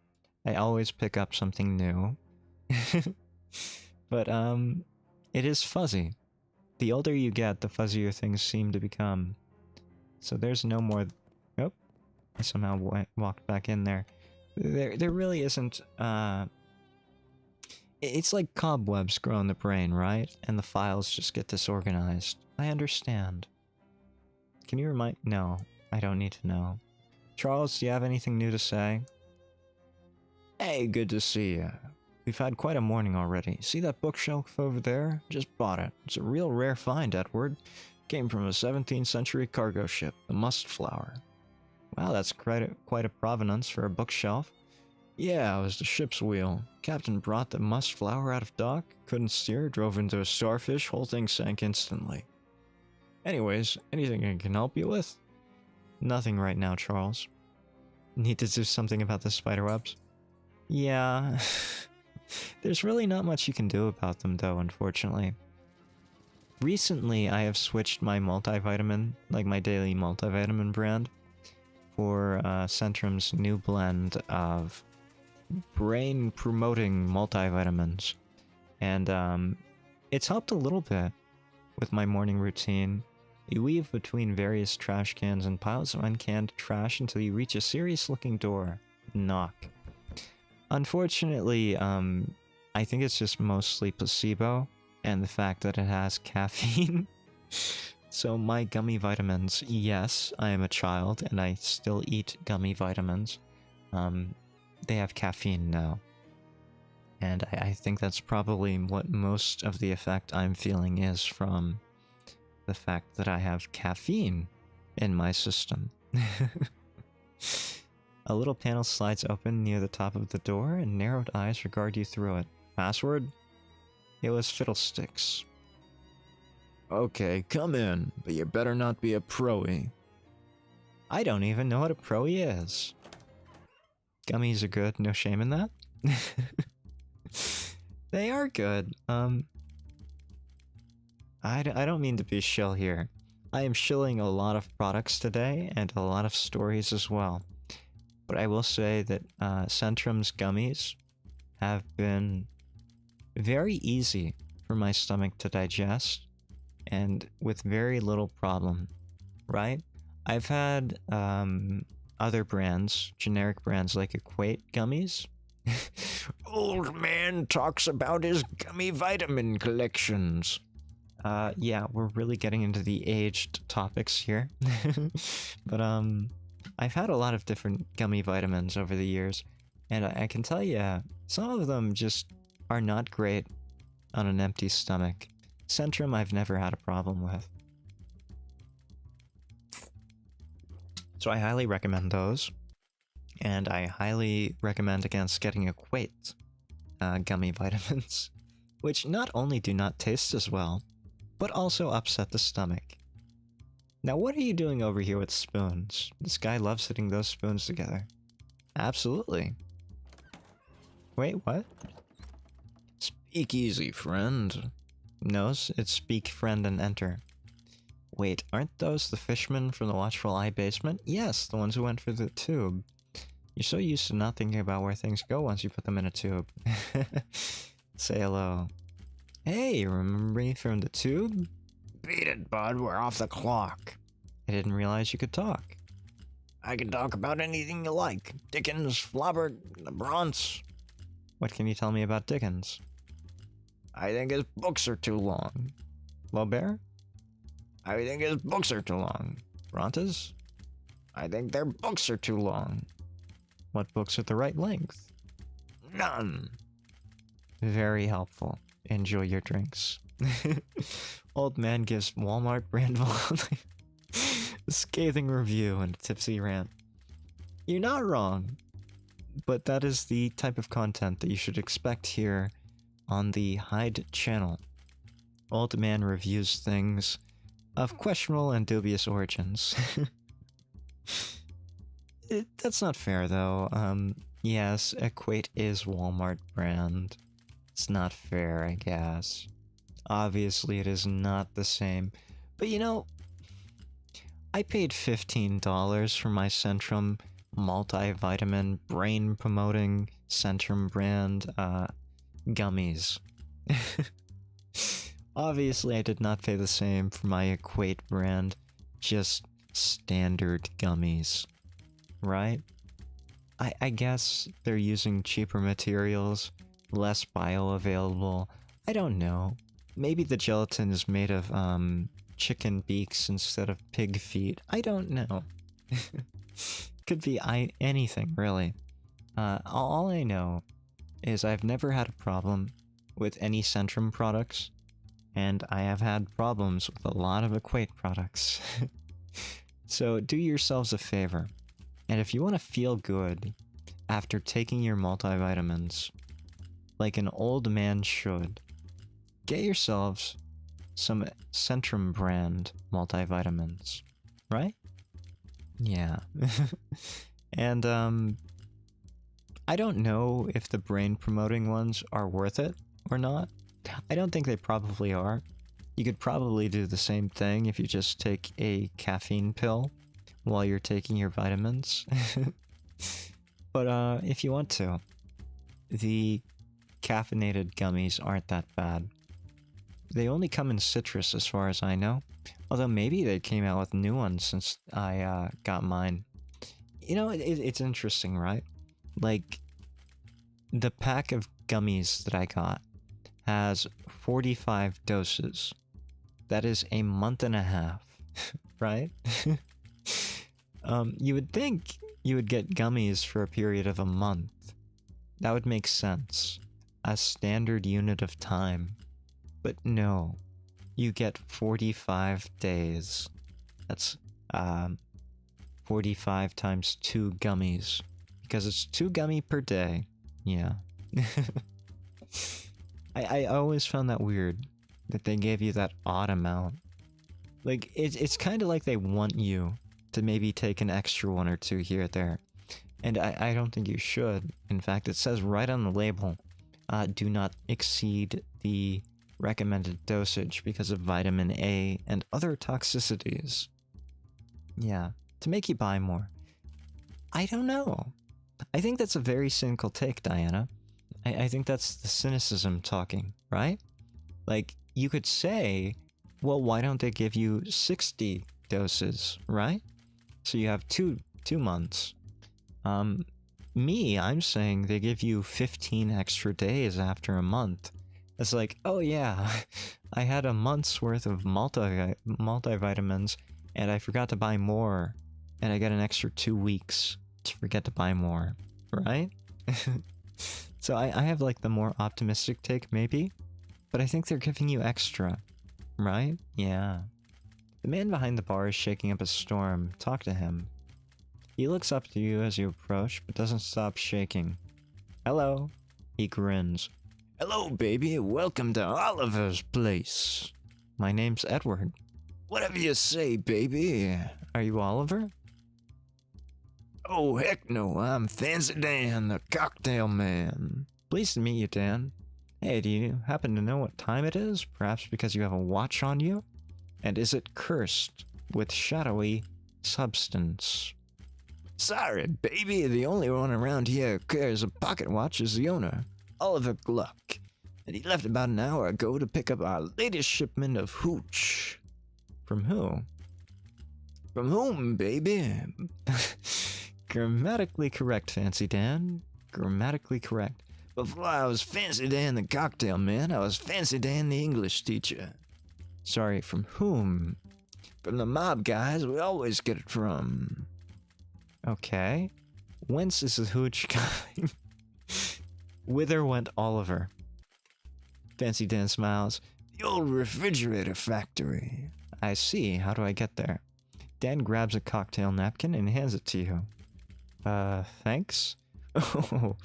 I always pick up something new. But, it is fuzzy. The older you get, the fuzzier things seem to become. So there's no more... Oh, I somehow walked back in there. There really isn't, It's like cobwebs grow in the brain, right? And the files just get disorganized. I understand. Can you remind... No, I don't need to know. Charles, do you have anything new to say? Hey, good to see you. We've had quite a morning already. See that bookshelf over there? Just bought it. It's a real rare find, Edward. Came from a 17th century cargo ship, the Mustflower. Wow, that's quite a provenance for a bookshelf. Yeah, it was the ship's wheel. Captain brought the Mustflower out of dock, couldn't steer, drove into a starfish, whole thing sank instantly. Anyways, anything I can help you with? Nothing right now, Charles. Need to do something about the spiderwebs? Yeah. There's really not much you can do about them, though, unfortunately. Recently, I have switched my multivitamin, like my daily multivitamin brand, for Centrum's new blend of brain-promoting multivitamins. And it's helped a little bit with my morning routine. You weave between various trash cans and piles of uncanned trash until you reach a serious-looking door. Knock. Unfortunately, I think it's just mostly placebo, and the fact that it has caffeine. So my gummy vitamins, yes, I am a child, and I still eat gummy vitamins. They have caffeine now. And I think that's probably what most of the effect I'm feeling is from the fact that I have caffeine in my system. A little panel slides open near the top of the door, and narrowed eyes regard you through it. Password? It was Fiddlesticks. Okay, come in, but you better not be a pro-y. I don't even know what a pro-y is. Gummies are good, no shame in that. They are good. I don't mean to be shill here. I am shilling a lot of products today, and a lot of stories as well. But I will say that Centrum's gummies have been very easy for my stomach to digest and with very little problem, right? I've had other brands, generic brands like Equate gummies. Old man talks about his gummy vitamin collections. Yeah, we're really getting into the aged topics here. But I've had a lot of different gummy vitamins over the years, and I can tell you, some of them just are not great on an empty stomach. Centrum I've never had a problem with. So I highly recommend those. And I highly recommend against getting Equate gummy vitamins, which not only do not taste as well, but also upset the stomach. Now what are you doing over here with spoons? This guy loves hitting those spoons together. Absolutely. Wait, what? Speak easy, friend. No, it's speak friend and enter. Wait, aren't those the fishermen from the Watchful Eye basement? Yes, the ones who went for the tube. You're so used to not thinking about where things go once you put them in a tube. Say hello. Hey, remember me from the tube? Beat it, bud, we're off the clock. I didn't realize you could talk. I can talk about anything you like. Dickens, Flaubert, the Bronx. What can you tell me about Dickens? I think his books are too long. Flaubert? I think his books are too long. Brontes? I think their books are too long. What books are the right length? None. Very helpful. Enjoy your drinks. Old man gives Walmart brand volume a scathing review and a tipsy rant. You're not wrong, but that is the type of content that you should expect here on the Hyde channel. Old man reviews things of questionable and dubious origins. That's not fair, though. Yes, Equate is Walmart brand. It's not fair, I guess. Obviously, it is not the same. But you know, I paid $15 for my Centrum multivitamin brain-promoting Centrum brand gummies. Obviously, I did not pay the same for my Equate brand, just standard gummies. Right? I guess they're using cheaper materials, less bioavailable. I don't know. Maybe the gelatin is made of chicken beaks instead of pig feet. I don't know. Could be anything, really. All I know is I've never had a problem with any Centrum products, and I have had problems with a lot of Equate products. So do yourselves a favor. And if you want to feel good after taking your multivitamins, like an old man should, get yourselves some Centrum brand multivitamins, right? Yeah. And I don't know if the brain promoting ones are worth it or not. I don't think they probably are. You could probably do the same thing if you just take a caffeine pill while you're taking your vitamins. But if you want to, the caffeinated gummies aren't that bad. They only come in citrus as far as I know, although maybe they came out with new ones since I got mine. You know, it's interesting, right? Like, the pack of gummies that I got has 45 doses. That is a month and a half, right? You would think you would get gummies for a period of a month. That would make sense. A standard unit of time. But no. You get 45 days. That's, 45 times 2 gummies. Because it's 2 gummy per day. Yeah. I always found that weird. That they gave you that odd amount. Like, it's kind of like they want you to maybe take an extra one or two here or there. And I don't think you should. In fact, it says right on the label, do not exceed the recommended dosage because of vitamin A and other toxicities. Yeah, to make you buy more. I don't know. I think that's a very cynical take, Diana. I think that's the cynicism talking, right? Like, you could say, well, why don't they give you 60 doses, right? So you have two months. I'm saying they give you 15 extra days after a month. It's like, oh yeah, I had a month's worth of multivitamins, and I forgot to buy more, and I get an extra 2 weeks to forget to buy more, right? So I have like the more optimistic take, maybe, but I think they're giving you extra, right? Yeah. The man behind the bar is shaking up a storm. Talk to him. He looks up to you as you approach, but doesn't stop shaking. Hello. He grins. Hello, baby. Welcome to Oliver's place. My name's Edward. Whatever you say, baby. Are you Oliver? Oh, heck no. I'm Fancy Dan, the cocktail man. Pleased to meet you, Dan. Hey, do you happen to know what time it is? Perhaps because you have a watch on you? And is it cursed with shadowy substance? Sorry, baby. The only one around here who carries a pocket watch is the owner, Oliver Gluck. And he left about an hour ago to pick up our latest shipment of hooch. From who? From whom, baby? Grammatically correct, Fancy Dan. Grammatically correct. Before I was Fancy Dan the cocktail man, I was Fancy Dan the English teacher. Sorry, from whom? From the mob guys we always get it from. Okay. Whence is the hooch coming? Whither went Oliver? Fancy Dan smiles. The old refrigerator factory. I see. How do I get there? Dan grabs a cocktail napkin and hands it to you. Thanks? Oh,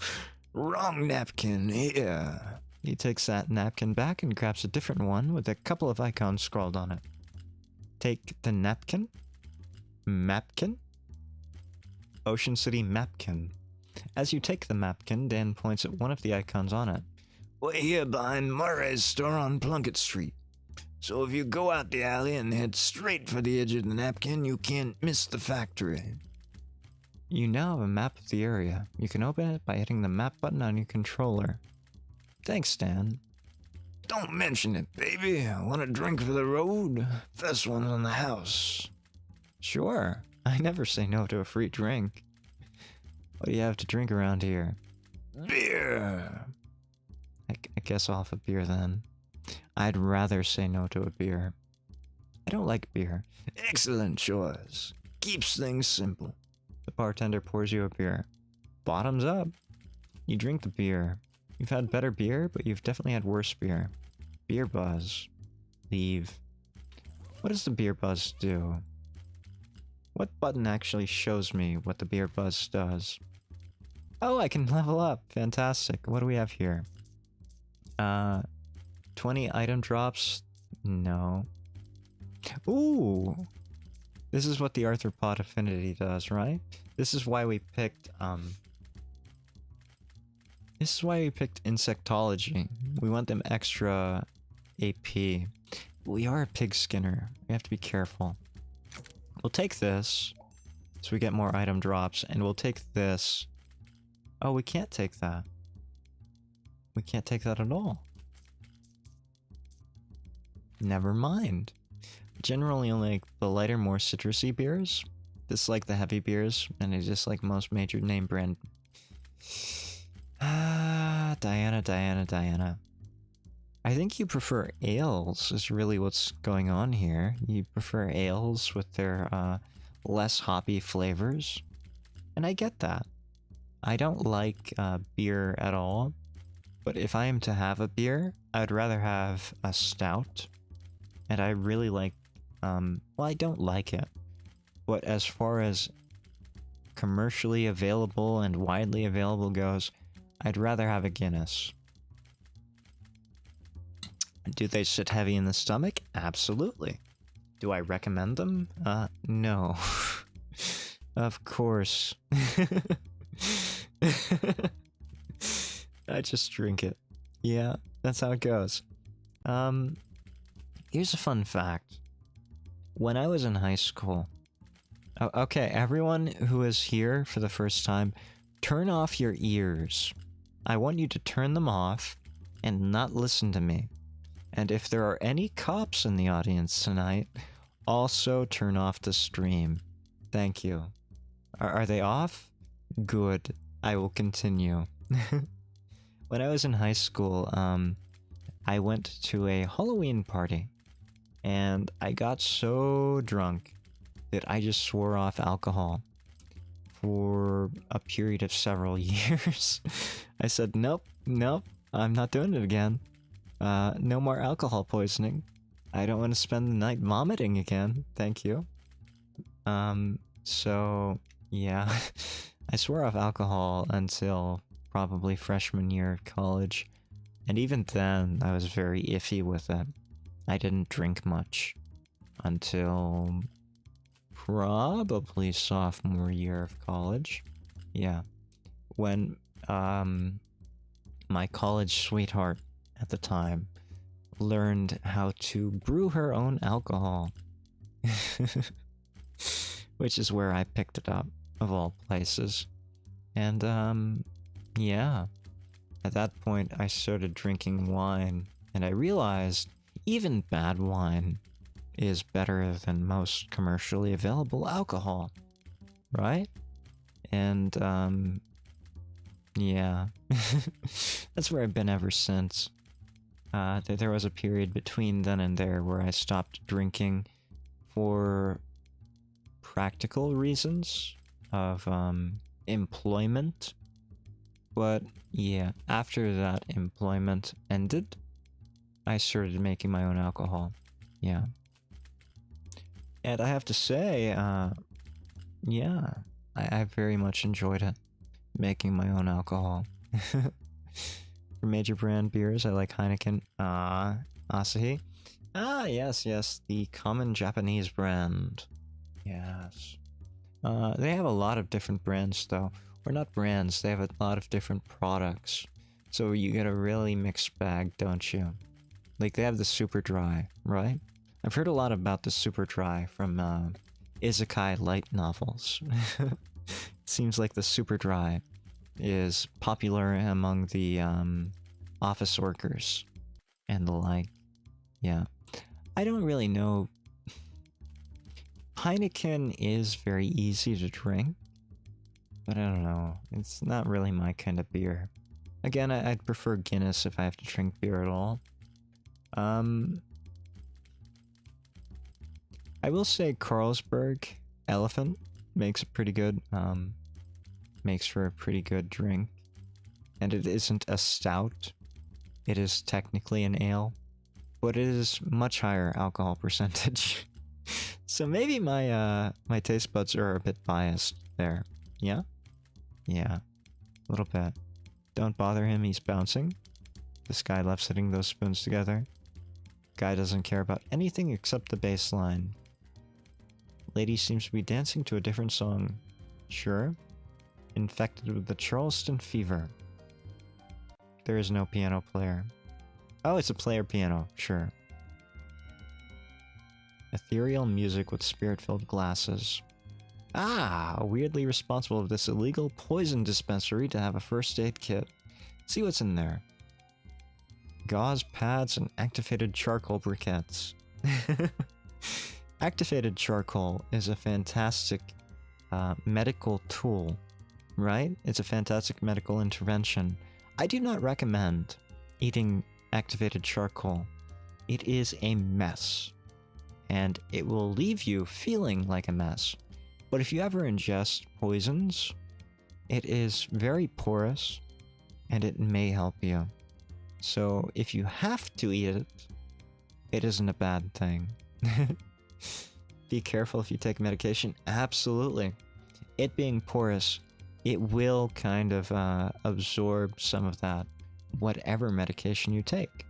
wrong napkin, here. He takes that napkin back and grabs a different one with a couple of icons scrawled on it. Take the napkin? Mapkin? Ocean City Mapkin. As you take the mapkin, Dan points at one of the icons on it. We're here behind Murray's store on Plunkett Street. So if you go out the alley and head straight for the edge of the napkin, you can't miss the factory. You now have a map of the area. You can open it by hitting the map button on your controller. Thanks, Dan. Don't mention it, baby. Want a drink for the road? First one's on the house. Sure. I never say no to a free drink. What do you have to drink around here? Beer. I guess I'll have a beer then. I'd rather say no to a beer. I don't like beer. Excellent choice. Keeps things simple. The bartender pours you a beer. Bottoms up. You drink the beer. You've had better beer, but you've definitely had worse beer. Beer buzz. Leave. What does the beer buzz do? What button actually shows me what the beer buzz does? Oh, I can level up. Fantastic. What do we have here? 20 item drops? No. Ooh! This is what the arthropod affinity does, right? This is why we picked, This is why we picked insectology. We want them extra AP. We are a pig skinner. We have to be careful. We'll take this, so we get more item drops, and we'll take this. Oh, we can't take that. We can't take that at all. Never mind. Generally only like the lighter, more citrusy beers. Dislike the heavy beers, and I dislike most major name brand. Diana. I think you prefer ales is really what's going on here. You prefer ales with their less hoppy flavors. And I get that. I don't like beer at all. But if I am to have a beer, I'd rather have a stout. And I really like, well, I don't like it. But as far as commercially available and widely available goes, I'd rather have a Guinness. Do they sit heavy in the stomach? Absolutely. Do I recommend them? No. Of course. I just drink it. Yeah, that's how it goes. Here's a fun fact. When I was in high school... Okay, everyone who is here for the first time, turn off your ears. I want you to turn them off and not listen to me. And if there are any cops in the audience tonight, also turn off the stream. Thank you. Are they off? Good. I will continue. When I was in high school, I went to a Halloween party. And I got so drunk that I just swore off alcohol for a period of several years. I said, nope, I'm not doing it again. No more alcohol poisoning. I don't want to spend the night vomiting again. Thank you. So, yeah. I swore off alcohol until probably freshman year of college. And even then, I was very iffy with it. I didn't drink much until probably sophomore year of college. Yeah. When my college sweetheart at the time learned how to brew her own alcohol. Which is where I picked it up, of all places. And yeah. At that point, I started drinking wine, and I realized even bad wine is better than most commercially available alcohol, right? And, yeah. That's where I've been ever since. There was a period between then and there where I stopped drinking for practical reasons of, employment. But, yeah, after that employment ended, I started making my own alcohol. Yeah. And I have to say, yeah, I very much enjoyed it, making my own alcohol. For major brand beers, I like Heineken, Asahi. Ah, yes, the common Japanese brand. Yes. They have a lot of different brands, though. Or not brands, they have a lot of different products. So you get a really mixed bag, don't you? Like, they have the super dry, right? I've heard a lot about the super dry from isekai light novels. It seems like the super dry is popular among the office workers and the like. Yeah. I don't really know. Heineken is very easy to drink, but I don't know. It's not really my kind of beer. Again, I'd prefer Guinness if I have to drink beer at all. I will say Carlsberg Elephant makes a pretty good, makes for a pretty good drink. And it isn't a stout. It is technically an ale, but it is much higher alcohol percentage. So maybe my my taste buds are a bit biased there. Yeah? Yeah. A little bit. Don't bother him, he's bouncing. This guy loves hitting those spoons together. Guy doesn't care about anything except the bass line. Lady seems to be dancing to a different song. Sure. Infected with the Charleston fever. There is no piano player. Oh, it's a player piano. Sure. Ethereal music with spirit-filled glasses. Ah, weirdly responsible of this illegal poison dispensary to have a first aid kit. See what's in there. Gauze pads and activated charcoal briquettes. Activated charcoal is a fantastic medical tool, right? It's a fantastic medical intervention. I do not recommend eating activated charcoal. It is a mess, and it will leave you feeling like a mess. But if you ever ingest poisons, it is very porous, and it may help you. So if you have to eat it, it isn't a bad thing. Be careful if you take medication. Absolutely. It being porous, it will kind of absorb some of that, whatever medication you take.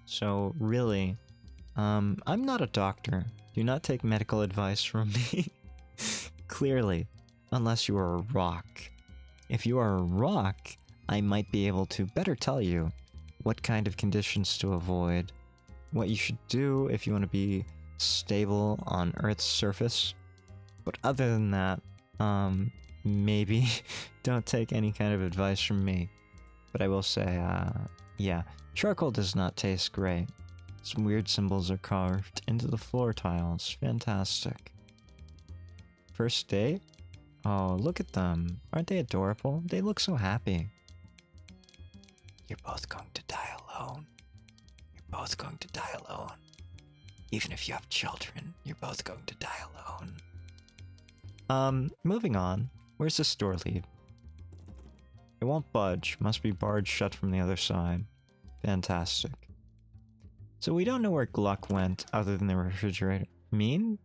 So really, I'm not a doctor. Do not take medical advice from me. Clearly, unless you are a rock. If you are a rock, I might be able to better tell you what kind of conditions to avoid, what you should do if you want to be stable on Earth's surface. But other than that, maybe don't take any kind of advice from me. But I will say, yeah, charcoal does not taste great. Some weird symbols are carved into the floor tiles. Fantastic. First date? Oh, look at them. Aren't they adorable? They look so happy. You're both going to die alone. You're both going to die alone. Even if you have children, you're both going to die alone. Moving on. Where's the store lead? It won't budge. Must be barred shut from the other side. Fantastic. So we don't know where Gluck went other than the refrigerator. Mean?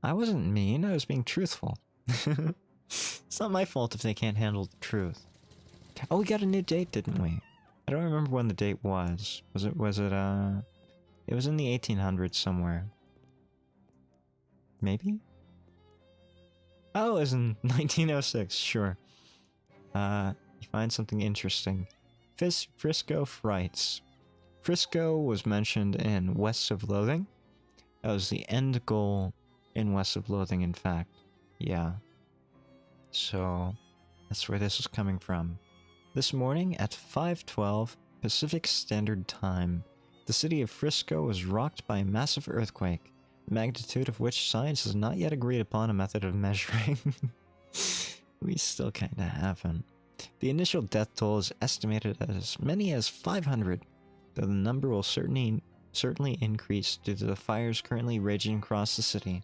I wasn't mean. I was being truthful. It's not my fault if they can't handle the truth. Oh, we got a new date, didn't we? I don't remember when the date was. It was in the 1800s somewhere. Maybe? Oh, it was in 1906, sure. You find something interesting. Frisco Frights. Frisco was mentioned in West of Loathing. That was the end goal in West of Loathing, in fact. Yeah. So, that's where this is coming from. This morning at 5:12 Pacific Standard Time, the city of Frisco was rocked by a massive earthquake, the magnitude of which science has not yet agreed upon a method of measuring. We still kinda haven't. The initial death toll is estimated at as many as 500, though the number will certainly increase due to the fires currently raging across the city.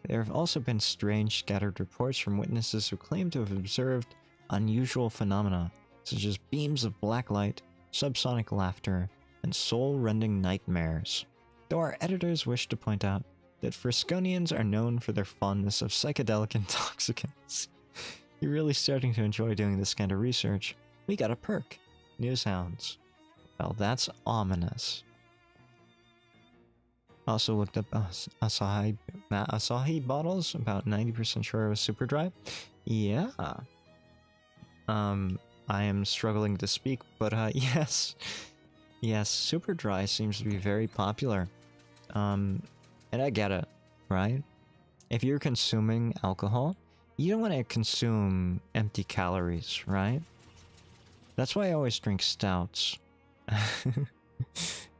There have also been strange scattered reports from witnesses who claim to have observed unusual phenomena, such as beams of black light, subsonic laughter, and soul-rending nightmares. Though our editors wish to point out that Frisconians are known for their fondness of psychedelic intoxicants. You're really starting to enjoy doing this kind of research. We got a perk. News hounds. Well, that's ominous. Also looked up Asahi bottles, about 90% sure it was super dry. Yeah. I am struggling to speak, but yes. Yes, super dry seems to be very popular. And I get it, right? If you're consuming alcohol, you don't want to consume empty calories, right? That's why I always drink stouts.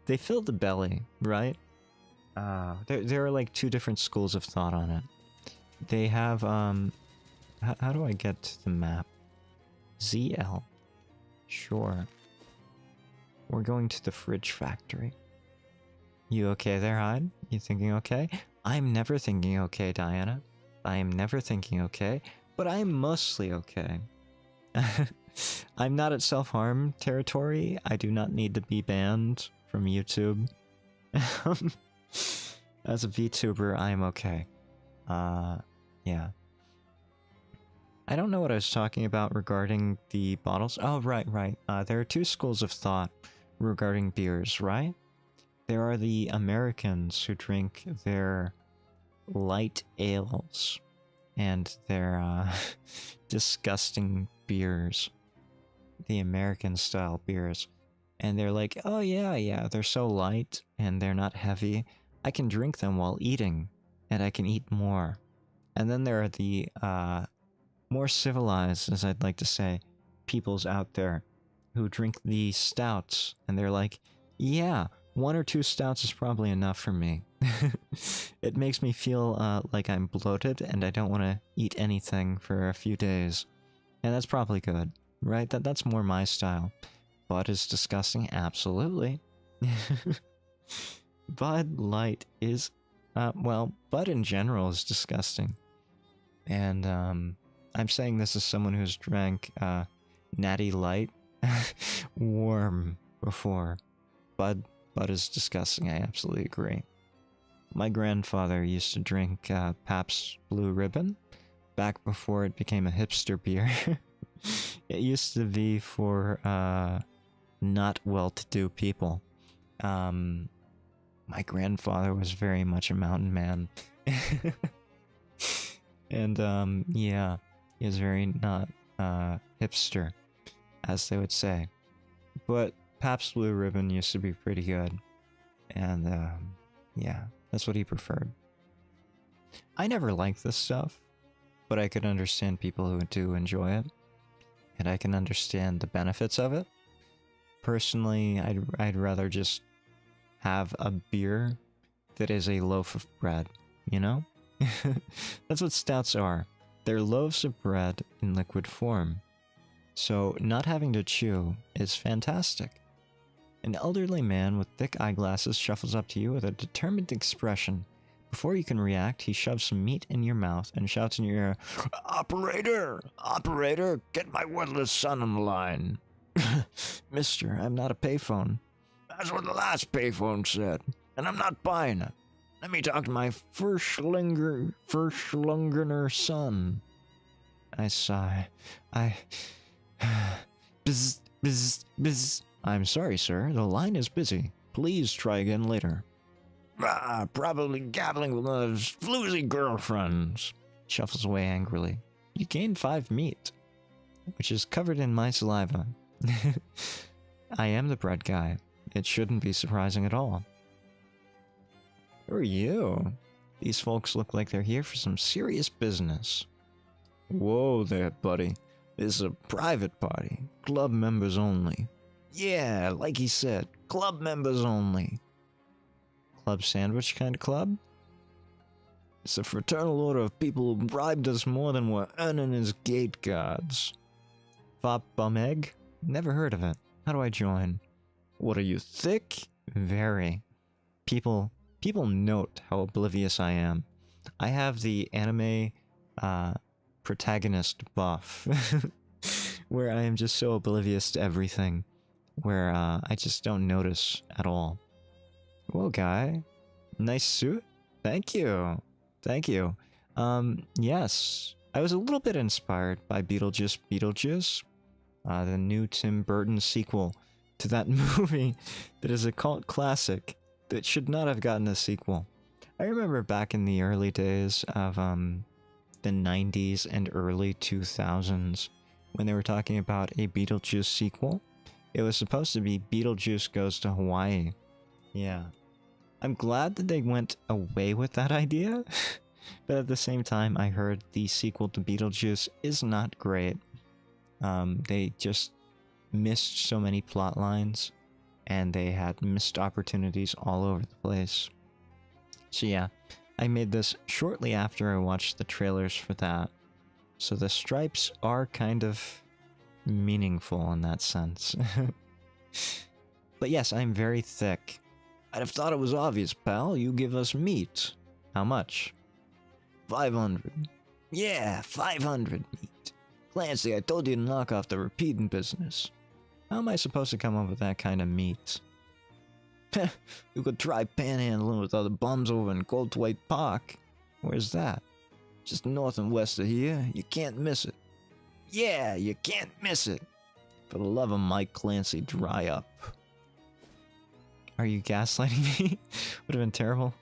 They fill the belly, right? There are like two different schools of thought on it. They have, how do I get to the map? ZL. Sure. We're going to the fridge factory. You okay there, Hyde? You thinking okay? I'm never thinking okay, Diana. I am never thinking okay, but I am mostly okay. I'm not at self-harm territory. I do not need to be banned from YouTube. As a VTuber, I am okay. Yeah. I don't know what I was talking about regarding the bottles. Oh, right. There are two schools of thought regarding beers, right? There are the Americans who drink their light ales and their disgusting beers. The American style beers. And they're like, oh yeah, they're so light and they're not heavy. I can drink them while eating, and I can eat more. And then there are the more civilized, as I'd like to say, peoples out there who drink the stouts, and they're like, yeah, 1 or 2 stouts is probably enough for me. It makes me feel like I'm bloated and I don't want to eat anything for a few days. And that's probably good, right? That's more my style. Bud is disgusting, absolutely. Bud Light is, well, Bud in general is disgusting. And I'm saying this as someone who's drank Natty Light warm before. Bud is disgusting, I absolutely agree. My grandfather used to drink Pabst Blue Ribbon back before it became a hipster beer. It used to be for not well-to-do people. My grandfather was very much a mountain man. And yeah, he was very not hipster, as they would say. But Pabst Blue Ribbon used to be pretty good. And yeah, that's what he preferred. I never liked this stuff, but I could understand people who do enjoy it. and I can understand the benefits of it. Personally, I'd rather just have a beer that is a loaf of bread, you know? That's what stouts are. They're loaves of bread in liquid form. So not having to chew is fantastic. An elderly man with thick eyeglasses shuffles up to you with a determined expression. Before you can react, he shoves some meat in your mouth and shouts in your ear, "Operator! Operator, get my worthless son on the line." "Mister, I'm not a payphone." "That's what the last payphone said, and I'm not buying it. Let me talk to my Verschlungener son." I sigh. Bzz, bzz, bzz. "I'm sorry, sir. The line is busy. Please try again later." Probably gabbling with one of his floozy girlfriends." Shuffles away angrily. You gain 5 meat, which is covered in my saliva. I am the bread guy. It shouldn't be surprising at all. "Who are you? These folks look like they're here for some serious business." "Whoa there, buddy. This is a private party. Club members only." "Yeah, like he said, club members only." "Club sandwich kind of club?" "It's a fraternal order of people who bribed us more than we're earning as gate guards." "Fop bum egg? Never heard of it. How do I join?" "What are you, thick?" "Very. People note how oblivious I am. I have the anime protagonist buff, where I am just so oblivious to everything, where I just don't notice at all." "Well, guy, nice suit. Thank you. Thank you. Yes, I was a little bit inspired by Beetlejuice, the new Tim Burton sequel to that movie that is a cult classic that should not have gotten a sequel. I remember back in the early days of the 90s and early 2000s when they were talking about a Beetlejuice sequel. It was supposed to be Beetlejuice Goes to Hawaii. Yeah. I'm glad that they went away with that idea, but at the same time, I heard the sequel to Beetlejuice is not great. They just missed so many plot lines, and they had missed opportunities all over the place. So yeah, I made this shortly after I watched the trailers for that. So the stripes are kind of meaningful in that sense. But yes, I'm very thick. "I'd have thought it was obvious, pal. You give us meat." "How much?" 500. "Yeah, 500 meat. Clancy, I told you to knock off the repeating business." "How am I supposed to come up with that kind of meat?" "You could try panhandling with other bums over in Goldthwaite Park." "Where's that?" "Just north and west of here. You can't miss it." "Yeah, you can't miss it." "For the love of Mike Clancy, dry up." Are you gaslighting me? Would have been terrible.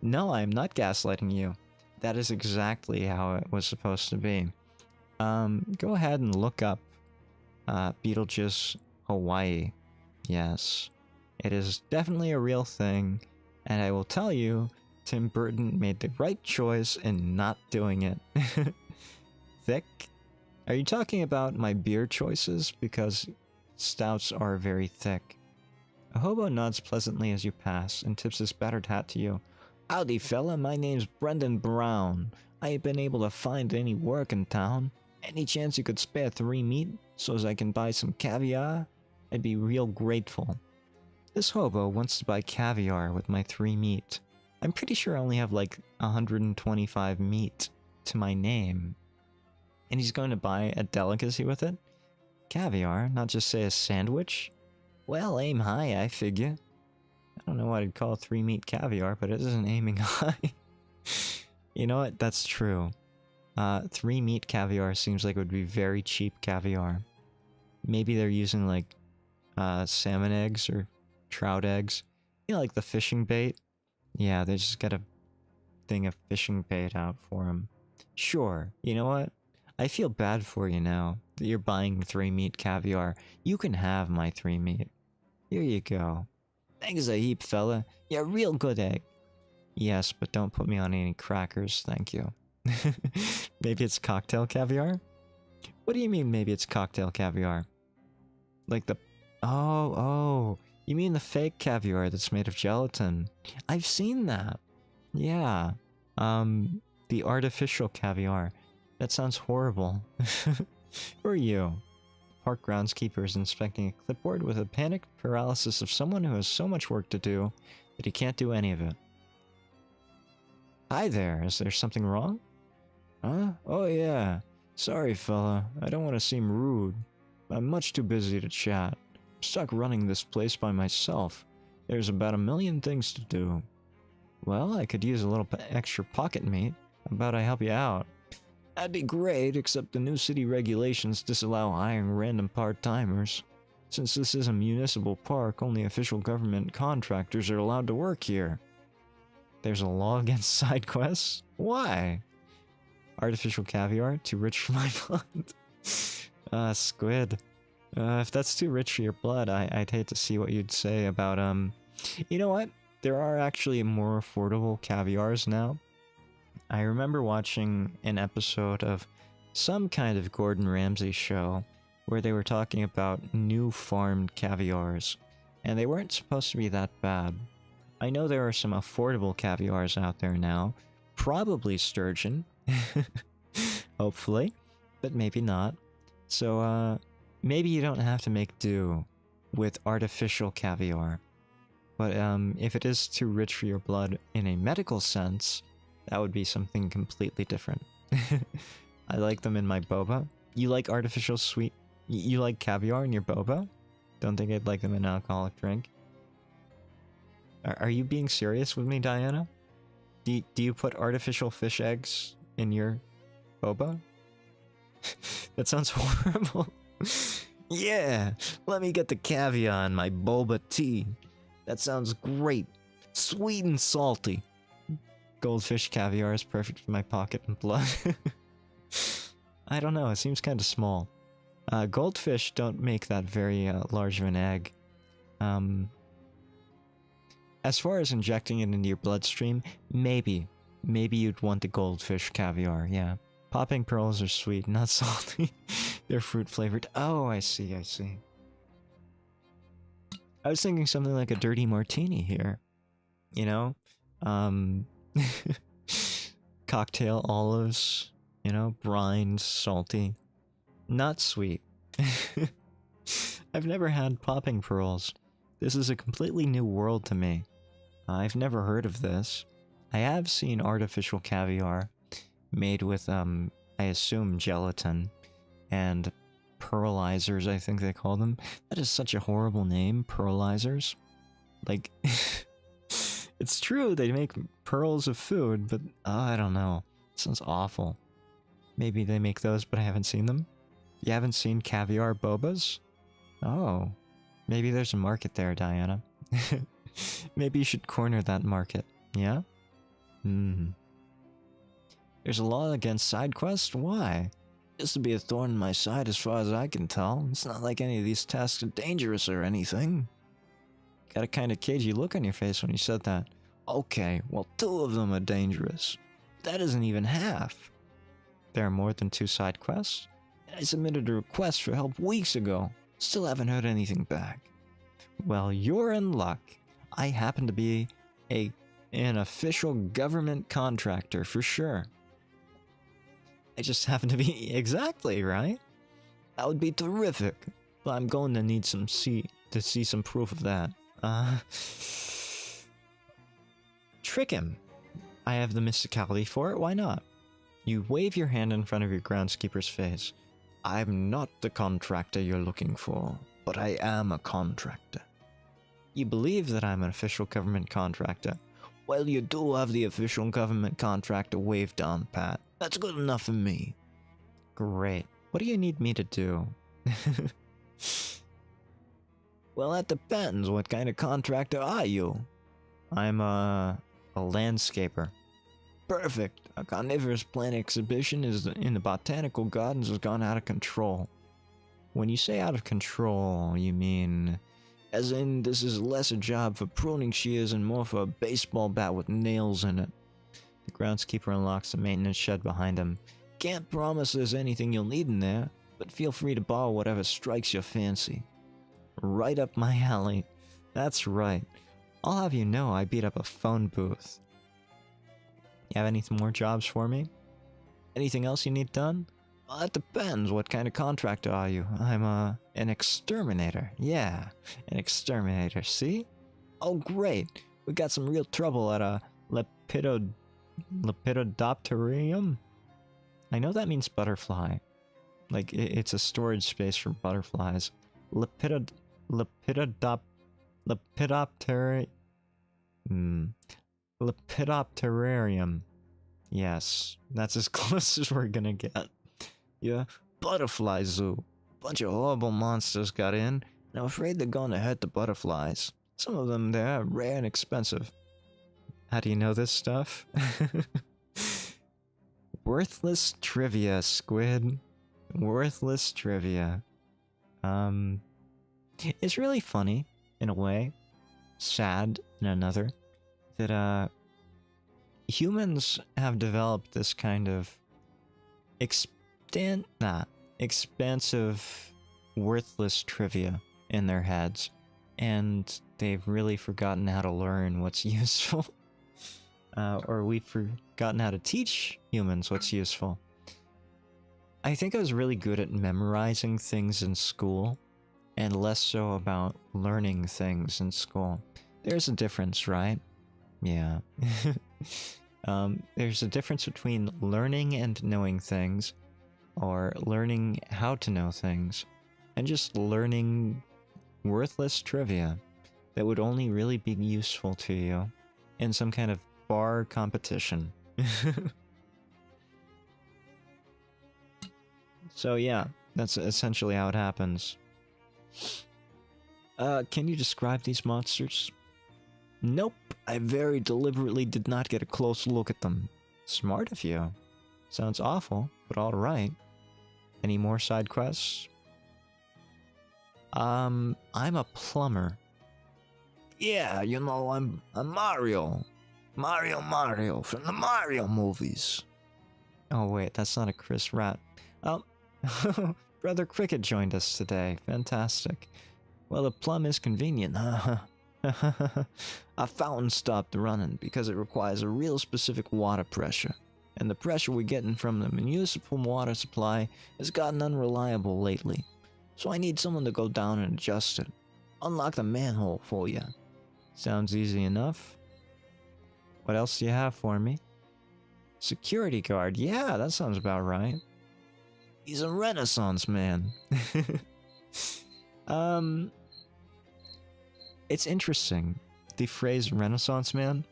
No, I am not gaslighting you. That is exactly how it was supposed to be. Go ahead and look up Beetlejuice Hawaii. Yes, it is definitely a real thing, and I will tell you, Tim Burton made the right choice in not doing it. Thick? Are you talking about my beer choices? Because stouts are very thick. A hobo nods pleasantly as you pass and tips his battered hat to you. "Howdy, fella. My name's Brendan Brown. I ain't been able to find any work in town. Any chance you could spare 3 meat so as I can buy some caviar? I'd be real grateful." This hobo wants to buy caviar with my 3 meat. I'm pretty sure I only have like 125 meat to my name. And he's going to buy a delicacy with it? Caviar, not just say a sandwich? Well, aim high, I figure. I don't know what I'd call 3 meat caviar, but it isn't aiming high. You know what? That's true. 3 meat caviar seems like it would be very cheap caviar. Maybe they're using like salmon eggs or trout eggs. You know, like the fishing bait? Yeah, they just got a thing of fishing bait out for them. Sure, you know what? I feel bad for you now that you're buying 3 meat caviar. You can have my 3 meat. Here you go. Thanks a heap, fella. You're a real good egg. Yes, but don't put me on any crackers, thank you. Maybe it's cocktail caviar? What do you mean maybe it's cocktail caviar? Like the... Oh, you mean the fake caviar that's made of gelatin. I've seen that. Yeah. The artificial caviar. That sounds horrible. Who are you? Park groundskeeper is inspecting a clipboard with a panicked paralysis of someone who has so much work to do that he can't do any of it. Hi there, is there something wrong? Huh? Oh yeah. Sorry fella, I don't want to seem rude. I'm much too busy to chat. I'm stuck running this place by myself. There's about 1,000,000 things to do. Well, I could use a little extra pocket meat. How about I help you out? That'd be great, except the new city regulations disallow hiring random part-timers. Since this is a municipal park, only official government contractors are allowed to work here. There's a law against side quests? Why? Artificial caviar? Too rich for my blood? Squid. If that's too rich for your blood, I'd hate to see what you'd say about, You know what? There are actually more affordable caviars now. I remember watching an episode of some kind of Gordon Ramsay show where they were talking about new farmed caviars, and they weren't supposed to be that bad. I know there are some affordable caviars out there now, probably sturgeon, hopefully, but maybe not. So, maybe you don't have to make do with artificial caviar. But if it is too rich for your blood in a medical sense, that would be something completely different. I like them in my boba. You like artificial sweet... You like caviar in your boba? Don't think I'd like them in an alcoholic drink. Are you being serious with me, Diana? Do you put artificial fish eggs in your boba? That sounds horrible. Yeah, let me get the caviar in my boba tea. That sounds great. Sweet and salty. Goldfish caviar is perfect for my pocket and blood. I don't know, it seems kind of small. Goldfish don't make that very large of an egg. As far as injecting it into your bloodstream, maybe. Maybe you'd want the goldfish caviar, yeah. Popping pearls are sweet, not salty. They're fruit flavored. Oh, I see. I was thinking something like a dirty martini here. You know? Cocktail olives, you know, brine, salty, not sweet. I've never had popping pearls. This is a completely new world to me. I've never heard of this. I have seen artificial caviar made with, I assume gelatin and pearlizers, I think they call them. That is such a horrible name, pearlizers. Like... It's true, they make pearls of food, but I don't know. It sounds awful. Maybe they make those, but I haven't seen them. You haven't seen caviar bobas? Oh. Maybe there's a market there, Diana. Maybe you should corner that market, yeah? There's a law against side quests? Why? This would be a thorn in my side as far as I can tell. It's not like any of these tasks are dangerous or anything. Got a kind of cagey look on your face when you said that. Okay, well 2 of them are dangerous. That isn't even half. There are more than 2 side quests? I submitted a request for help weeks ago. Still haven't heard anything back. Well, you're in luck. I happen to be an official government contractor for sure. I just happen to be... Exactly, right? That would be terrific. But I'm going to need to see some proof of that. Trick him. I have the mysticality for it, why not? You wave your hand in front of your groundskeeper's face. I'm not the contractor you're looking for, but I am a contractor. You believe that I'm an official government contractor. Well, you do have the official government contractor waved down, Pat. That's good enough for me. Great. What do you need me to do? Well, that depends. What kind of contractor are you? I'm a landscaper. Perfect. A carnivorous plant exhibition in the botanical gardens has gone out of control. When you say out of control, you mean... As in, this is less a job for pruning shears and more for a baseball bat with nails in it. The groundskeeper unlocks the maintenance shed behind him. Can't promise there's anything you'll need in there. but feel free to borrow whatever strikes your fancy. Right up my alley. That's right. I'll have you know I beat up a phone booth. You have any more jobs for me? Anything else you need done? Well, that depends. What kind of contractor are you? I'm, an exterminator. Yeah, an exterminator. See? Oh, great. We got some real trouble at a Lepidopterium? I know that means butterfly. Like, it's a storage space for butterflies. Lepidopterarium. Yes, that's as close as we're gonna get. Yeah, butterfly zoo. Bunch of horrible monsters got in, and I'm afraid they're gonna hurt the butterflies. Some of them, they're rare and expensive. How do you know this stuff? Worthless trivia, Squid. Worthless trivia. It's really funny, in a way, sad in another, that, humans have developed this kind of expansive, worthless trivia in their heads, and they've really forgotten how to learn what's useful. Or we've forgotten how to teach humans what's useful. I think I was really good at memorizing things in school, and less so about learning things in school. There's a difference, right? Yeah. There's a difference between learning and knowing things, or learning how to know things, and just learning worthless trivia that would only really be useful to you in some kind of bar competition. So yeah, that's essentially how it happens. Can you describe these monsters? Nope, I very deliberately did not get a close look at them. Smart of you. Sounds awful, but alright. Any more side quests? I'm a plumber. Yeah, you know, I'm Mario. Mario from the Mario movies. Oh wait, that's not a Chris Rat. Oh, Brother Cricket joined us today. Fantastic. Well, the plum is convenient, huh? Our fountain stopped running because it requires a real specific water pressure, and the pressure we're getting from the municipal water supply has gotten unreliable lately. So I need someone to go down and adjust it. Unlock the manhole for you. Sounds easy enough. What else do you have for me? Security guard. Yeah, that sounds about right. He's a Renaissance man. It's interesting, the phrase Renaissance man.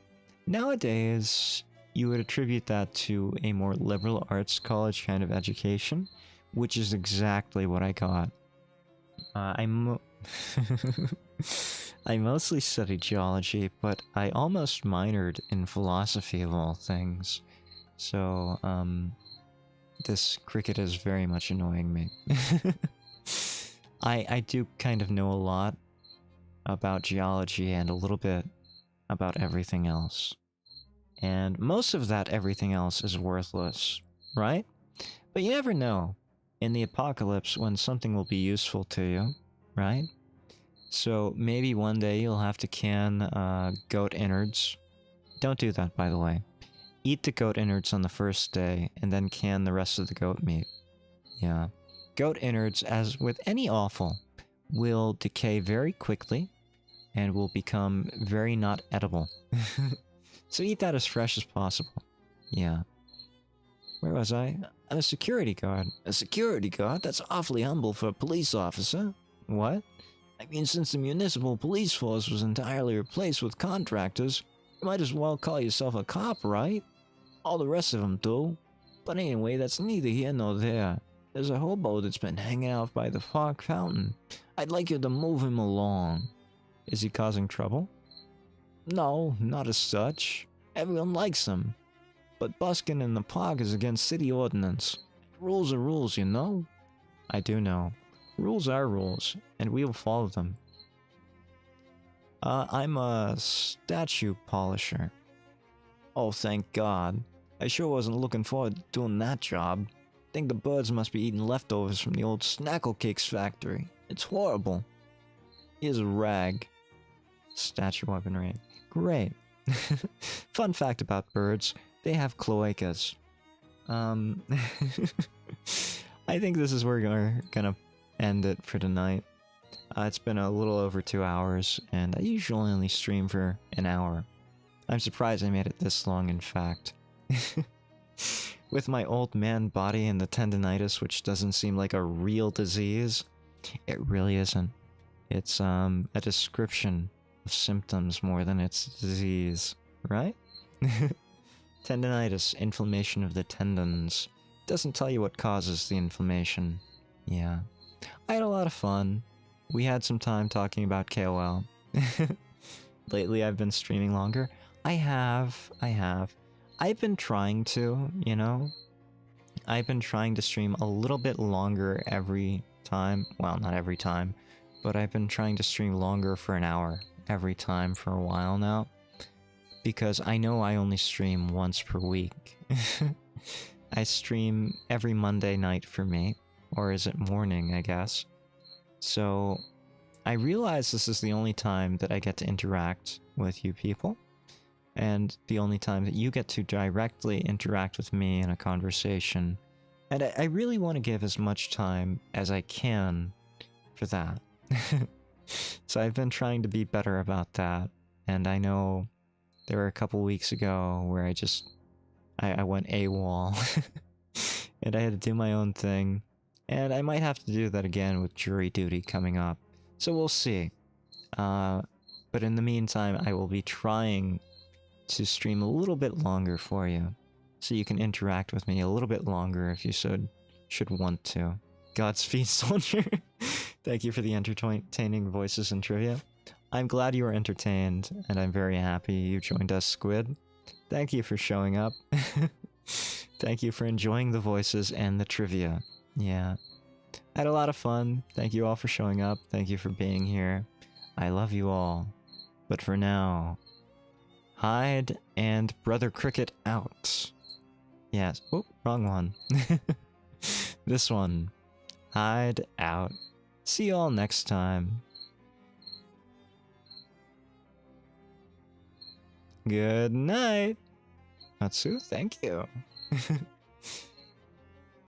Nowadays, you would attribute that to a more liberal arts college kind of education, which is exactly what I got. I mostly studied geology, but I almost minored in philosophy of all things. So, this cricket is very much annoying me. I do kind of know a lot about geology and a little bit about everything else. And most of that everything else is worthless, right? But you never know in the apocalypse when something will be useful to you, right? So maybe one day you'll have to can goat innards. Don't do that, by the way. Eat the goat innards on the first day, and then can the rest of the goat meat. Yeah. Goat innards, as with any offal, will decay very quickly, and will become very not edible. So eat that as fresh as possible. Yeah. Where was I? I'm a security guard. A security guard? That's awfully humble for a police officer. What? I mean, since the municipal police force was entirely replaced with contractors, you might as well call yourself a cop, right? All the rest of them do. But anyway, that's neither here nor there. There's a hobo that's been hanging out by the park fountain. I'd like you to move him along. Is he causing trouble? No, not as such. Everyone likes him. But busking in the park is against city ordinance. Rules are rules, you know? I do know. Rules are rules, and we will follow them. I'm a statue polisher. Oh, thank God. I sure wasn't looking forward to doing that job. Think the birds must be eating leftovers from the old Snackle Cakes factory. It's horrible. Here's a rag. Statue weaponry. Great. Fun fact about birds. They have cloacas. I think this is where we're gonna end it for tonight. It's been a little over 2 hours, and I usually only stream for an hour. I'm surprised I made it this long, in fact. With my old man body and the tendinitis, which doesn't seem like a real disease, it really isn't. It's a description of symptoms more than it's disease, right? Tendinitis, inflammation of the tendons. Doesn't tell you what causes the inflammation. Yeah. I had a lot of fun. We had some time talking about KOL. Lately I've been streaming longer. I have. I've been trying to, you know? I've been trying to stream a little bit longer every time. Well, not every time, but I've been trying to stream longer for an hour every time for a while now. Because I know I only stream once per week. I stream every Monday night for me. Or is it morning, I guess. So, I realize this is the only time that I get to interact with you people. And the only time that you get to directly interact with me in a conversation. And I really want to give as much time as I can for that. So I've been trying to be better about that. And I know there were a couple weeks ago where I went AWOL. And I had to do my own thing. And I might have to do that again with jury duty coming up. So we'll see. But in the meantime, I will be trying to stream a little bit longer for you. So you can interact with me a little bit longer if you should want to. Godspeed, soldier. Thank you for the entertaining voices and trivia. I'm glad you were entertained, and I'm very happy you joined us, Squid. Thank you for showing up. Thank you for enjoying the voices and the trivia. Yeah. I had a lot of fun. Thank you all for showing up. Thank you for being here. I love you all. But for now, Hyde and Brother Cricket out. Yes. Oh, wrong one. This one. Hyde out. See you all next time. Good night. Natsu, thank you.